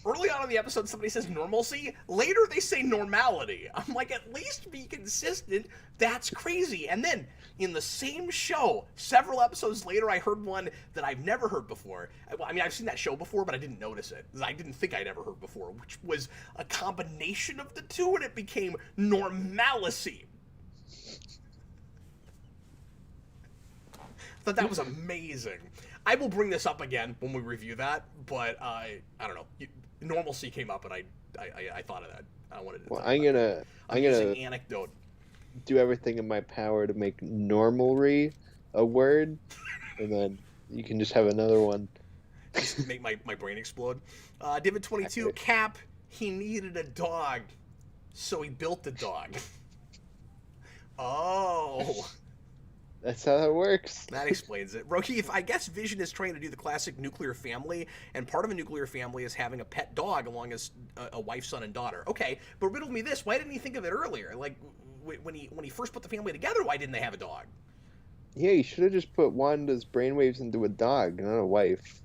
Speaker 1: Early on in the episode, somebody says normalcy. Later, they say normality. I'm like, at least be consistent. That's crazy. And then, in the same show, several episodes later, I heard one that I've never heard before. I mean, I've seen that show before, but I didn't notice it. I didn't think I'd ever heard before, which was a combination of the two, and it became normalacy. Thought that was amazing. I will bring this up again when we review that, but I don't know. Normalcy came up, and I thought of that. I wanted to.
Speaker 2: well,
Speaker 1: talk
Speaker 2: I'm
Speaker 1: about
Speaker 2: gonna
Speaker 1: that.
Speaker 2: I'm
Speaker 1: using
Speaker 2: gonna
Speaker 1: anecdote.
Speaker 2: do everything in my power to make normalry a word, and then you can just have another one.
Speaker 1: Just make my brain explode. David 22 Cap. He needed a dog, so he built a dog. Oh.
Speaker 2: That's how that works.
Speaker 1: That explains it. Rokeith, I guess Vision is trying to do the classic nuclear family, and part of a nuclear family is having a pet dog along as a wife, son, and daughter. Okay, but riddle me this: why didn't he think of it earlier? Like when he first put the family together, why didn't they have a dog?
Speaker 2: Yeah, you should have just put Wanda's brainwaves into a dog, not a wife.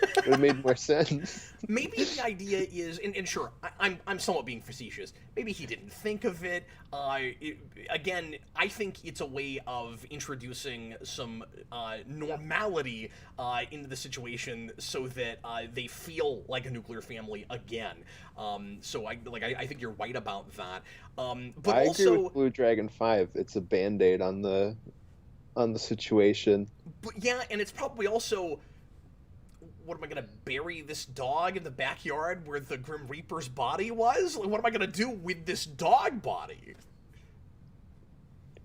Speaker 2: It would have made more sense.
Speaker 1: Maybe the idea is, and sure, I'm somewhat being facetious. Maybe he didn't think of it. Again, I think it's a way of introducing some normality into the situation, so that they feel like a nuclear family again. So I think you're right about that. But
Speaker 2: I
Speaker 1: also,
Speaker 2: agree with Blue Dragon 5. It's a band-aid on the situation.
Speaker 1: but yeah, and it's probably also. What am I gonna bury this dog in the backyard where the Grim Reaper's body was? Like, what am I gonna do with this dog body?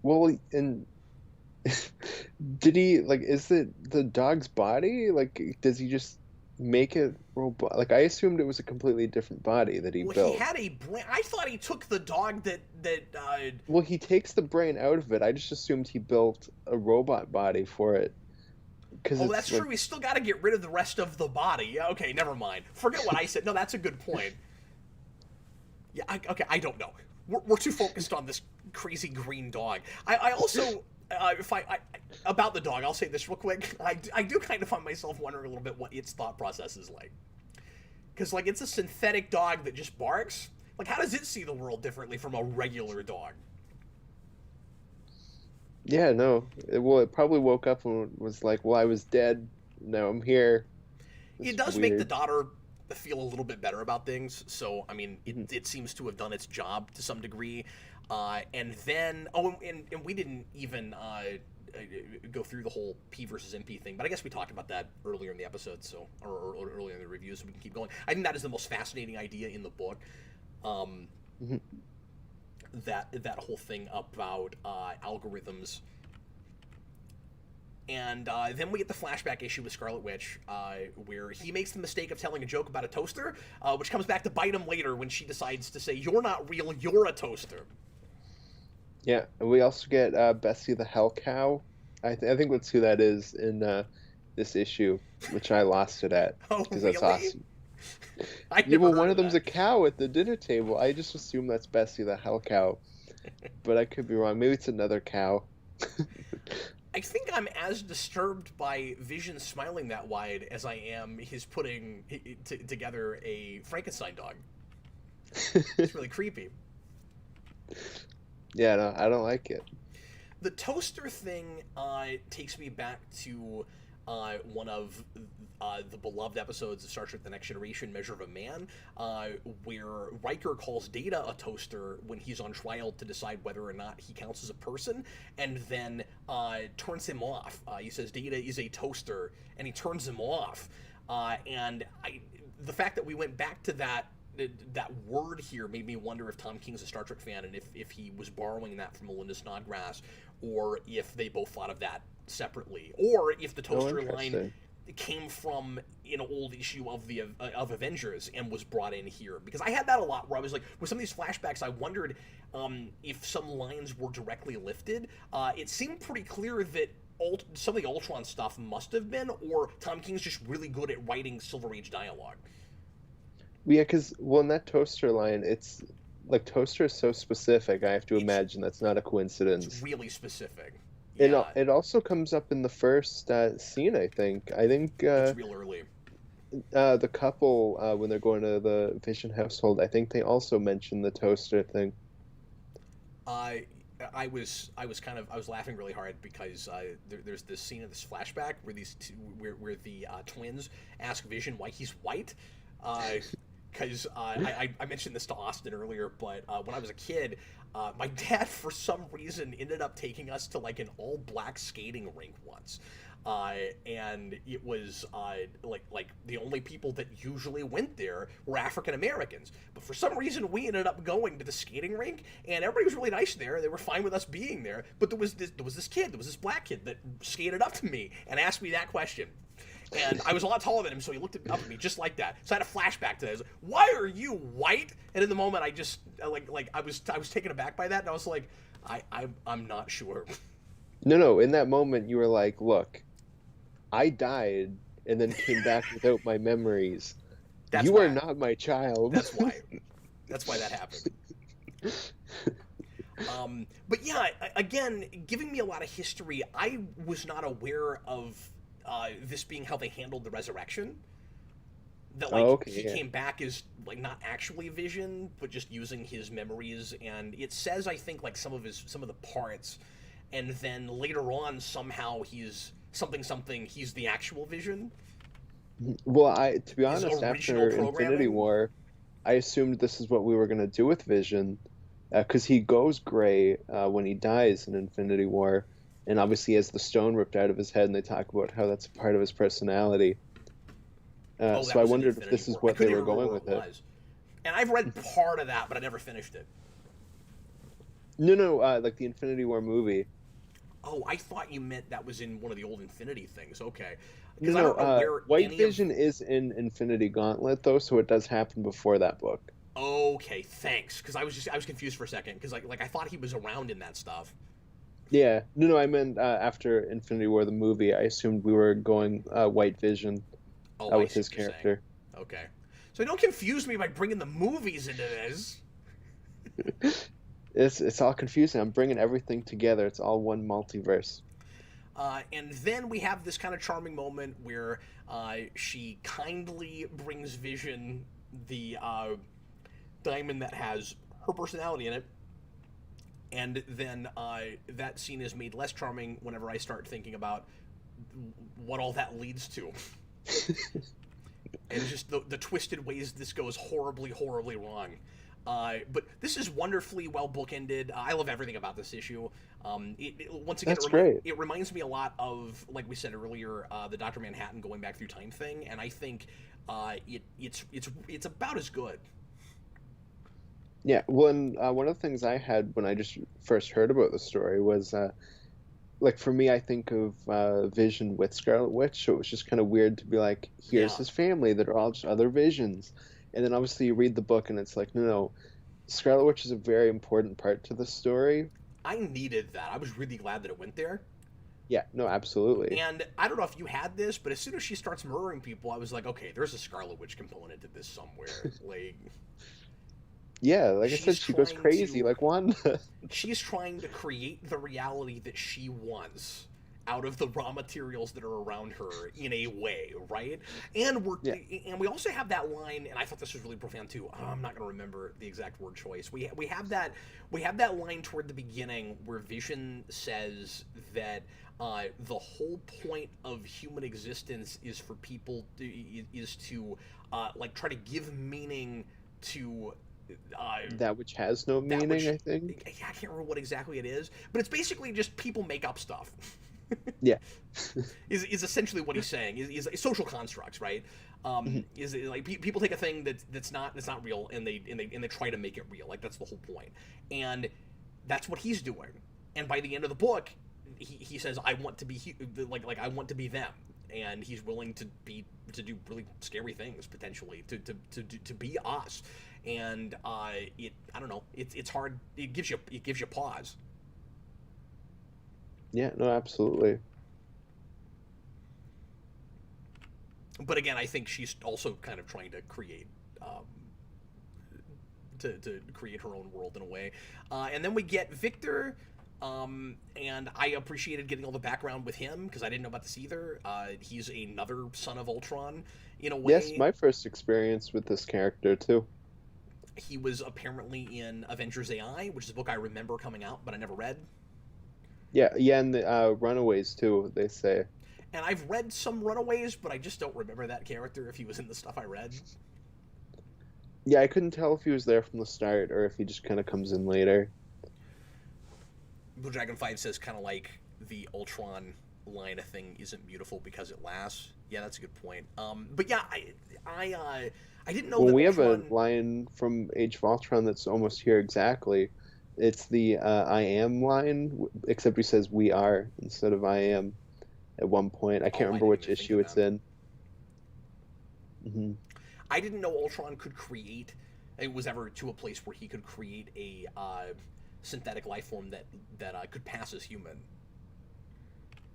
Speaker 2: Well, and did he, like, is it the dog's body? Like, does he just make it robot? Like, I assumed it was a completely different body that he
Speaker 1: Well, he
Speaker 2: built.
Speaker 1: had a brain. I thought he took the dog that.
Speaker 2: Well, he takes the brain out of it. I just assumed he built a robot body for it. Because
Speaker 1: Oh,
Speaker 2: it's
Speaker 1: that's
Speaker 2: like,
Speaker 1: true. He's still got to get rid of the rest of the body. Yeah, okay, never mind. Forget what I said. No, that's a good point. Yeah, okay, I don't know. We're too focused on this crazy green dog. I also, if I about the dog, I'll say this real quick. I do kind of find myself wondering a little bit what its thought process is like. Because, like, it's a synthetic dog that just barks. Like, how does it see the world differently from a regular dog?
Speaker 2: yeah, no. It probably woke up and was like, well, I was dead. Now I'm here.
Speaker 1: It
Speaker 2: It's
Speaker 1: does make the
Speaker 2: weird.
Speaker 1: daughter feel a little bit better about things. So, I mean, it seems to have done its job to some degree. And then, and we didn't even go through the whole P versus MP thing, but I guess we talked about that earlier in the episode, so or earlier in the review, so we can keep going. I think that is the most fascinating idea in the book. Um,
Speaker 2: Mhm.
Speaker 1: that whole thing about algorithms. And then we get the flashback issue with Scarlet Witch, where he makes the mistake of telling a joke about a toaster, which comes back to bite him later when she decides to say, "You're not real, you're a toaster."
Speaker 2: Yeah, and we also get Bessie the Hell Cow. I think that's who that is in this issue, which I lost it at
Speaker 1: Oh,
Speaker 2: because that's
Speaker 1: really?
Speaker 2: awesome.
Speaker 1: I
Speaker 2: Yeah,
Speaker 1: never
Speaker 2: well,
Speaker 1: heard
Speaker 2: one
Speaker 1: of
Speaker 2: of them's
Speaker 1: that.
Speaker 2: a cow at the dinner table. I just assume that's Bessie the Hell Cow, but I could be wrong. Maybe it's another cow.
Speaker 1: I think I'm as disturbed by Vision smiling that wide as I am his putting together a Frankenstein dog. It's really creepy.
Speaker 2: Yeah, no, I don't like it.
Speaker 1: The toaster thing takes me back to one of the beloved episodes of Star Trek: The Next Generation, Measure of a Man, where Riker calls Data a toaster when he's on trial to decide whether or not he counts as a person, and then turns him off. He says Data is a toaster, and he turns him off. The fact that we went back to that word here made me wonder if Tom King's a Star Trek fan and if he was borrowing that from Melinda Snodgrass, or if they both thought of that separately, or if the
Speaker 2: Oh,
Speaker 1: toaster line
Speaker 2: interesting.
Speaker 1: came from an old issue of the of Avengers and was brought in here. Because I had that a lot where I was like, with some of these flashbacks, I wondered if some lines were directly lifted. It seemed pretty clear that some of the Ultron stuff must have been, or Tom King's just really good at writing Silver Age dialogue.
Speaker 2: Yeah, because well, in that toaster line, it's like toaster is so specific. I have to
Speaker 1: It's
Speaker 2: imagine that's not a
Speaker 1: it's
Speaker 2: coincidence.
Speaker 1: really specific.
Speaker 2: It
Speaker 1: Yeah,
Speaker 2: it also comes up in the first scene. I think. I think
Speaker 1: it's real early.
Speaker 2: the couple when they're going to the Vision household. I think they also mention the toaster thing.
Speaker 1: I I was laughing really hard because there's this scene of this flashback where these two, where the twins ask Vision why he's white. Because I mentioned this to Austin earlier, but when I was a kid, my dad for some reason ended up taking us to like an all black skating rink once. And it was like the only people that usually went there were African Americans. But for some reason, we ended up going to the skating rink, and everybody was really nice there. They were fine with us being there. But there was this black kid that skated up to me and asked me that question. And I was a lot taller than him, so he looked up at me just like that. So I had a flashback to that. I was like, "Why are you white?" And in the moment, I just I was taken aback by that, and I was like, I'm not sure.
Speaker 2: No, no. In that moment, you were like, "Look, I died and then came back without my memories.
Speaker 1: That's
Speaker 2: You are
Speaker 1: why.
Speaker 2: not my child."
Speaker 1: That's why. That's why that happened. But yeah, again, giving me a lot of history. I was not aware of this being how they handled the resurrection. That
Speaker 2: Oh,
Speaker 1: like
Speaker 2: okay,
Speaker 1: he
Speaker 2: yeah.
Speaker 1: came back as like not actually Vision, but just using his memories. And it says I think like some of the parts, and then later on somehow he's something. He's the actual Vision.
Speaker 2: Well, to be
Speaker 1: His
Speaker 2: honest,
Speaker 1: original
Speaker 2: after Infinity
Speaker 1: programming.
Speaker 2: War, I assumed this is what we were gonna do with Vision, because he goes gray when he dies in Infinity War, and obviously he has the stone ripped out of his head, and they talk about how that's a part of his personality.
Speaker 1: Oh,
Speaker 2: So
Speaker 1: that
Speaker 2: I
Speaker 1: was in
Speaker 2: wondered if
Speaker 1: Infinity
Speaker 2: this is
Speaker 1: War. I
Speaker 2: what they
Speaker 1: couldn't
Speaker 2: were
Speaker 1: even remember
Speaker 2: going
Speaker 1: where
Speaker 2: with
Speaker 1: it
Speaker 2: it.
Speaker 1: was. And I've read part of that, but I never finished it.
Speaker 2: No, no, like the Infinity War movie.
Speaker 1: Oh, I thought you meant that was in one of the old Infinity things. Okay,
Speaker 2: No,
Speaker 1: because I
Speaker 2: no.
Speaker 1: don't know where
Speaker 2: White
Speaker 1: any of.
Speaker 2: Vision is in Infinity Gauntlet though, so it does happen before that book.
Speaker 1: Okay, thanks. Because I was confused for a second. Because I thought he was around in that stuff.
Speaker 2: Yeah, no, no. I meant after Infinity War the movie. I assumed we were going White Vision
Speaker 1: Oh, I
Speaker 2: with
Speaker 1: see
Speaker 2: his
Speaker 1: what you're saying.
Speaker 2: character.
Speaker 1: Okay, so don't confuse me by bringing the movies into this.
Speaker 2: It's all confusing. I'm bringing everything together. It's all one multiverse.
Speaker 1: And then we have this kind of charming moment where she kindly brings Vision the diamond that has her personality in it. And then that scene is made less charming whenever I start thinking about what all that leads to. And just the twisted ways this goes horribly, horribly wrong. But this is wonderfully well bookended. I love everything about this issue. Once again,
Speaker 2: That's great.
Speaker 1: it reminds me a lot of, like we said earlier, the Doctor Manhattan going back through time thing, and I think it's about as good.
Speaker 2: Yeah, one of the things I had when I just first heard about the story was like for me, I think of Vision with Scarlet Witch, so it was just kind of weird to be like, here's
Speaker 1: Yeah,
Speaker 2: his family that are all just other visions, and then obviously you read the book and it's like, no, no, Scarlet Witch is a very important part to the story.
Speaker 1: I needed that. I was really glad that it went there.
Speaker 2: Yeah, no, absolutely.
Speaker 1: And I don't know if you had this, but as soon as she starts murdering people, I was like, okay, there's a Scarlet Witch component to this somewhere. Like,
Speaker 2: Yeah, like I said,
Speaker 1: she's
Speaker 2: she goes
Speaker 1: trying
Speaker 2: crazy
Speaker 1: to
Speaker 2: like Wanda.
Speaker 1: she's trying to create the reality that she wants out of the raw materials that are around her in a way, right? And
Speaker 2: Yeah,
Speaker 1: we also have that line, and I thought this was really profound too. I'm not going to remember the exact word choice. We have that line toward the beginning where Vision says that the whole point of human existence is for people is to like try to give meaning to
Speaker 2: that which has no
Speaker 1: that
Speaker 2: meaning,
Speaker 1: which
Speaker 2: I think.
Speaker 1: I can't remember what exactly it is, but it's basically just people make up stuff.
Speaker 2: Yeah.
Speaker 1: Is essentially what he's saying. Is social constructs, right?
Speaker 2: Mhm.
Speaker 1: Is like people take a thing that's not real and they try to make it real. Like that's the whole point, and that's what he's doing. And by the end of the book, he says, "I want to be like I want to be them." And he's willing to do really scary things potentially to be us, and it I don't know it's hard, it gives you pause.
Speaker 2: Yeah, no, absolutely.
Speaker 1: But again, I think she's also kind of trying to create to create her own world in a way. And then we get Victor, and I appreciated getting all the background with him because I didn't know about this either. He's another son of Ultron in a
Speaker 2: Yes,
Speaker 1: way.
Speaker 2: my first experience with this character too.
Speaker 1: He was apparently in Avengers AI, which is a book I remember coming out, but I never read.
Speaker 2: Yeah, yeah, and the Runaways too, they say.
Speaker 1: And I've read some Runaways, but I just don't remember that character if he was in the stuff I read.
Speaker 2: Yeah, I couldn't tell if he was there from the start or if he just kind of comes in later.
Speaker 1: Blue Dragon 5 says kind of like the Ultron line of thing isn't beautiful because it lasts. Yeah, that's a good point. But yeah, I didn't know
Speaker 2: Well,
Speaker 1: that
Speaker 2: we have a
Speaker 1: Ultron.
Speaker 2: line from Age of Ultron that's almost here exactly. It's the I am line, except he says we are instead of I am at one point. I can't
Speaker 1: Oh, I
Speaker 2: remember
Speaker 1: didn't
Speaker 2: which
Speaker 1: even think
Speaker 2: issue
Speaker 1: of
Speaker 2: it's
Speaker 1: that.
Speaker 2: in.
Speaker 1: I didn't know Ultron could create. It was ever to a place where he could create a synthetic life form that could pass as human.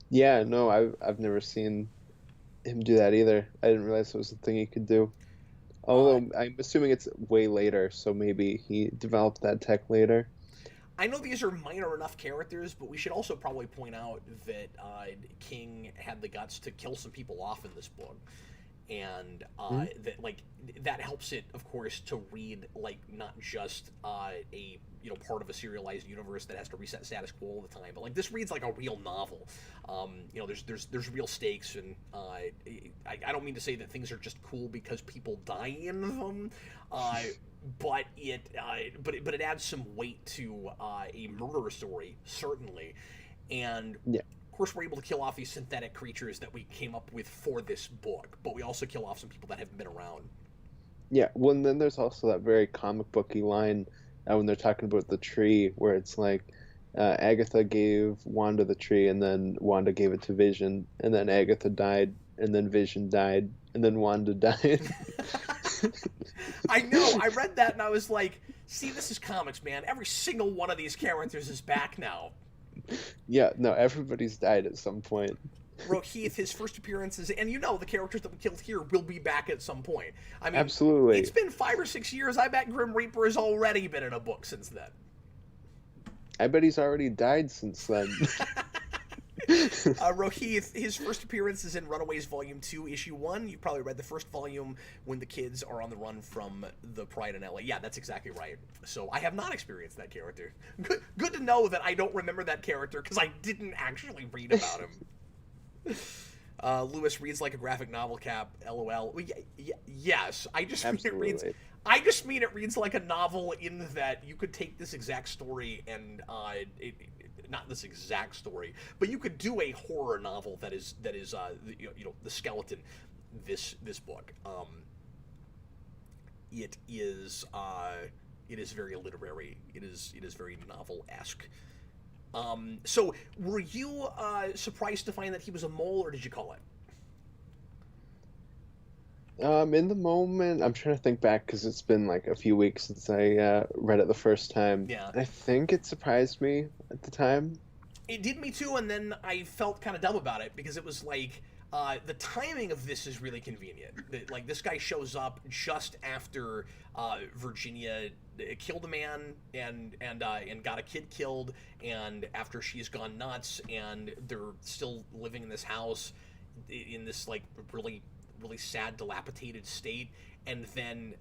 Speaker 2: Yeah, no, I've never seen him do that either. I didn't realize it was a thing he could do.
Speaker 1: Uh,
Speaker 2: Although I'm assuming it's way later, so maybe he developed that tech later.
Speaker 1: I know these are minor enough characters, but we should also probably point out that King had the guts to kill some people off in this book, and
Speaker 2: Hmm?
Speaker 1: that like that helps it, of course, to read like not just a part of a serialized universe that has to reset status quo all the time, but like this reads like a real novel. There's real stakes, and I don't mean to say that things are just cool because people die in them. Uh, but it adds some weight to a murder story, certainly, and
Speaker 2: Yeah.
Speaker 1: of course we're able to kill off these synthetic creatures that we came up with for this book, but we also kill off some people that haven't been around.
Speaker 2: Yeah, well, and then there's also that very comic booky line when they're talking about the tree, where it's like, Agatha gave Wanda the tree, and then Wanda gave it to Vision, and then Agatha died, and then Vision died, and then Wanda died.
Speaker 1: I know. I read that and I was like, see, this is comics, man. Every single one of these characters is back now.
Speaker 2: Yeah, no, everybody's died at some point.
Speaker 1: Rokeith, his first appearances, and the characters that we killed here will be back at some point. I mean,
Speaker 2: Absolutely.
Speaker 1: it's been 5 or 6 years. I bet Grim Reaper has already been in a book since then.
Speaker 2: I bet he's already died since then.
Speaker 1: Rokeith, his first appearance is in Runaways Volume 2, Issue 1. You probably read the first volume when the kids are on the run from the Pride in LA. Yeah, that's exactly right. So I have not experienced that character. Good to know that I don't remember that character because I didn't actually read about him. Lewis reads like a graphic novel cap. LOL. Yes, I just mean it reads. I just mean it reads like a novel in that you could take this exact story and not this exact story, but you could do a horror novel that is the skeleton. This book. It is very literary. It is very novel-esque. So were you surprised to find that he was a mole, or did you call it?
Speaker 2: In the moment, I'm trying to think back because it's been like a few weeks since I read it the first time.
Speaker 1: Yeah.
Speaker 2: I think it surprised me at the time.
Speaker 1: It did me too, and then I felt kind of dumb about it because it was like the timing of this is really convenient. Like this guy shows up just after Virginia killed a man and got a kid killed, and after she's gone nuts, and they're still living in this house in this like really sad, dilapidated state, and then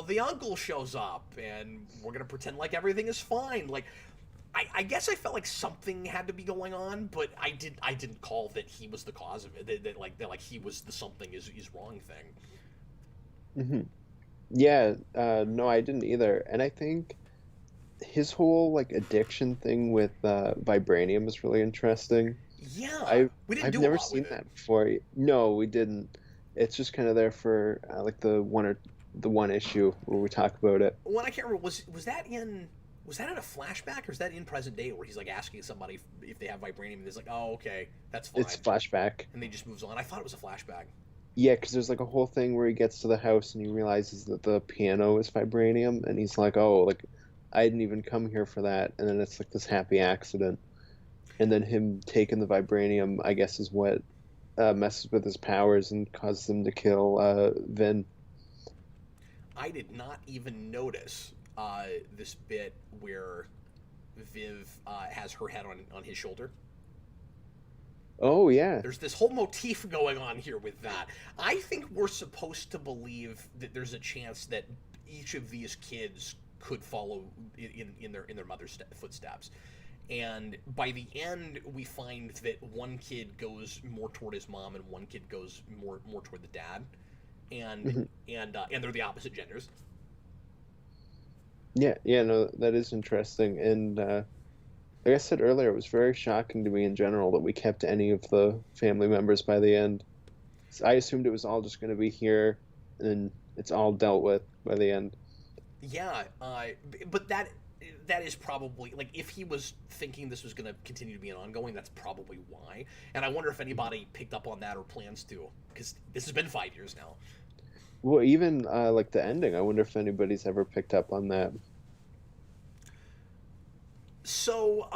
Speaker 1: the uncle shows up, and we're gonna pretend like everything is fine. Like, I guess I felt like something had to be going on, but I didn't call that he was the cause of it. That he was the something is wrong thing.
Speaker 2: Hmm. Yeah, no, I didn't either, and I think his whole like addiction thing with vibranium is really interesting.
Speaker 1: Yeah, we didn't
Speaker 2: I've
Speaker 1: do a
Speaker 2: never
Speaker 1: lot
Speaker 2: seen
Speaker 1: with
Speaker 2: that
Speaker 1: it.
Speaker 2: before. No, we didn't. It's just kind of there for like the one issue where we talk about it.
Speaker 1: Well, I can't remember. Was that in a flashback, or is that in present day where he's like asking somebody if they have vibranium, and he's like, "Oh, okay, that's fine,"
Speaker 2: It's flashback.
Speaker 1: and they just moves on. I thought it was a flashback.
Speaker 2: Yeah, because there's like a whole thing where he gets to the house and he realizes that the piano is vibranium, and he's like, "Oh, like I didn't even come here for that." And then it's like this happy accident, and then him taking the vibranium, I guess, is what messes with his powers and causes him to kill Vin.
Speaker 1: I did not even notice this bit where Viv has her head on his shoulder.
Speaker 2: Oh yeah.
Speaker 1: There's this whole motif going on here with that. I think we're supposed to believe that there's a chance that each of these kids could follow in their mother's footsteps. And by the end, we find that one kid goes more toward his mom, and one kid goes more toward the dad, and
Speaker 2: Mhm.
Speaker 1: and they're the opposite genders.
Speaker 2: Yeah, yeah, no, that is interesting. And like I said earlier, it was very shocking to me in general that we kept any of the family members by the end. So I assumed it was all just going to be here, and then it's all dealt with by the end.
Speaker 1: Yeah, but that is probably, like, if he was thinking this was going to continue to be an ongoing, that's probably why. And I wonder if anybody picked up on that or plans to, because this has been 5 years now.
Speaker 2: Well, even like the ending, I wonder if anybody's ever picked up on that.
Speaker 1: So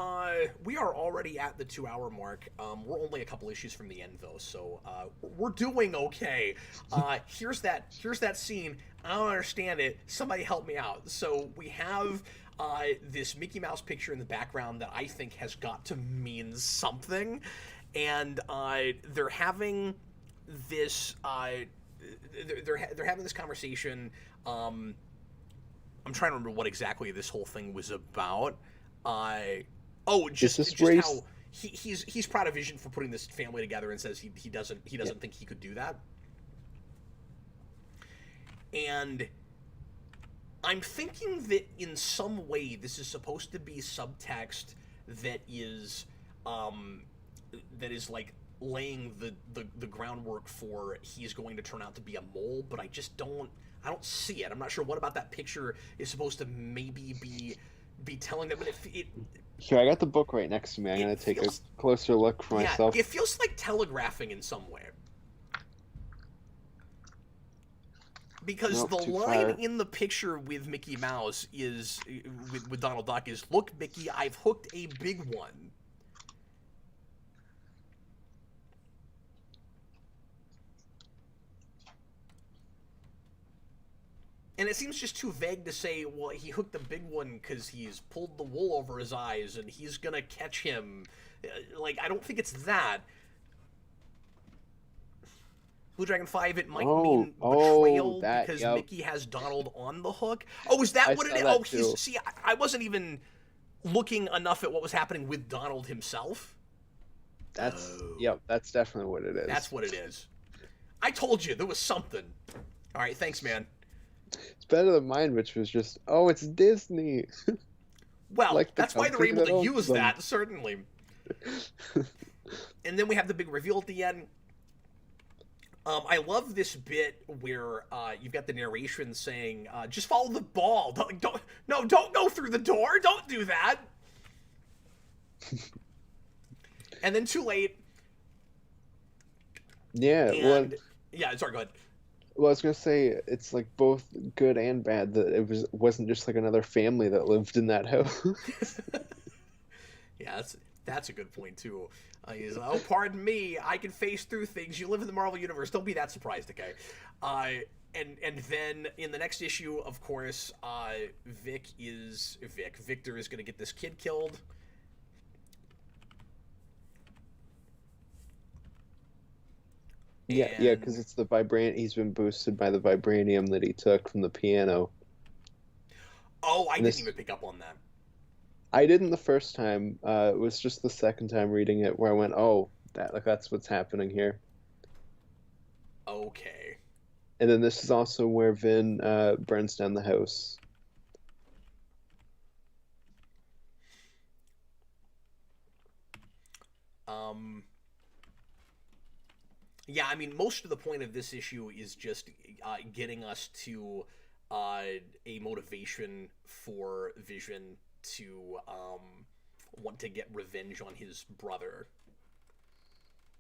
Speaker 1: we are already at the 2 hour mark. We're only a couple issues from the end, though, so we're doing okay. Here's that scene. I don't understand it. Somebody help me out. So we have this Mickey Mouse picture in the background that I think has got to mean something, and they're having this. They're having this conversation. I'm trying to remember what exactly this whole thing was about. Just how he's proud of Vision for putting this family together, and says he doesn't think he could do that. And I'm thinking that in some way this is supposed to be subtext that is like laying the groundwork for he's going to turn out to be a mole, but I don't see it. I'm not sure what about that picture is supposed to maybe be be telling them, and
Speaker 2: Here, I got the book right next to me. I'm
Speaker 1: it
Speaker 2: gonna take a
Speaker 1: feels,
Speaker 2: closer look for
Speaker 1: yeah,
Speaker 2: myself.
Speaker 1: it feels like telegraphing in some way. Because the
Speaker 2: Nope, too
Speaker 1: line
Speaker 2: far.
Speaker 1: in the picture with Mickey Mouse is with Donald Duck is, "Look, Mickey, I've hooked a big one." And it seems just too vague to say, well, he hooked the big one because he's pulled the wool over his eyes and he's gonna catch him. Like, I don't think it's that. Blue Dragon 5, it might
Speaker 2: Oh,
Speaker 1: mean
Speaker 2: oh,
Speaker 1: betrayal
Speaker 2: that.
Speaker 1: because
Speaker 2: Yep,
Speaker 1: Mickey has Donald on the hook. Oh, is that
Speaker 2: I
Speaker 1: what it
Speaker 2: saw
Speaker 1: is?
Speaker 2: that
Speaker 1: Oh,
Speaker 2: too.
Speaker 1: see, I wasn't even looking enough at what was happening with Donald himself. Oh,
Speaker 2: Yep, that's definitely what it
Speaker 1: that's
Speaker 2: is.
Speaker 1: what it is. I told you, there was something. All right, thanks, man.
Speaker 2: It's better than mine, which was just, oh, it's Disney,
Speaker 1: Well,
Speaker 2: like the
Speaker 1: that's why they're
Speaker 2: company
Speaker 1: able
Speaker 2: that
Speaker 1: to
Speaker 2: owns
Speaker 1: use
Speaker 2: them.
Speaker 1: that, certainly. And then we have the big reveal at the end. I love this bit where you've got the narration saying, "Just follow the ball. Don't go through the door. Don't do that." And then too late.
Speaker 2: Yeah,
Speaker 1: And yeah, sorry, go ahead.
Speaker 2: well, I was gonna say it's like both good and bad that wasn't just like another family that lived in that house.
Speaker 1: Yeah, that's a good point too. He's, oh, pardon me, I can face through things. You live in the Marvel universe. Don't be that surprised, okay? And then in the next issue, of course, Victor is going to get this kid killed.
Speaker 2: Yeah, yeah, because
Speaker 1: And
Speaker 2: it's the vibran. He's been boosted by the vibranium that he took from the piano.
Speaker 1: oh, I
Speaker 2: And
Speaker 1: didn't
Speaker 2: this,
Speaker 1: even pick up on that.
Speaker 2: I didn't the first time. It was just the second time reading it where I went, "Oh, that's what's happening here."
Speaker 1: Okay.
Speaker 2: And then this is also where Vin burns down the house.
Speaker 1: Um. Yeah, I mean, most of the point of this issue is just getting us to a motivation for Vision to want to get revenge on his brother.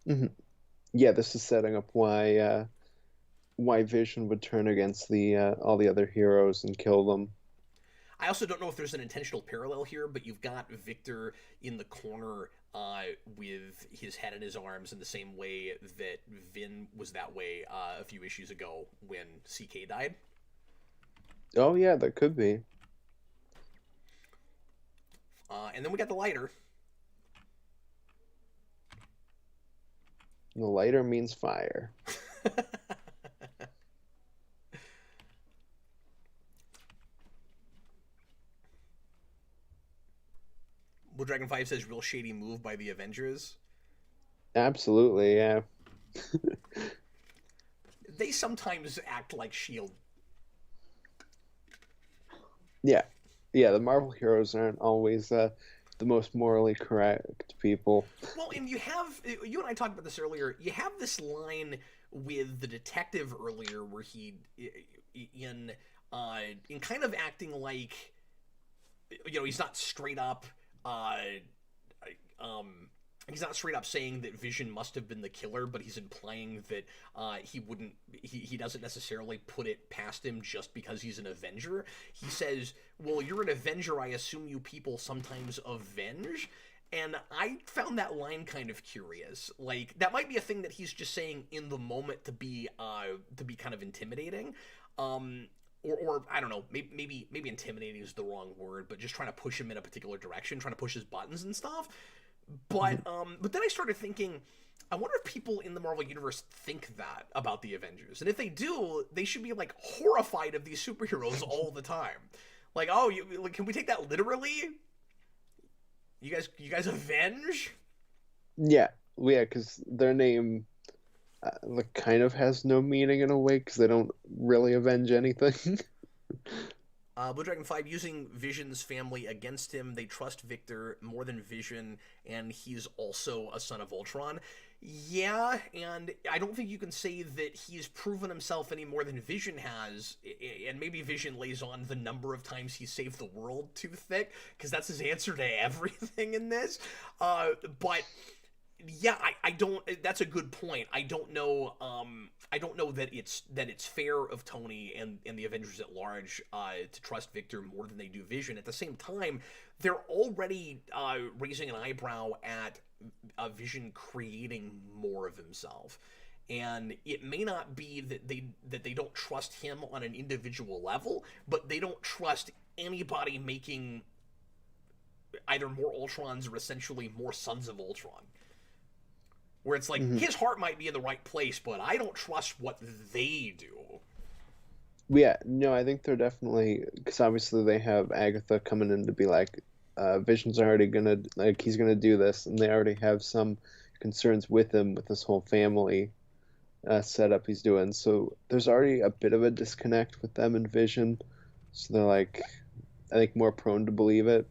Speaker 2: Hmm. Yeah, this is setting up why Vision would turn against the all the other heroes and kill them.
Speaker 1: I also don't know if there's an intentional parallel here, but you've got Victor in the corner with his head in his arms in the same way that Vin was that way a few issues ago when CK died.
Speaker 2: Oh yeah, that could be.
Speaker 1: And then we got the lighter.
Speaker 2: The lighter means fire.
Speaker 1: Blue Dragon 5 says, real shady move by the Avengers.
Speaker 2: Absolutely, yeah.
Speaker 1: They sometimes act like S.H.I.E.L.D.
Speaker 2: Yeah. Yeah, the Marvel heroes aren't always the most morally correct people.
Speaker 1: Well, and you and I talked about this earlier, you have this line with the detective earlier where in in kind of acting like, he's not straight up um he's not straight up saying that Vision must have been the killer, but he's implying that he doesn't necessarily put it past him just because he's an Avenger. He says, well, you're an Avenger, I assume you people sometimes avenge. And I found that line kind of curious. Like, that might be a thing that he's just saying in the moment to be kind of intimidating. Or I don't know, maybe intimidating is the wrong word, but just trying to push him in a particular direction, trying to push his buttons and stuff. But then I started thinking, I wonder if people in the Marvel universe think that about the Avengers, and if they do, they should be like horrified of these superheroes all the time. Like, oh, can we take that literally? You guys avenge?
Speaker 2: Yeah, well, yeah, because their name like kind of has no meaning in a way because they don't really avenge anything.
Speaker 1: Blue Dragon 5, using Vision's family against him. They trust Victor more than Vision, and he's also a son of Ultron. Yeah, and I don't think you can say that he's proven himself any more than Vision has, and maybe Vision lays on the number of times he saved the world too thick, because that's his answer to everything in this. But yeah, I don't. That's a good point. I don't know. I don't know that it's fair of Tony and the Avengers at large to trust Victor more than they do Vision. At the same time, they're already raising an eyebrow at Vision creating more of himself. And it may not be that they don't trust him on an individual level, but they don't trust anybody making either more Ultrons or essentially more Sons of Ultron. Where it's like, his heart might be in the right place, but I don't trust what they do.
Speaker 2: Yeah, no, I think they're definitely, because obviously they have Agatha coming in to be like, Vision's already gonna, like, he's gonna do this, and they already have some concerns with him, with this whole family setup he's doing. So there's already a bit of a disconnect with them and Vision. So they're like, I think, more prone to believe it.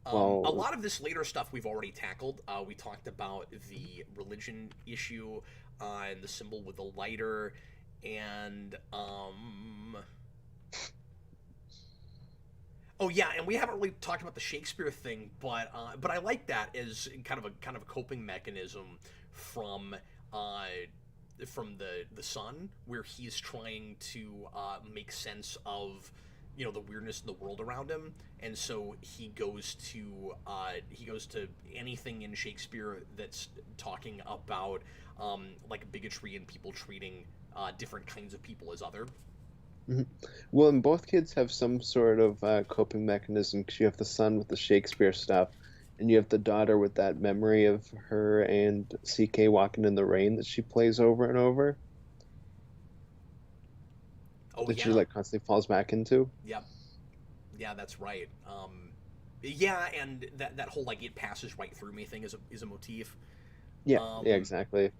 Speaker 1: A lot of this later stuff we've already tackled. We talked about the religion issue and the symbol with the lighter, and oh yeah, and we haven't really talked about the Shakespeare thing, but I like that as kind of a coping mechanism from the son, where he's trying to make sense of the weirdness in the world around him, and so he goes to anything in Shakespeare that's talking about like bigotry and people treating different kinds of people as other.
Speaker 2: Mhm. Well, and both kids have some sort of coping mechanism, because you have the son with the Shakespeare stuff, and you have the daughter with that memory of her and CK walking in the rain that she plays over and over,
Speaker 1: Oh
Speaker 2: that
Speaker 1: yeah,
Speaker 2: she like constantly falls back into.
Speaker 1: yep, yeah, that's right. Yeah, and that whole like it passes right through me thing is a motif.
Speaker 2: Yeah, yeah,
Speaker 1: Um,
Speaker 2: exactly.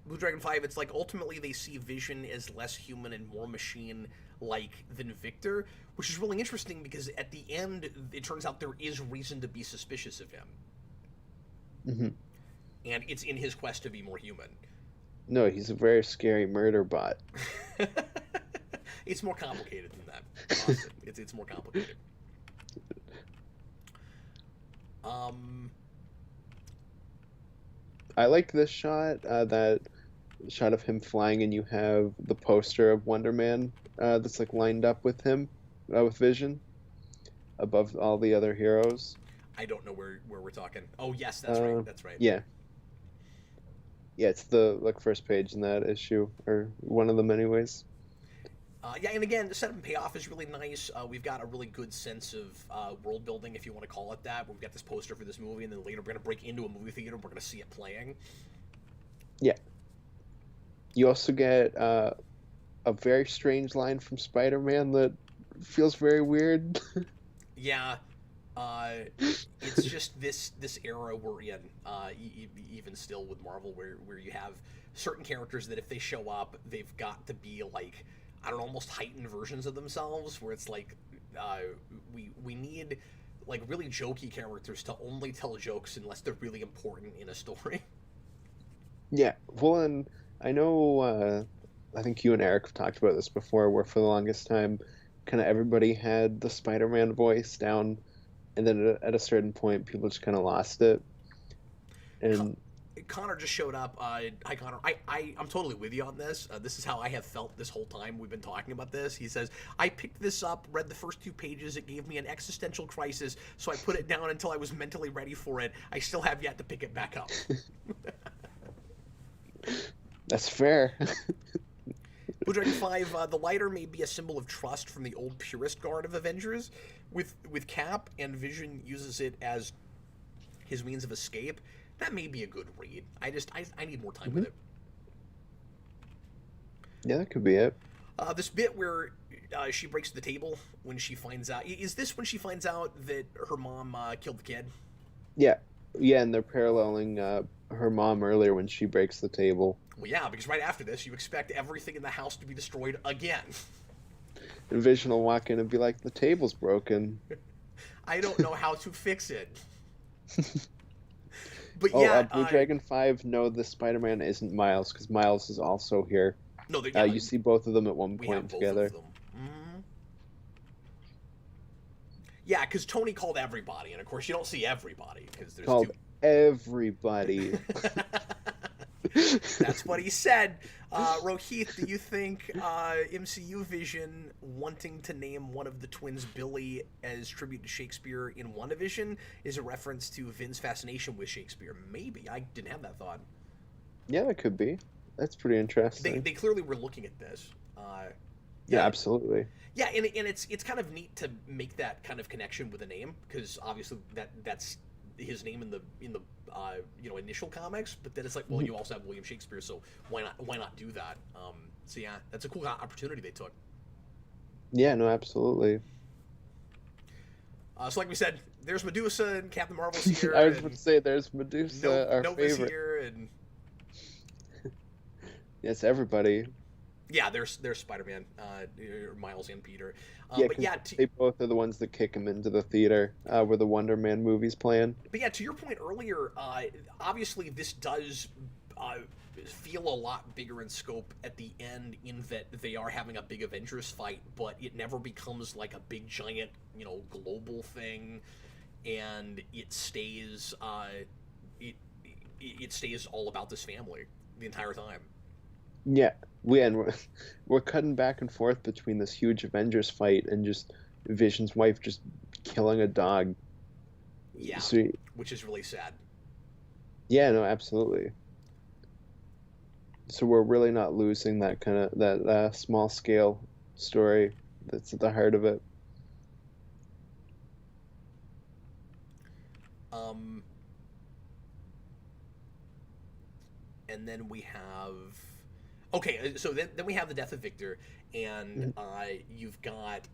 Speaker 1: Blue Dragon 5, it's like ultimately they see Vision as less human and more machine-like than Victor, which is really interesting because at the end, it turns out there is reason to be suspicious of him.
Speaker 2: Hmm.
Speaker 1: And it's in his quest to be more human.
Speaker 2: No, he's a very scary murder bot.
Speaker 1: It's more complicated than that, Austin. It's more complicated.
Speaker 2: I like this shot, that shot of him flying, and you have the poster of Wonder Man that's like lined up with him, with Vision, above all the other heroes.
Speaker 1: I don't know where we're talking. Oh, yes, that's right. That's right.
Speaker 2: Yeah, yeah, it's the like first page in that issue, or one of them, anyways.
Speaker 1: Yeah, and again, the setup and payoff is really nice. We've got a really good sense of world building, if you want to call it that. We've got this poster for this movie, and then later we're going to break into a movie theater and we're going to see it playing.
Speaker 2: Yeah. You also get a very strange line from Spider-Man that feels very weird.
Speaker 1: Yeah, it's just this era we're in, even still with Marvel, where you have certain characters that if they show up, they've got to be like, I don't know, almost heightened versions of themselves, where it's like we need like really jokey characters to only tell jokes unless they're really important in a story.
Speaker 2: Yeah, well, and I know, I think you and Eric have talked about this before, where for the longest time, kind of everybody had the Spider-Man voice down, and then at a certain point, people just kind of lost it. And
Speaker 1: Connor just showed up. Hi, Connor. I'm totally with you on this. This is how I have felt this whole time we've been talking about this. He says, I picked this up, read the first 2 pages. It gave me an existential crisis, so I put it down until I was mentally ready for it. I still have yet to pick it back up.
Speaker 2: that's fair.
Speaker 1: Blue Dragon 5, the lighter may be a symbol of trust from the old purist guard of Avengers. With Cap, and Vision uses it as his means of escape. That may be a good read. I need more time with it.
Speaker 2: Yeah, that could be it.
Speaker 1: This bit where she breaks the table when she finds out. Is this when she finds out that her mom killed the kid?
Speaker 2: Yeah, yeah, and they're paralleling her mom earlier when she breaks the table.
Speaker 1: Well, yeah, because right after this, you expect everything in the house to be destroyed again.
Speaker 2: And Vision will walk in and be like, the table's broken.
Speaker 1: I don't know how to fix it. But
Speaker 2: Oh,
Speaker 1: yeah,
Speaker 2: Blue Dragon 5, no, the Spider-Man isn't Miles, because Miles is also here.
Speaker 1: no, yeah,
Speaker 2: You see both of them at one
Speaker 1: we have
Speaker 2: point
Speaker 1: both
Speaker 2: together.
Speaker 1: of them. Yeah, because Tony called everybody, and of course you don't see everybody because there's
Speaker 2: Called
Speaker 1: two.
Speaker 2: everybody.
Speaker 1: That's what he said. Rohit, do you think MCU Vision wanting to name one of the twins Billy as tribute to Shakespeare in WandaVision is a reference to Vin's fascination with Shakespeare? Maybe. I didn't have that thought.
Speaker 2: Yeah, that could be. That's pretty interesting.
Speaker 1: They clearly were looking at this.
Speaker 2: Yeah, absolutely.
Speaker 1: Yeah, and it's kind of neat to make that kind of connection with a name because obviously that's his name in the initial comics, but then it's like, well, you also have William Shakespeare, so why not do that? So yeah, that's a cool opportunity they took.
Speaker 2: Yeah, no, absolutely.
Speaker 1: So like we said, there's Medusa and Captain Marvel's here.
Speaker 2: I was about to say there's Medusa, our
Speaker 1: Nova's
Speaker 2: favorite.
Speaker 1: here, and
Speaker 2: Yes, everybody.
Speaker 1: yeah, there's Spider-Man, Miles and Peter.
Speaker 2: Yeah,
Speaker 1: but
Speaker 2: 'cause
Speaker 1: yeah,
Speaker 2: they both are the ones that kick him into the theater where the Wonder Man movie's playing.
Speaker 1: But yeah, to your point earlier, obviously this does feel a lot bigger in scope at the end in that they are having a big Avengers fight, but it never becomes like a big giant, global thing, and it stays it stays all about this family the entire time.
Speaker 2: Yeah, we're cutting back and forth between this huge Avengers fight and just Vision's wife just killing a dog.
Speaker 1: Yeah,
Speaker 2: So,
Speaker 1: which is really sad.
Speaker 2: yeah, no, absolutely. So we're really not losing that kind of that small scale story that's at the heart of it.
Speaker 1: And then we have okay, so then we have the death of Victor, and you've got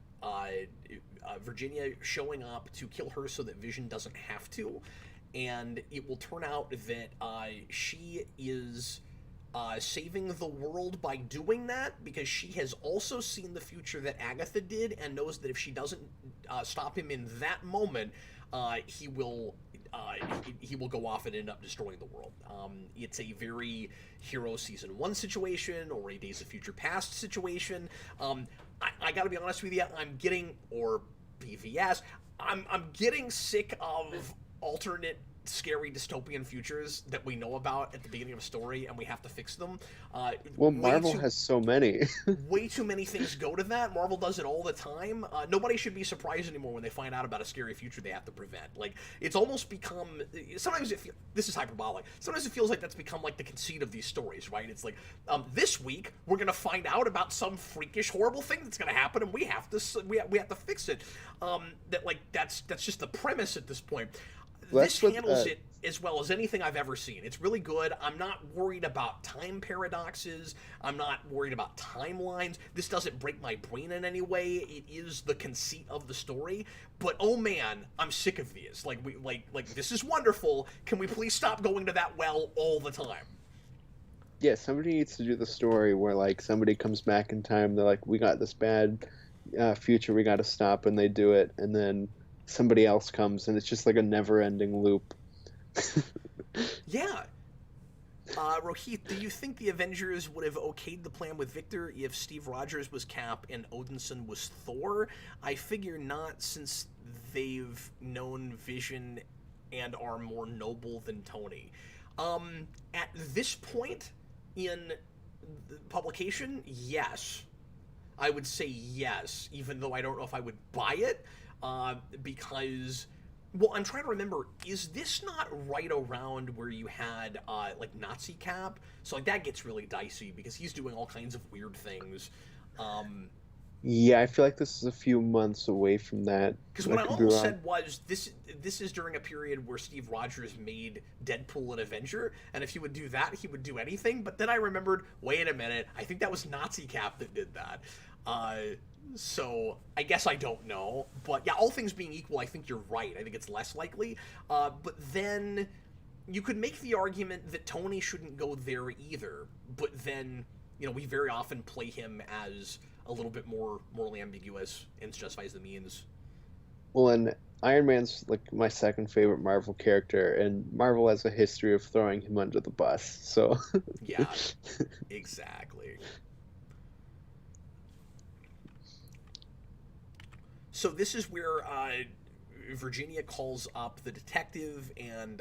Speaker 1: Virginia showing up to kill her so that Vision doesn't have to, and it will turn out that she is saving the world by doing that because she has also seen the future that Agatha did and knows that if she doesn't stop him in that moment, he will go off and end up destroying the world. It's a very Hero Season 1 situation or a Days of Future Past situation. I gotta be honest with you, I'm getting sick of alternate scary dystopian futures that we know about at the beginning of a story and we have to fix them.
Speaker 2: Well, Marvel has so many.
Speaker 1: Way too many things go to that. Marvel does it all the time. Nobody should be surprised anymore when they find out about a scary future they have to prevent. Like, it's almost become... Sometimes this is hyperbolic. Sometimes it feels like that's become, like, the conceit of these stories, right? It's like, this week, we're going to find out about some freakish, horrible thing that's going to happen, and we have to fix it. That's just the premise at this point. This handles it as well as anything I've ever seen. It's really good. I'm not worried about time paradoxes. I'm not worried about timelines. This doesn't break my brain in any way. It is the conceit of the story. But oh man, I'm sick of these. Like this is wonderful. Can we please stop going to that well all the time?
Speaker 2: Yeah, somebody needs to do the story where like somebody comes back in time. They're like, we got this bad future. We got to stop, and they do it, and then somebody else comes, and it's just like a never-ending loop.
Speaker 1: Yeah. Rohit, do you think the Avengers would have okayed the plan with Victor if Steve Rogers was Cap and Odinson was Thor? I figure not, since they've known Vision and are more noble than Tony. At this point in the publication, yes. I would say yes, even though I don't know if I would buy it. Because, well, I'm trying to remember, is this not right around where you had, like, Nazi Cap? So, like, that gets really dicey, because he's doing all kinds of weird things.
Speaker 2: Yeah, I feel like this is a few months away from that.
Speaker 1: Because what I almost said was, this is during a period where Steve Rogers made Deadpool an Avenger, and if he would do that, he would do anything, but then I remembered, wait a minute, I think that was Nazi Cap that did that. So I guess I don't know, but yeah, all things being equal, I think you're right. I think it's less likely. But then you could make the argument that Tony shouldn't go there either. But then, we very often play him as a little bit more morally ambiguous and justifies the means.
Speaker 2: Well, and Iron Man's like my second favorite Marvel character, and Marvel has a history of throwing him under the bus. So,
Speaker 1: Yeah, exactly. So this is where Virginia calls up the detective and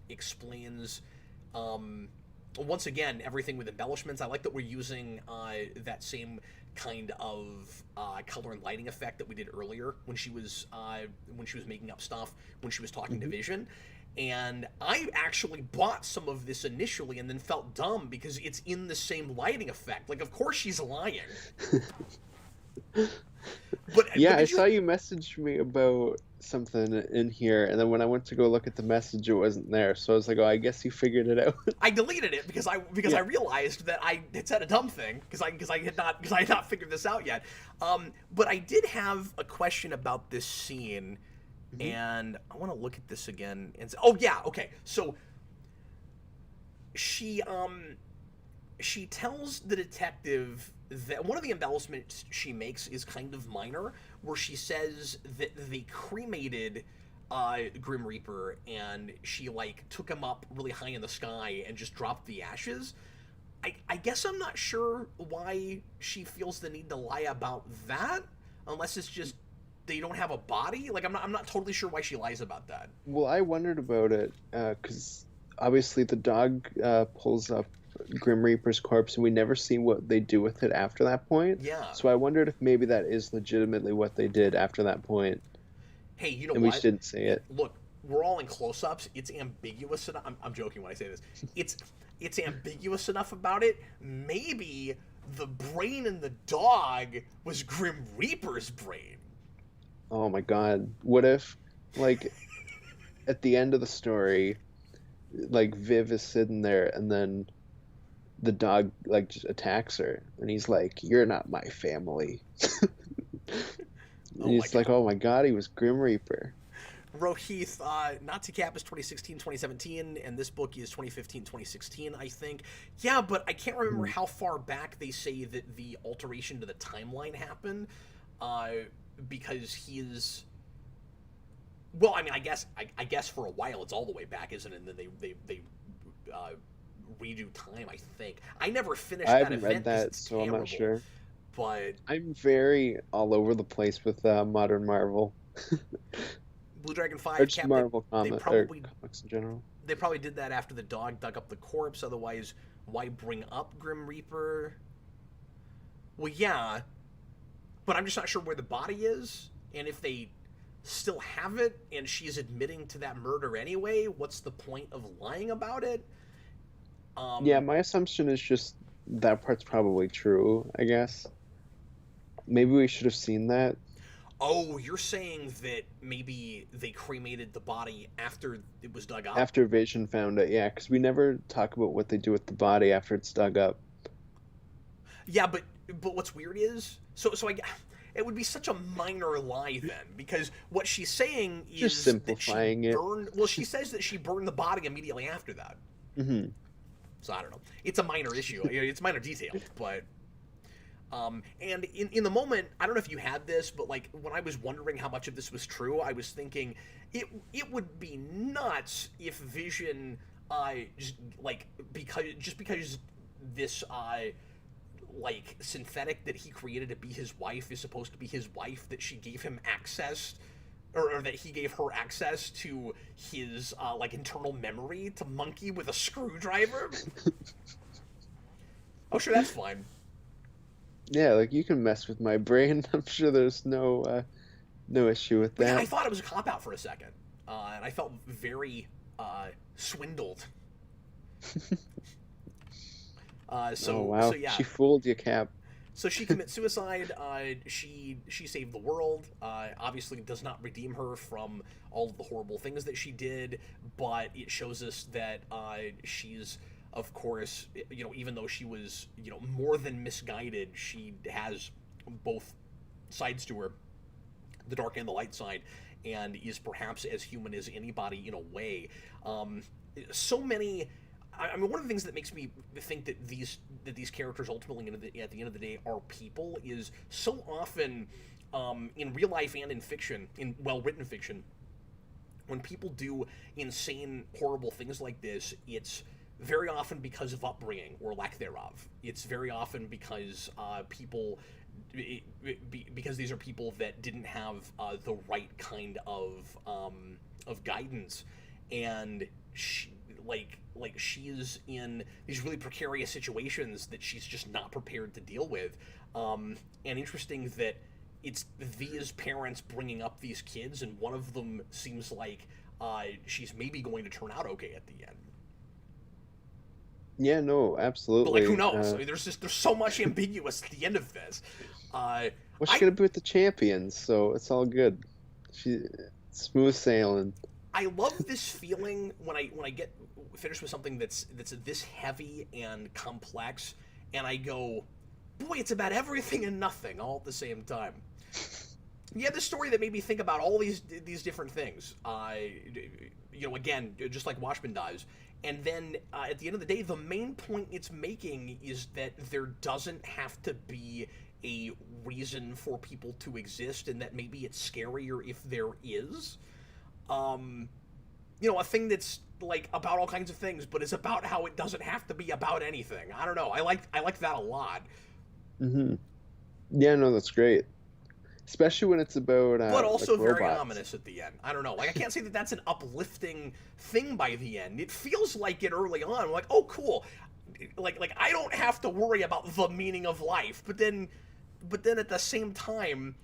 Speaker 1: explains, once again, everything with embellishments. I like that we're using that same kind of color and lighting effect that we did earlier when she was making up stuff when she was talking to
Speaker 2: Mhm.
Speaker 1: Vision. And I actually bought some of this initially and then felt dumb because it's in the same lighting effect. Like, of course she's lying. But
Speaker 2: Yeah, I
Speaker 1: did
Speaker 2: saw
Speaker 1: you?
Speaker 2: you message me about something in here, and then when I went to go look at the message, it wasn't there. So I was like, oh, I guess you figured it out.
Speaker 1: I deleted it because I
Speaker 2: Yeah.
Speaker 1: realized that I had said a dumb thing because I had not figured this out yet. But I did have a question about this scene,
Speaker 2: Hmm.
Speaker 1: and I want to look at this again and say, oh yeah, okay. So she she tells the detective that one of the embellishments she makes is kind of minor, where she says that they cremated Grim Reaper and she like took him up really high in the sky and just dropped the ashes. I guess I'm not sure why she feels the need to lie about that, unless it's just they don't have a body. Like I'm not totally sure why she lies about that.
Speaker 2: Well, I wondered about it because obviously the dog pulls up Grim Reaper's corpse, and we never see what they do with it after that point.
Speaker 1: Yeah.
Speaker 2: So I wondered if maybe that is legitimately what they did after that point,
Speaker 1: Hey, you know
Speaker 2: and we just
Speaker 1: what?
Speaker 2: didn't see it.
Speaker 1: Look, we're all in close-ups. It's ambiguous enough. I'm joking when I say this. It's it's ambiguous enough about it. Maybe the brain in the dog was Grim Reaper's brain.
Speaker 2: Oh my God. What if, like, at the end of the story, like Viv is sitting there and then the dog like just attacks her and he's like, "You're not my family." And
Speaker 1: Oh my
Speaker 2: he's like,
Speaker 1: god.
Speaker 2: "Oh my God, he was Grim Reaper."
Speaker 1: Rohith, Nazi Cap is 2016, 2017, and this book is 2015, 2016, I think. Yeah, but I can't remember
Speaker 2: Mhm.
Speaker 1: how far back they say that the alteration to the timeline happened, uh, because he is. Well, I mean, I guess for a while it's all the way back, isn't it? And then they uh, redo time. I think I never finished
Speaker 2: I
Speaker 1: that
Speaker 2: haven't read
Speaker 1: event because
Speaker 2: that,
Speaker 1: it's
Speaker 2: so I'm not
Speaker 1: terrible.
Speaker 2: sure.
Speaker 1: But
Speaker 2: I'm very all over the place with modern Marvel
Speaker 1: Blue Dragon
Speaker 2: or
Speaker 1: Five
Speaker 2: just
Speaker 1: Cap,
Speaker 2: Marvel
Speaker 1: they
Speaker 2: comic or
Speaker 1: probably
Speaker 2: comics in general.
Speaker 1: they probably did that after the dog dug up the corpse. Otherwise, why bring up Grim Reaper? Well, yeah, but I'm just not sure where the body is, and if they still have it, and she's admitting to that murder anyway. What's the point of lying about it?
Speaker 2: Yeah,
Speaker 1: Um,
Speaker 2: my assumption is just that part's probably true, I guess. Maybe we should have seen that
Speaker 1: oh, you're saying that maybe they cremated the body after it was dug up?
Speaker 2: after Vision found it. Yeah, because we never talk about what they do with the body after it's dug up.
Speaker 1: Yeah, but what's weird is so it would be such a minor lie then because what she's saying
Speaker 2: Just
Speaker 1: is that she
Speaker 2: simplifying it.
Speaker 1: burned. Well, she says that she burned the body immediately after that.
Speaker 2: Hmm.
Speaker 1: So I don't know. It's a minor issue. It's a minor detail, but and in the moment, I don't know if you had this, but like when I was wondering how much of this was true, I was thinking it would be nuts if Vision just like because this like synthetic that he created to be his wife is supposed to be his wife, that she gave him access or that he gave her access to his like internal memory to monkey with a screwdriver. Oh sure, that's fine.
Speaker 2: Yeah, like you can mess with my brain. I'm sure there's no issue with
Speaker 1: But yeah, I
Speaker 2: that.
Speaker 1: thought it was a cop out for a second, and I felt very swindled.
Speaker 2: Oh
Speaker 1: So
Speaker 2: wow,
Speaker 1: yeah,
Speaker 2: she fooled you, Cap.
Speaker 1: so she commits suicide. She saved the world. Obviously, does not redeem her from all of the horrible things that she did, but it shows us that she's, of course, even though she was, more than misguided, she has both sides to her, the dark and the light side, and is perhaps as human as anybody in a way. So many. I mean, one of the things that makes me think that these characters ultimately, at the end of the day, are people is so often in real life and in fiction, in well-written fiction, when people do insane, horrible things like this, it's very often because of upbringing or lack thereof. It's very often because because these are people that didn't have the right kind of guidance, and she's in these really precarious situations that she's just not prepared to deal with. And interesting that it's these parents bringing up these kids, and one of them seems like she's maybe going to turn out okay at the end.
Speaker 2: Yeah, no,
Speaker 1: But like,
Speaker 2: absolutely.
Speaker 1: who knows? I mean, there's so much ambiguous at the end of this.
Speaker 2: Well, she's
Speaker 1: I
Speaker 2: gonna be with the champions, so it's all good. She smooth sailing.
Speaker 1: I love this feeling when I get finished with something that's this heavy and complex, and I go, boy, it's about everything and nothing all at the same time. You have this story that made me think about all these different things. Again, just like Watchmen does. And then at the end of the day, the main point it's making is that there doesn't have to be a reason for people to exist, and that maybe it's scarier if there is. A thing that's like about all kinds of things, but it's about how it doesn't have to be about anything. I don't know. I like that a lot.
Speaker 2: Hmm. Yeah, no, that's great. Especially when it's about
Speaker 1: But
Speaker 2: like
Speaker 1: also very
Speaker 2: robots.
Speaker 1: ominous at the end. I don't know. Like, I can't say that that's an uplifting thing by the end. It feels like it early on. I'm like, oh, cool. Like I don't have to worry about the meaning of life. But then at the same time,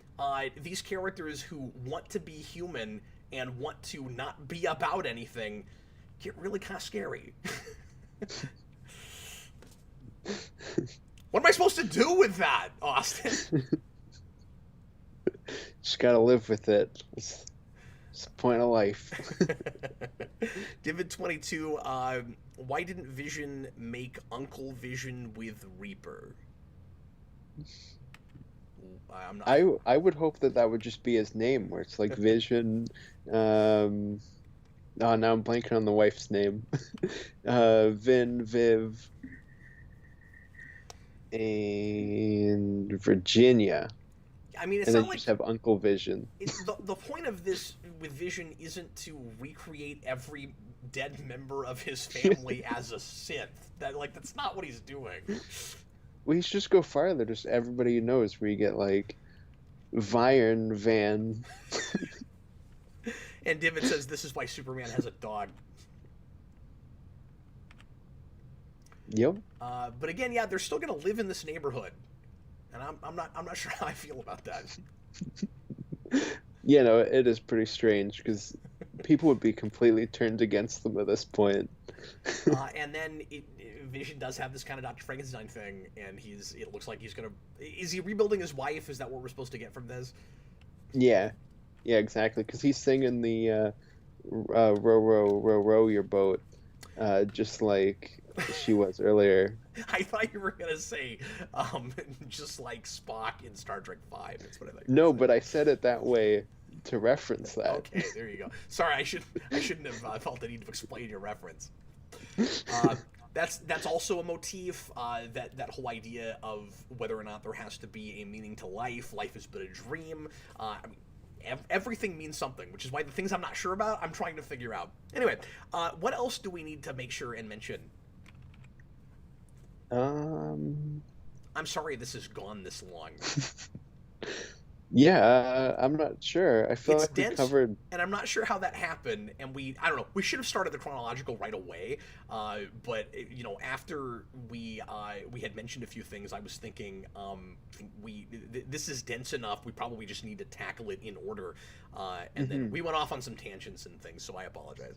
Speaker 1: these characters who want to be human and want to not be about anything get really kind of scary. What am I supposed to do with that, Austin?
Speaker 2: Just gotta live with it. It's the point of life.
Speaker 1: Divid22, why didn't Vision make Uncle Vision with Reaper? I'm not.
Speaker 2: I would hope that that would just be his name, where it's like Vision. Oh, now I'm blanking on the wife's name. Vin, Viv, and Virginia.
Speaker 1: I mean, it's
Speaker 2: And then
Speaker 1: not
Speaker 2: you
Speaker 1: like
Speaker 2: just have Uncle Vision.
Speaker 1: the point of this with Vision isn't to recreate every dead member of his family as a synth. That's not what he's doing.
Speaker 2: Well, he should just go farther. Just everybody knows where you get like Viren Van.
Speaker 1: And Divid says this is why Superman has a dog.
Speaker 2: Yep.
Speaker 1: But again, yeah, they're still gonna live in this neighborhood, and I'm not sure how I feel about that.
Speaker 2: You know, it is pretty strange because people would be completely turned against them at this point.
Speaker 1: And then Vision does have this kind of Dr. Frankenstein thing, and it looks like he's gonna. Is he rebuilding his wife? Is that what we're supposed to get from this?
Speaker 2: Yeah, yeah, exactly. Because he's singing the row, row, row, row your boat, just like she was earlier.
Speaker 1: I thought you were gonna say, just like Spock in Star Trek V. That's what I thought.
Speaker 2: No, but I said it that way to reference that.
Speaker 1: Okay, there you go. Sorry, I shouldn't have felt the need to explain your reference. That's also a motif. That whole idea of whether or not there has to be a meaning to life. Life is but a dream. I mean, everything means something, which is why the things I'm not sure about, I'm trying to figure out. Anyway, what else do we need to make sure and mention? I'm sorry this has gone this long.
Speaker 2: Yeah, I'm not sure. I feel
Speaker 1: It's
Speaker 2: like we
Speaker 1: dense,
Speaker 2: covered.
Speaker 1: and I'm not sure how that happened. And I don't know. We should have started the chronological right away. But after we had mentioned a few things, I was thinking, this is dense enough. We probably just need to tackle it in order. And then we went off on some tangents and things, so I apologize.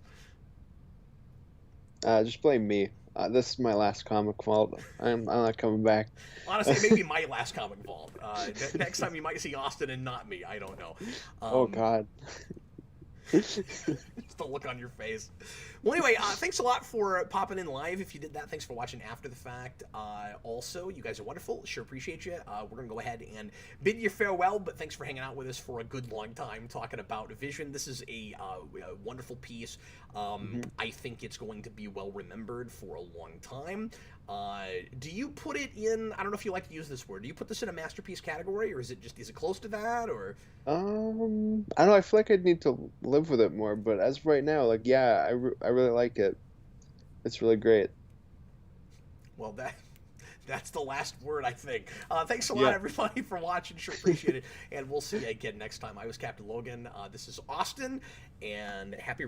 Speaker 2: Just blame me. This is my last comic vault. I'm not coming back.
Speaker 1: Honestly, it may be my last comic vault. Next time you might see Austin and not me. I don't know.
Speaker 2: Oh God.
Speaker 1: Just the look on your face. Well, anyway, thanks a lot for popping in live. If you did that, thanks for watching after the fact. Also, you guys are wonderful. Sure appreciate you. We're going to go ahead and bid you farewell, but thanks for hanging out with us for a good long time talking about Vision. This is a wonderful piece. I think it's going to be well remembered for a long time. Do you put it in, I don't know if you like to use this word, do you put this in a masterpiece category, or is it just, is it close to that, or?
Speaker 2: I don't know. I feel like I'd need to live with it more, but as of right now, like, yeah, I really like it. It's really great.
Speaker 1: Well, that's the last word, I think. Thanks a lot,
Speaker 2: Yeah.
Speaker 1: everybody, for watching. Sure appreciate it. And we'll see you again next time. I was Captain Logan. This is Austin, and happy